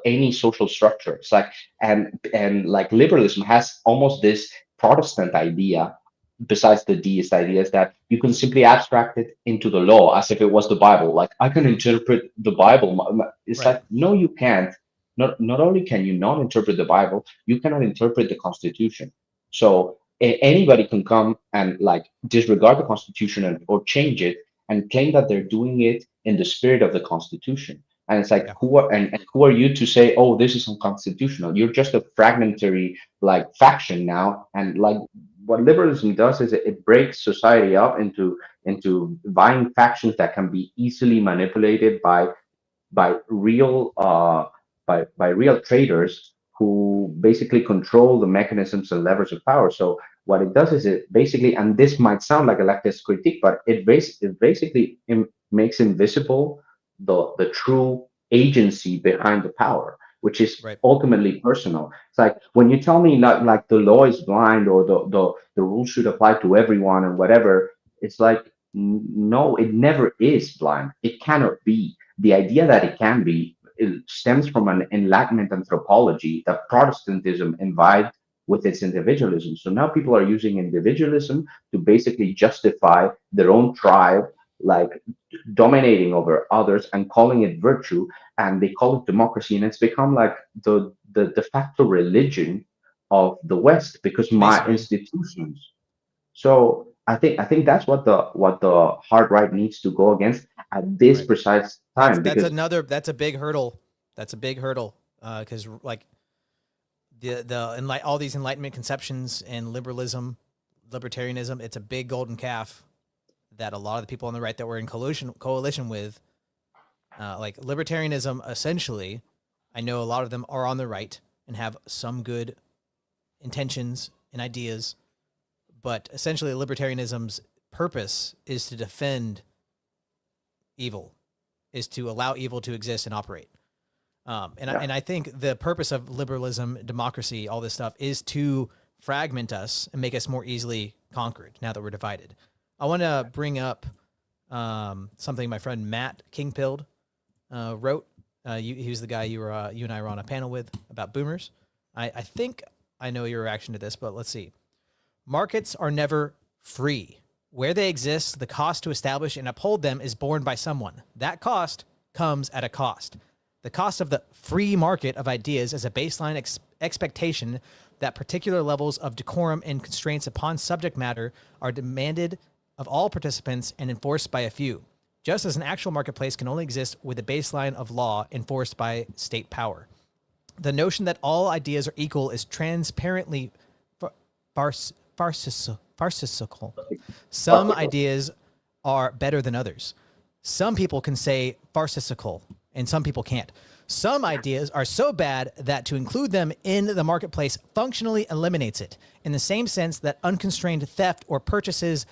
any social structure. It's like, and like liberalism has almost this Protestant idea, besides the deist ideas, that you can simply abstract it into the law as if it was the Bible. Like, I can interpret the Bible. It's Right. like, no, you can't. Not only can you not interpret the Bible, you cannot interpret the Constitution. So anybody can come and like disregard the Constitution or change it and claim that they're doing it in the spirit of the Constitution. And it's like, and who are you to say, oh, this is unconstitutional? You're just a fragmentary like faction now. And like, what liberalism does is it breaks society up into vying factions that can be easily manipulated by real by real traders who basically control the mechanisms and levers of power. So what it does is it basically, and this might sound like a leftist critique, but it basically makes invisible the true agency behind the power, which is ultimately personal. It's like when you tell me not like the law is blind or the rules should apply to everyone and whatever, it's like, no, it never is blind. It cannot be. The idea that it can be, it stems from an Enlightenment anthropology that Protestantism imbibed with its individualism. So now people are using individualism to basically justify their own tribe, like dominating over others and calling it virtue, and they call it democracy, and it's become like the de facto religion of the West because my institutions. So I think that's what the hard right needs to go against at this precise time. That's a big hurdle. That's a big hurdle because like all these Enlightenment conceptions and libertarianism, it's a big golden calf that a lot of the people on the right that we're in coalition with, like libertarianism, essentially, I know a lot of them are on the right and have some good intentions and ideas, but essentially libertarianism's purpose is to defend evil, is to allow evil to exist and operate. And I think the purpose of liberalism, democracy, all this stuff is to fragment us and make us more easily conquered now that we're divided. I want to bring up something my friend Matt Kingpilled wrote. He was the guy you and I were on a panel with about boomers. I think I know your reaction to this, but let's see. Markets are never free. Where they exist, the cost to establish and uphold them is borne by someone. That cost comes at a cost. The cost of the free market of ideas is a baseline expectation that particular levels of decorum and constraints upon subject matter are demanded of all participants and enforced by a few, just as an actual marketplace can only exist with a baseline of law enforced by state power. The notion that all ideas are equal is transparently farcical. Some ideas are better than others. Some people can say farcical, and some people can't. Some ideas are so bad that to include them in the marketplace functionally eliminates it, in the same sense that unconstrained theft or purchases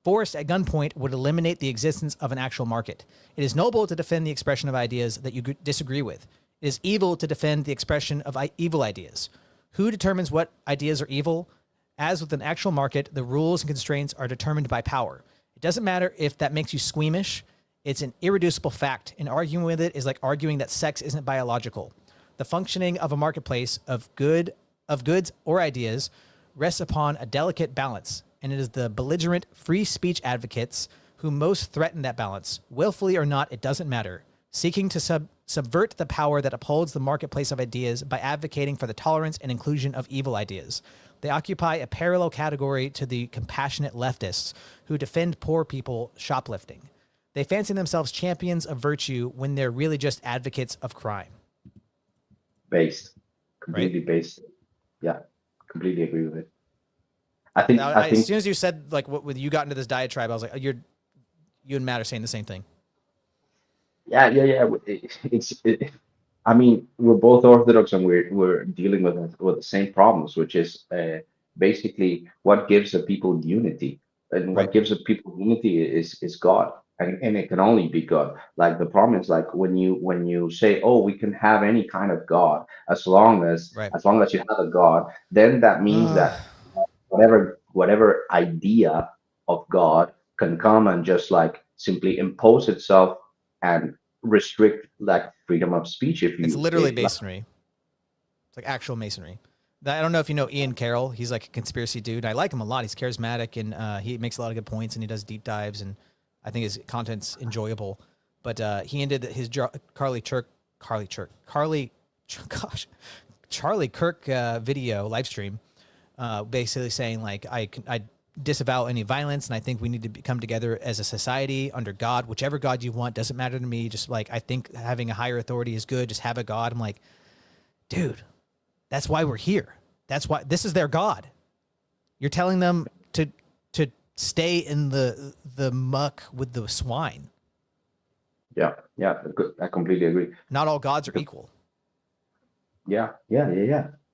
forced at gunpoint would eliminate the existence of an actual market. It is noble to defend the expression of ideas that you disagree with. It is evil to defend the expression of evil ideas. Who determines what ideas are evil? As with an actual market, the rules and constraints are determined by power. It doesn't matter if that makes you squeamish. It's an irreducible fact, and arguing with it is like arguing that sex isn't biological. The functioning of a marketplace of goods or ideas rests upon a delicate balance, and it is the belligerent free speech advocates who most threaten that balance, willfully or not, it doesn't matter, seeking to subvert the power that upholds the marketplace of ideas by advocating for the tolerance and inclusion of evil ideas. They occupy a parallel category to the compassionate leftists who defend poor people shoplifting. They fancy themselves champions of virtue when they're really just advocates of crime. Completely based. Yeah, completely agree with it. I think as soon as you said like when you got into this diatribe, I was like, you and Matt are saying the same thing. Yeah. I mean, we're both Orthodox and we're dealing with the same problems, which is basically what gives a people unity, and what gives a people unity is God, and it can only be God. Like the problem is like when you say, oh, we can have any kind of God as long as you have a God, then that means that whatever idea of God can come and just like simply impose itself and restrict like freedom of speech if you. It's literally like, masonry. It's like actual masonry. I don't know if you know Ian Carroll. He's like a conspiracy dude. I like him a lot. He's charismatic and he makes a lot of good points and he does deep dives and I think his content's enjoyable. But he ended his Charlie Kirk video live stream, basically saying like I disavow any violence and I think we need to come together as a society under God, whichever God you want, doesn't matter to me. Just like I think having a higher authority is good. Just have a God. I'm like, dude. That's why we're here. That's why this is their God. You're telling them to stay in the muck with the swine. Yeah, I completely agree. Not all gods are equal. Yeah.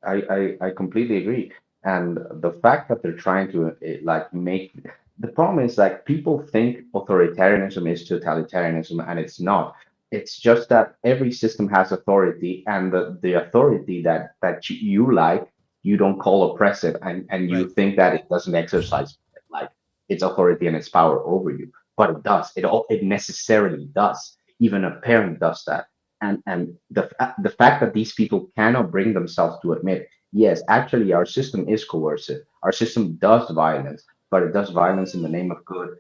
I completely agree. And the fact that they're trying to like make the problem is like people think authoritarianism is totalitarianism, and it's not. It's just that every system has authority, and the authority that you like, you don't call oppressive, and you think that it doesn't exercise like its authority and its power over you, but it does. It necessarily does. Even a parent does that, and the fact that these people cannot bring themselves to admit, yes, actually our system is coercive. Our system does violence, but it does violence in the name of good.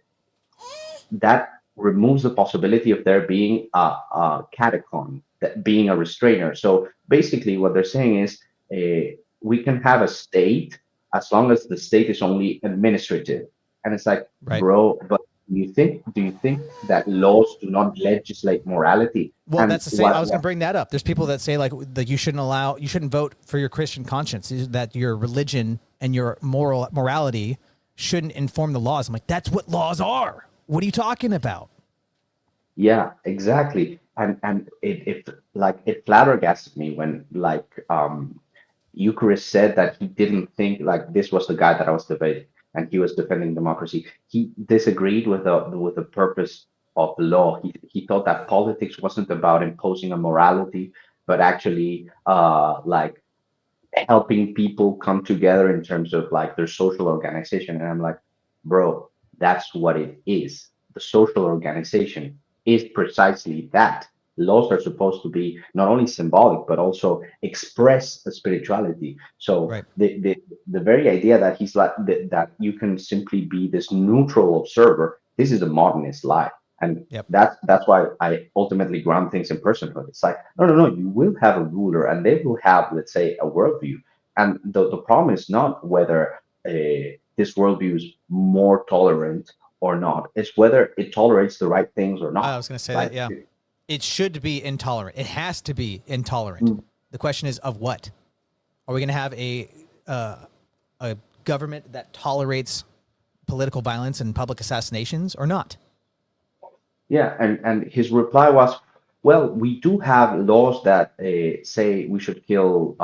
That removes the possibility of there being a catacomb, that being a restrainer. So basically what they're saying is we can have a state as long as the state is only administrative. And it's like, bro, but do you think that laws do not legislate morality? Well, And that's the same. I was going to bring that up. There's people that say like that you shouldn't vote for your Christian conscience, that your religion and your morality shouldn't inform the laws. I'm like, that's what laws are. What are you talking about? Yeah, exactly. And it flabbergasted me when Eucharist said that he didn't think like this was the guy that I was debating and he was defending democracy. He disagreed with the purpose of the law. He thought that politics wasn't about imposing a morality, but actually like helping people come together in terms of like their social organization. And I'm like, bro, that's what it is. The social organization is precisely that. Laws are supposed to be not only symbolic but also express the spirituality. So the very idea that he's like that you can simply be this neutral observer, this is a modernist lie. And that's why I ultimately ground things in personhood. It's like, no, you will have a ruler and they will have, let's say, a worldview. And the problem is not whether this worldview is more tolerant or not. It's whether it tolerates the right things or not. I was going to say that, yeah. It should be intolerant. It has to be intolerant. The question is of what? Are we going to have a government that tolerates political violence and public assassinations or not? Yeah, and his reply was, well, we do have laws that say we should kill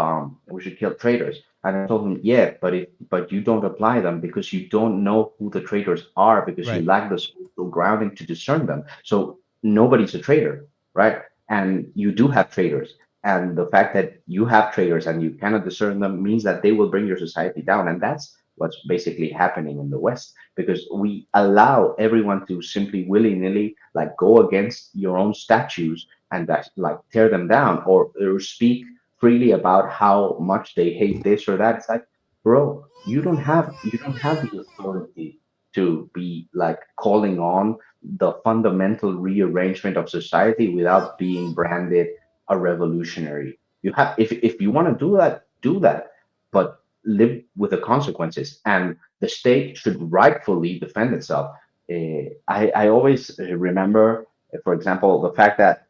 traitors. And I told him, yeah, but you don't apply them because you don't know who the traitors are, because you lack the spiritual grounding to discern them. So nobody's a traitor, right? And you do have traitors. And the fact that you have traitors and you cannot discern them means that they will bring your society down. And that's what's basically happening in the West, because we allow everyone to simply willy-nilly like go against your own statues and that like tear them down or speak freely about how much they hate this or that. It's like, bro, you don't have the authority to be like calling on the fundamental rearrangement of society without being branded a revolutionary. You have, if you want to do that, but live with the consequences, and the state should rightfully defend itself. I always remember, for example, the fact that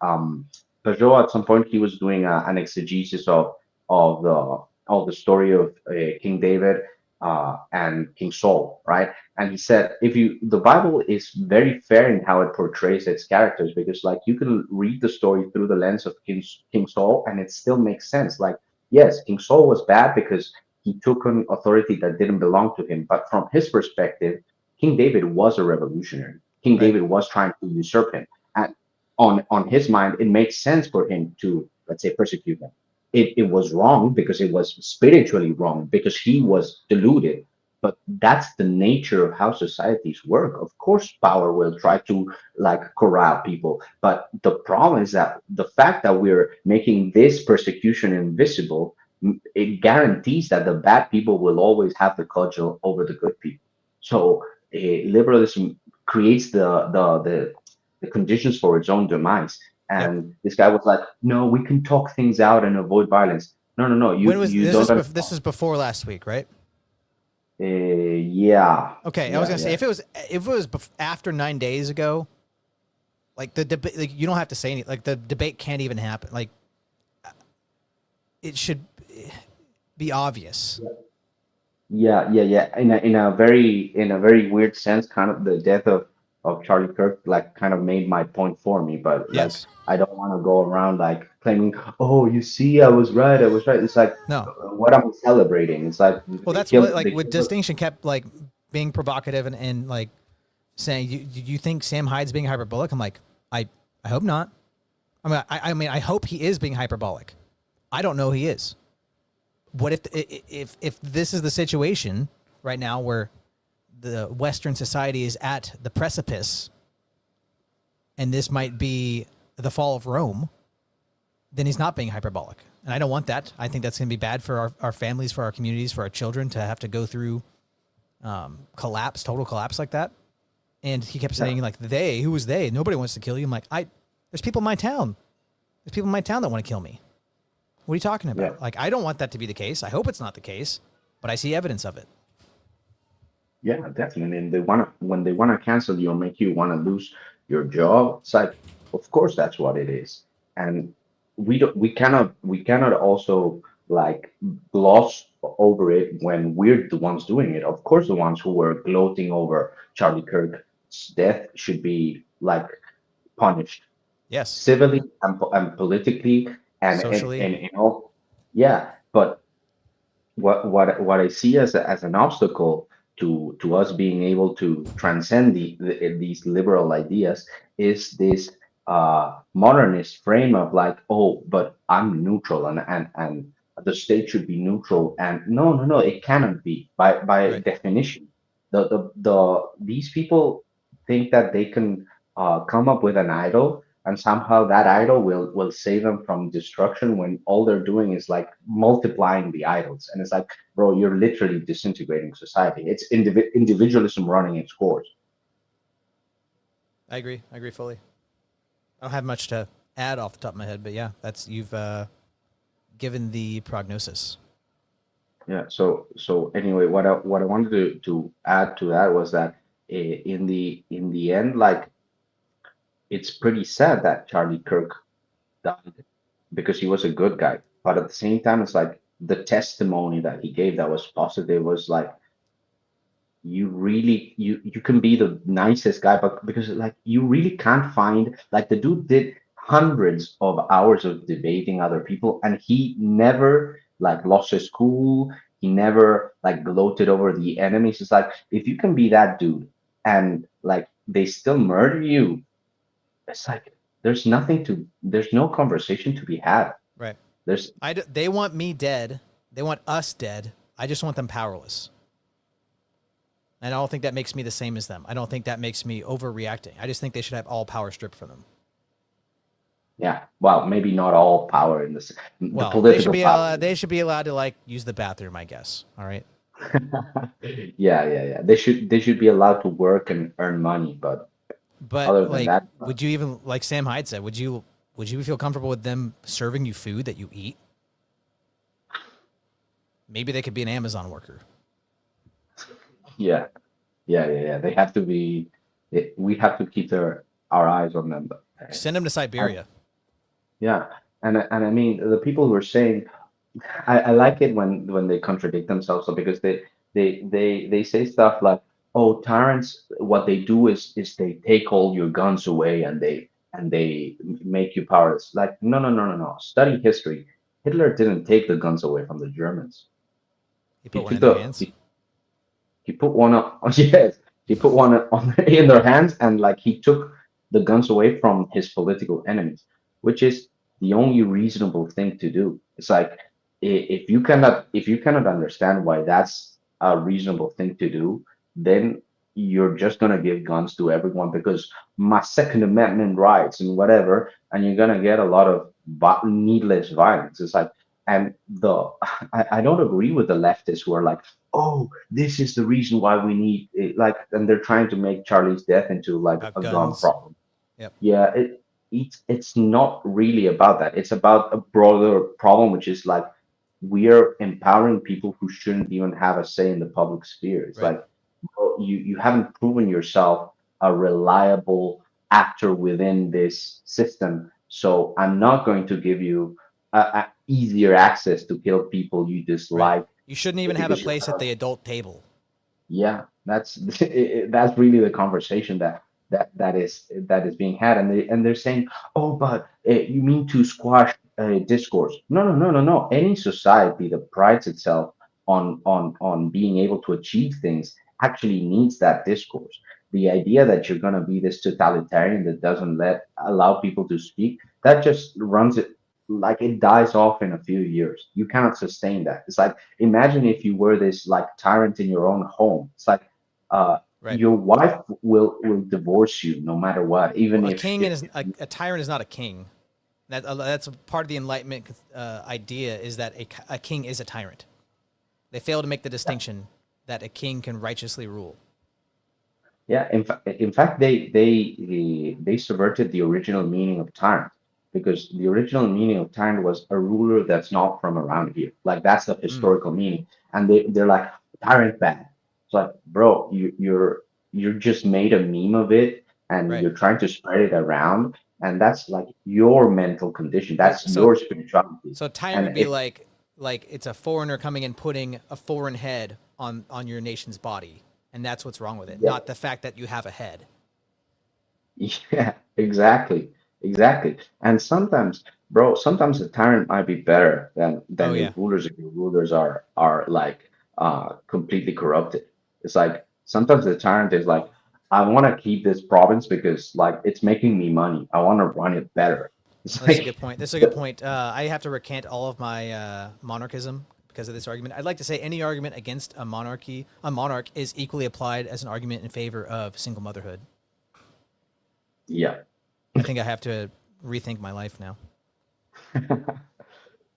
Peugeot at some point he was doing an exegesis of the story of King David and King Saul, right? And he said, the Bible is very fair in how it portrays its characters, because like you can read the story through the lens of King Saul and it still makes sense. Like, yes, King Saul was bad because he took on authority that didn't belong to him. But from his perspective, King David was a revolutionary. King David was trying to usurp him. And on his mind, it makes sense for him to, let's say, persecute him. It was wrong because it was spiritually wrong, because he was deluded. but that's the nature of how societies work. Of course, power will try to like corral people, but the problem is that the fact that we're making this persecution invisible, it guarantees that the bad people will always have the cudgel over the good people. So liberalism creates the conditions for its own demise. And this guy was like, "No, we can talk things out and avoid violence." No, no, no. When was You this? don't. This is before last week, right? Yeah. Okay, I was gonna say if it was after 9 days ago, like the debate, like you don't have to say anything. Like the debate can't even happen. Like it should be obvious. Yeah. In a very weird sense, kind of the death of Charlie Kirk like kind of made my point for me. But like Yes. I don't want to go around like claiming, "Oh, you see, I was right. I was right." It's like, no. What am I celebrating? It's like, Well, that's what like with Distinction kept like being provocative and like saying, "You think Sam Hyde's being hyperbolic?" I'm like, I hope not. I mean, I hope he is being hyperbolic. I don't know he is. What if this is the situation right now where the Western society is at the precipice, and this might be the fall of Rome? Then he's not being hyperbolic, and I don't want that. I think that's going to be bad for our families, for our communities, for our children to have to go through total collapse like that. And he kept saying like who was they? Nobody wants to kill you. I'm like, there's people in my town. There's people in my town that want to kill me. What are you talking about? Like, I don't want that to be the case. I hope it's not the case, but I see evidence of it. Yeah, definitely. And when they want to cancel you or make you want to lose your job, it's like, of course that's what it is. And we cannot also like gloss over it when we're the ones doing it. Of course, the ones who were gloating over Charlie Kirk's death should be like punished. Yes. Civilly and politically and socially. And yeah. But what I see as an obstacle to us being able to transcend these liberal ideas is this modernist frame of like, oh, but I'm neutral and the state should be neutral, and no, it cannot be by definition. These people think that they can come up with an idol, and somehow that idol will save them from destruction, when all they're doing is like multiplying the idols. And it's like, bro, you're literally disintegrating society. It's individualism running its course. I agree fully. I don't have much to add off the top of my head, but yeah, you've given the prognosis. Yeah. So anyway, what I wanted to add to that was that in the end, like, it's pretty sad that Charlie Kirk died because he was a good guy. But at the same time, it's like the testimony that he gave that was positive was like, you really you can be the nicest guy, but because like you really can't find, like, the dude did hundreds of hours of debating other people, and he never like lost his cool. He never like gloated over the enemies. It's like, if you can be that dude and like they still murder you, it's like there's no conversation to be had. Right. They want me dead. They want us dead. I just want them powerless. And I don't think that makes me the same as them. I don't think that makes me overreacting. I just think they should have all power stripped from them. Yeah. Well, maybe not all power in this. Well, the political they should be allowed to like use the bathroom, I guess. All right. Yeah. They should be allowed to work and earn money, but other than like, that, would you even, like Sam Hyde said, would you feel comfortable with them serving you food that you eat? Maybe they could be an Amazon worker. Yeah. They have to be. We have to keep our eyes on them. Send them to Siberia. Yeah, and I mean, the people who are saying, I like it when they contradict themselves, because they say stuff like, oh, tyrants, what they do is they take all your guns away and they make you powerless. Like, no. Study history. Hitler didn't take the guns away from the Germans. He put one in their hands. He put one on. Yes, he put one in their hands, and like he took the guns away from his political enemies, which is the only reasonable thing to do. It's like, if you cannot understand why that's a reasonable thing to do, then you're just gonna give guns to everyone because my Second Amendment rights and whatever, and you're gonna get a lot of needless violence. It's like, and I don't agree with the leftists who are like, oh, this is the reason why we need it, like, and they're trying to make Charlie's death into like a gun guns. problem. Yep. Yeah, it's not really about that. It's about a broader problem, which is like we are empowering people who shouldn't even have a say in the public sphere. It's Right. like, well, you haven't proven yourself a reliable actor within this system, so I'm not going to give you a easier access to kill people you dislike. You shouldn't even have a because place at the adult table. yeah, that's that's really the conversation that is being had, and they're saying, oh, but you mean to squash discourse? No, no, no, no, no. Any society that prides itself on being able to achieve things actually needs that discourse. The idea that you're going to be this totalitarian that doesn't allow people to speak, that just runs it, like it dies off in a few years. You cannot sustain that. It's like, imagine if you were this like tyrant in your own home. It's like your wife will divorce you no matter what, even Well, if a tyrant is not a king. That's a part of the Enlightenment idea, is that a king is a tyrant. They fail to make the distinction that a king can righteously rule. Yeah, in fact, they subverted the original meaning of tyrant, because the original meaning of tyrant was a ruler that's not from around here. Like that's the historical meaning, and they're like, tyrant bad. It's like, bro, you're just made a meme of it, and you're trying to spread it around, and that's like your mental condition. That's your spirituality. So tyrant would be like it's a foreigner coming and putting a foreign head on your nation's body, and that's what's wrong with it, not the fact that you have a head. Yeah, exactly. And sometimes, bro, sometimes the tyrant might be better than your rulers if your rulers are like completely corrupted. It's like sometimes the tyrant is like, I want to keep this province because like it's making me money. I want to run it better. That's a good point. That's a good point. I have to recant all of my monarchism because of this argument. I'd like to say any argument against a monarch is equally applied as an argument in favor of single motherhood. Yeah. I think I have to rethink my life now.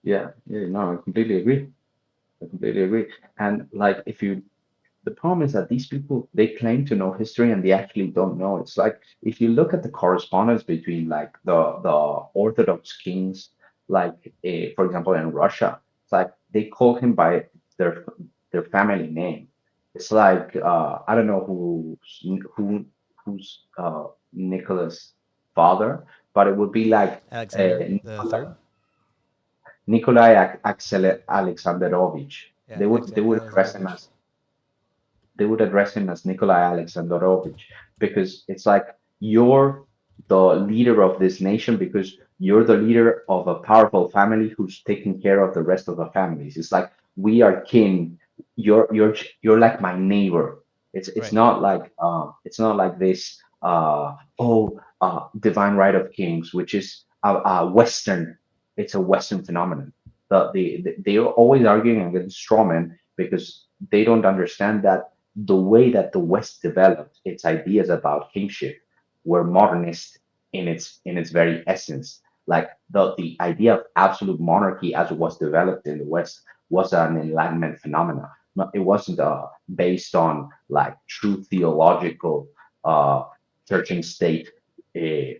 Yeah, no, I completely agree. And like, the problem is that these people, they claim to know history and they actually don't know. It's like, if you look at the correspondence between like the Orthodox kings, like for example in Russia, it's like they call him by their family name. It's like I don't know who's Nicholas' father, but it would be like Alexander the Third. Nikolai Alexandrovich. They would address him as Nikolai Alexandrovich, because it's like, you're the leader of this nation because you're the leader of a powerful family who's taking care of the rest of the families. It's like, we are kin. You're like my neighbor. It's not like this divine right of kings, which is a Western. It's a Western phenomenon. They are always arguing against strawmen because they don't understand that the way that the West developed its ideas about kingship were modernist in its very essence. Like the idea of absolute monarchy as it was developed in the West was an Enlightenment phenomenon. It wasn't based on like true theological church and state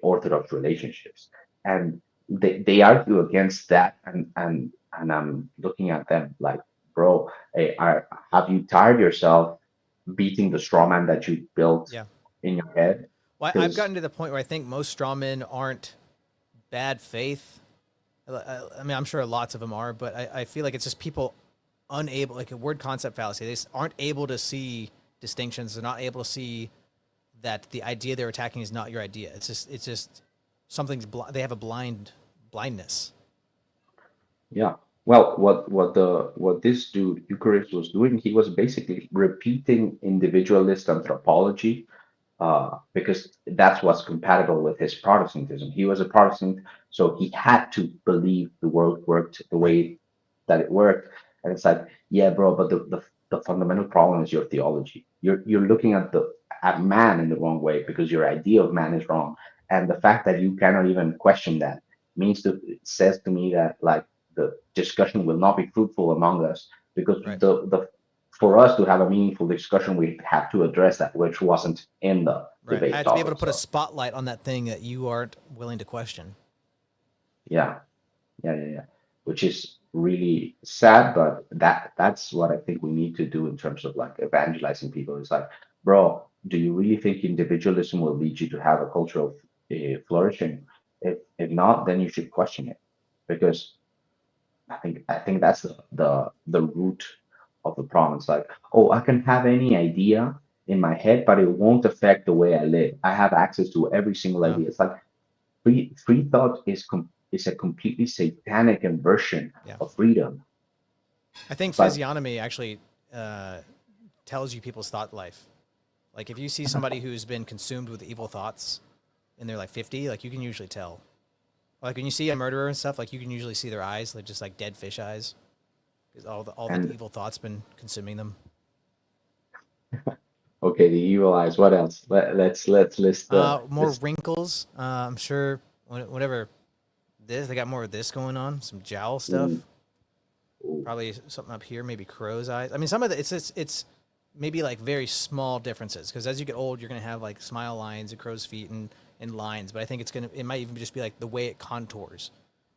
orthodox relationships. And they argue against that, and I'm looking at them like, bro, have you tired yourself beating the straw man that you built in your head? Well, I've gotten to the point where I think most strawmen aren't bad faith. I mean, I'm sure lots of them are, but I feel like it's just people unable, like a word concept fallacy. They just aren't able to see distinctions. They're not able to see that the idea they're attacking is not your idea. It's just something's they have a blindness. Yeah. Well, what this dude Eucharist was doing, he was basically repeating individualist anthropology, because that's what's compatible with his Protestantism. He was a Protestant, so he had to believe the world worked the way that it worked. And it's like, yeah, bro, but the fundamental problem is your theology. You're looking at man in the wrong way because your idea of man is wrong. And the fact that you cannot even question that it says to me that like the discussion will not be fruitful among us, because for us to have a meaningful discussion, we have to address that, which wasn't in the debate. I have to be able to put a spotlight on that thing that you aren't willing to question. Yeah. Which is really sad, but that's what I think we need to do in terms of like evangelizing people. It's like, bro, do you really think individualism will lead you to have a culture of flourishing? If not, then you should question it, because I think that's the root of the problem. It's like, oh, I can have any idea in my head, but it won't affect the way I live. I have access to every single idea. It's like free thought is a completely satanic inversion of freedom. I think physiognomy actually tells you people's thought life. Like if you see somebody who's been consumed with evil thoughts and they're like 50, like you can usually tell. Like when you see a murderer and stuff, like you can usually see their eyes, like just like dead fish eyes, because all the evil thoughts been consuming them. Okay, the evil eyes. What else? Let's list more wrinkles. I'm sure whatever this, they got more of this going on. Some jowl stuff. Probably something up here. Maybe crow's eyes. I mean, some of the it's maybe like very small differences, because as you get old, you're gonna have like smile lines and crow's feet and lines. But I think it might even just be like the way it contours,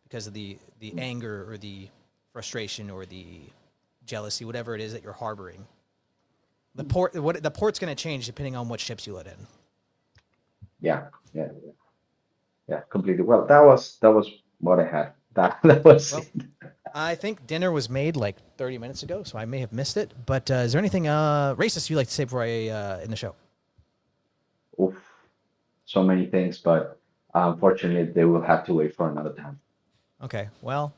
because of the anger or the frustration or the jealousy, whatever it is that you're harboring. The port's going to change depending on what ships you let in. Yeah, completely. Well, that was what I had. That was. Well, I think dinner was made like 30 minutes ago, so I may have missed it. But is there anything racist you'd like to say before I end the show? Oof, so many things, but unfortunately, they will have to wait for another time. Okay. Well,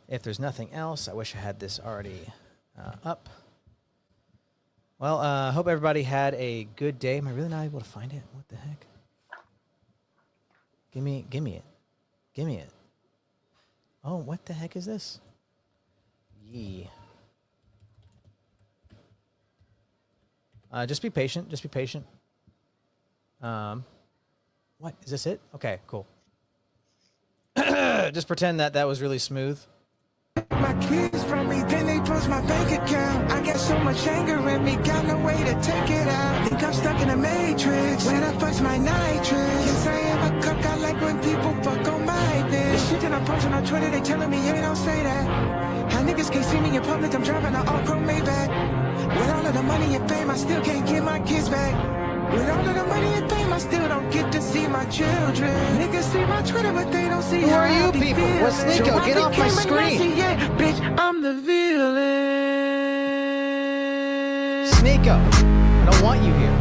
if there's nothing else, I wish I had this already up. Well, I hope everybody had a good day. Am I really not able to find it? What the heck? Give me it. Oh, what the heck is this? Yee. Just be patient. What? Is this it? Okay, cool. Just pretend that was really smooth. My kids from me, then they post my bank account. I got so much anger in me, got no way to take it out. Think I'm stuck in a matrix, when I flex my nitrous. Yes, I am a cook, I like when people fuck on my bitch. The shit that I'm posting on Twitter, they telling me, hey, don't say that. How niggas can't see me in public, I'm driving an all-chrome Maybach. With all of the money and fame, I still can't get my kids back. With all of the money and fame, I still don't get to see my children. Niggas see my Twitter, but they don't see Who how are you I be people? feeling. What's Nico? So Get off my screen. Yeah, bitch, I'm the villain. Sneeko, I don't want you here.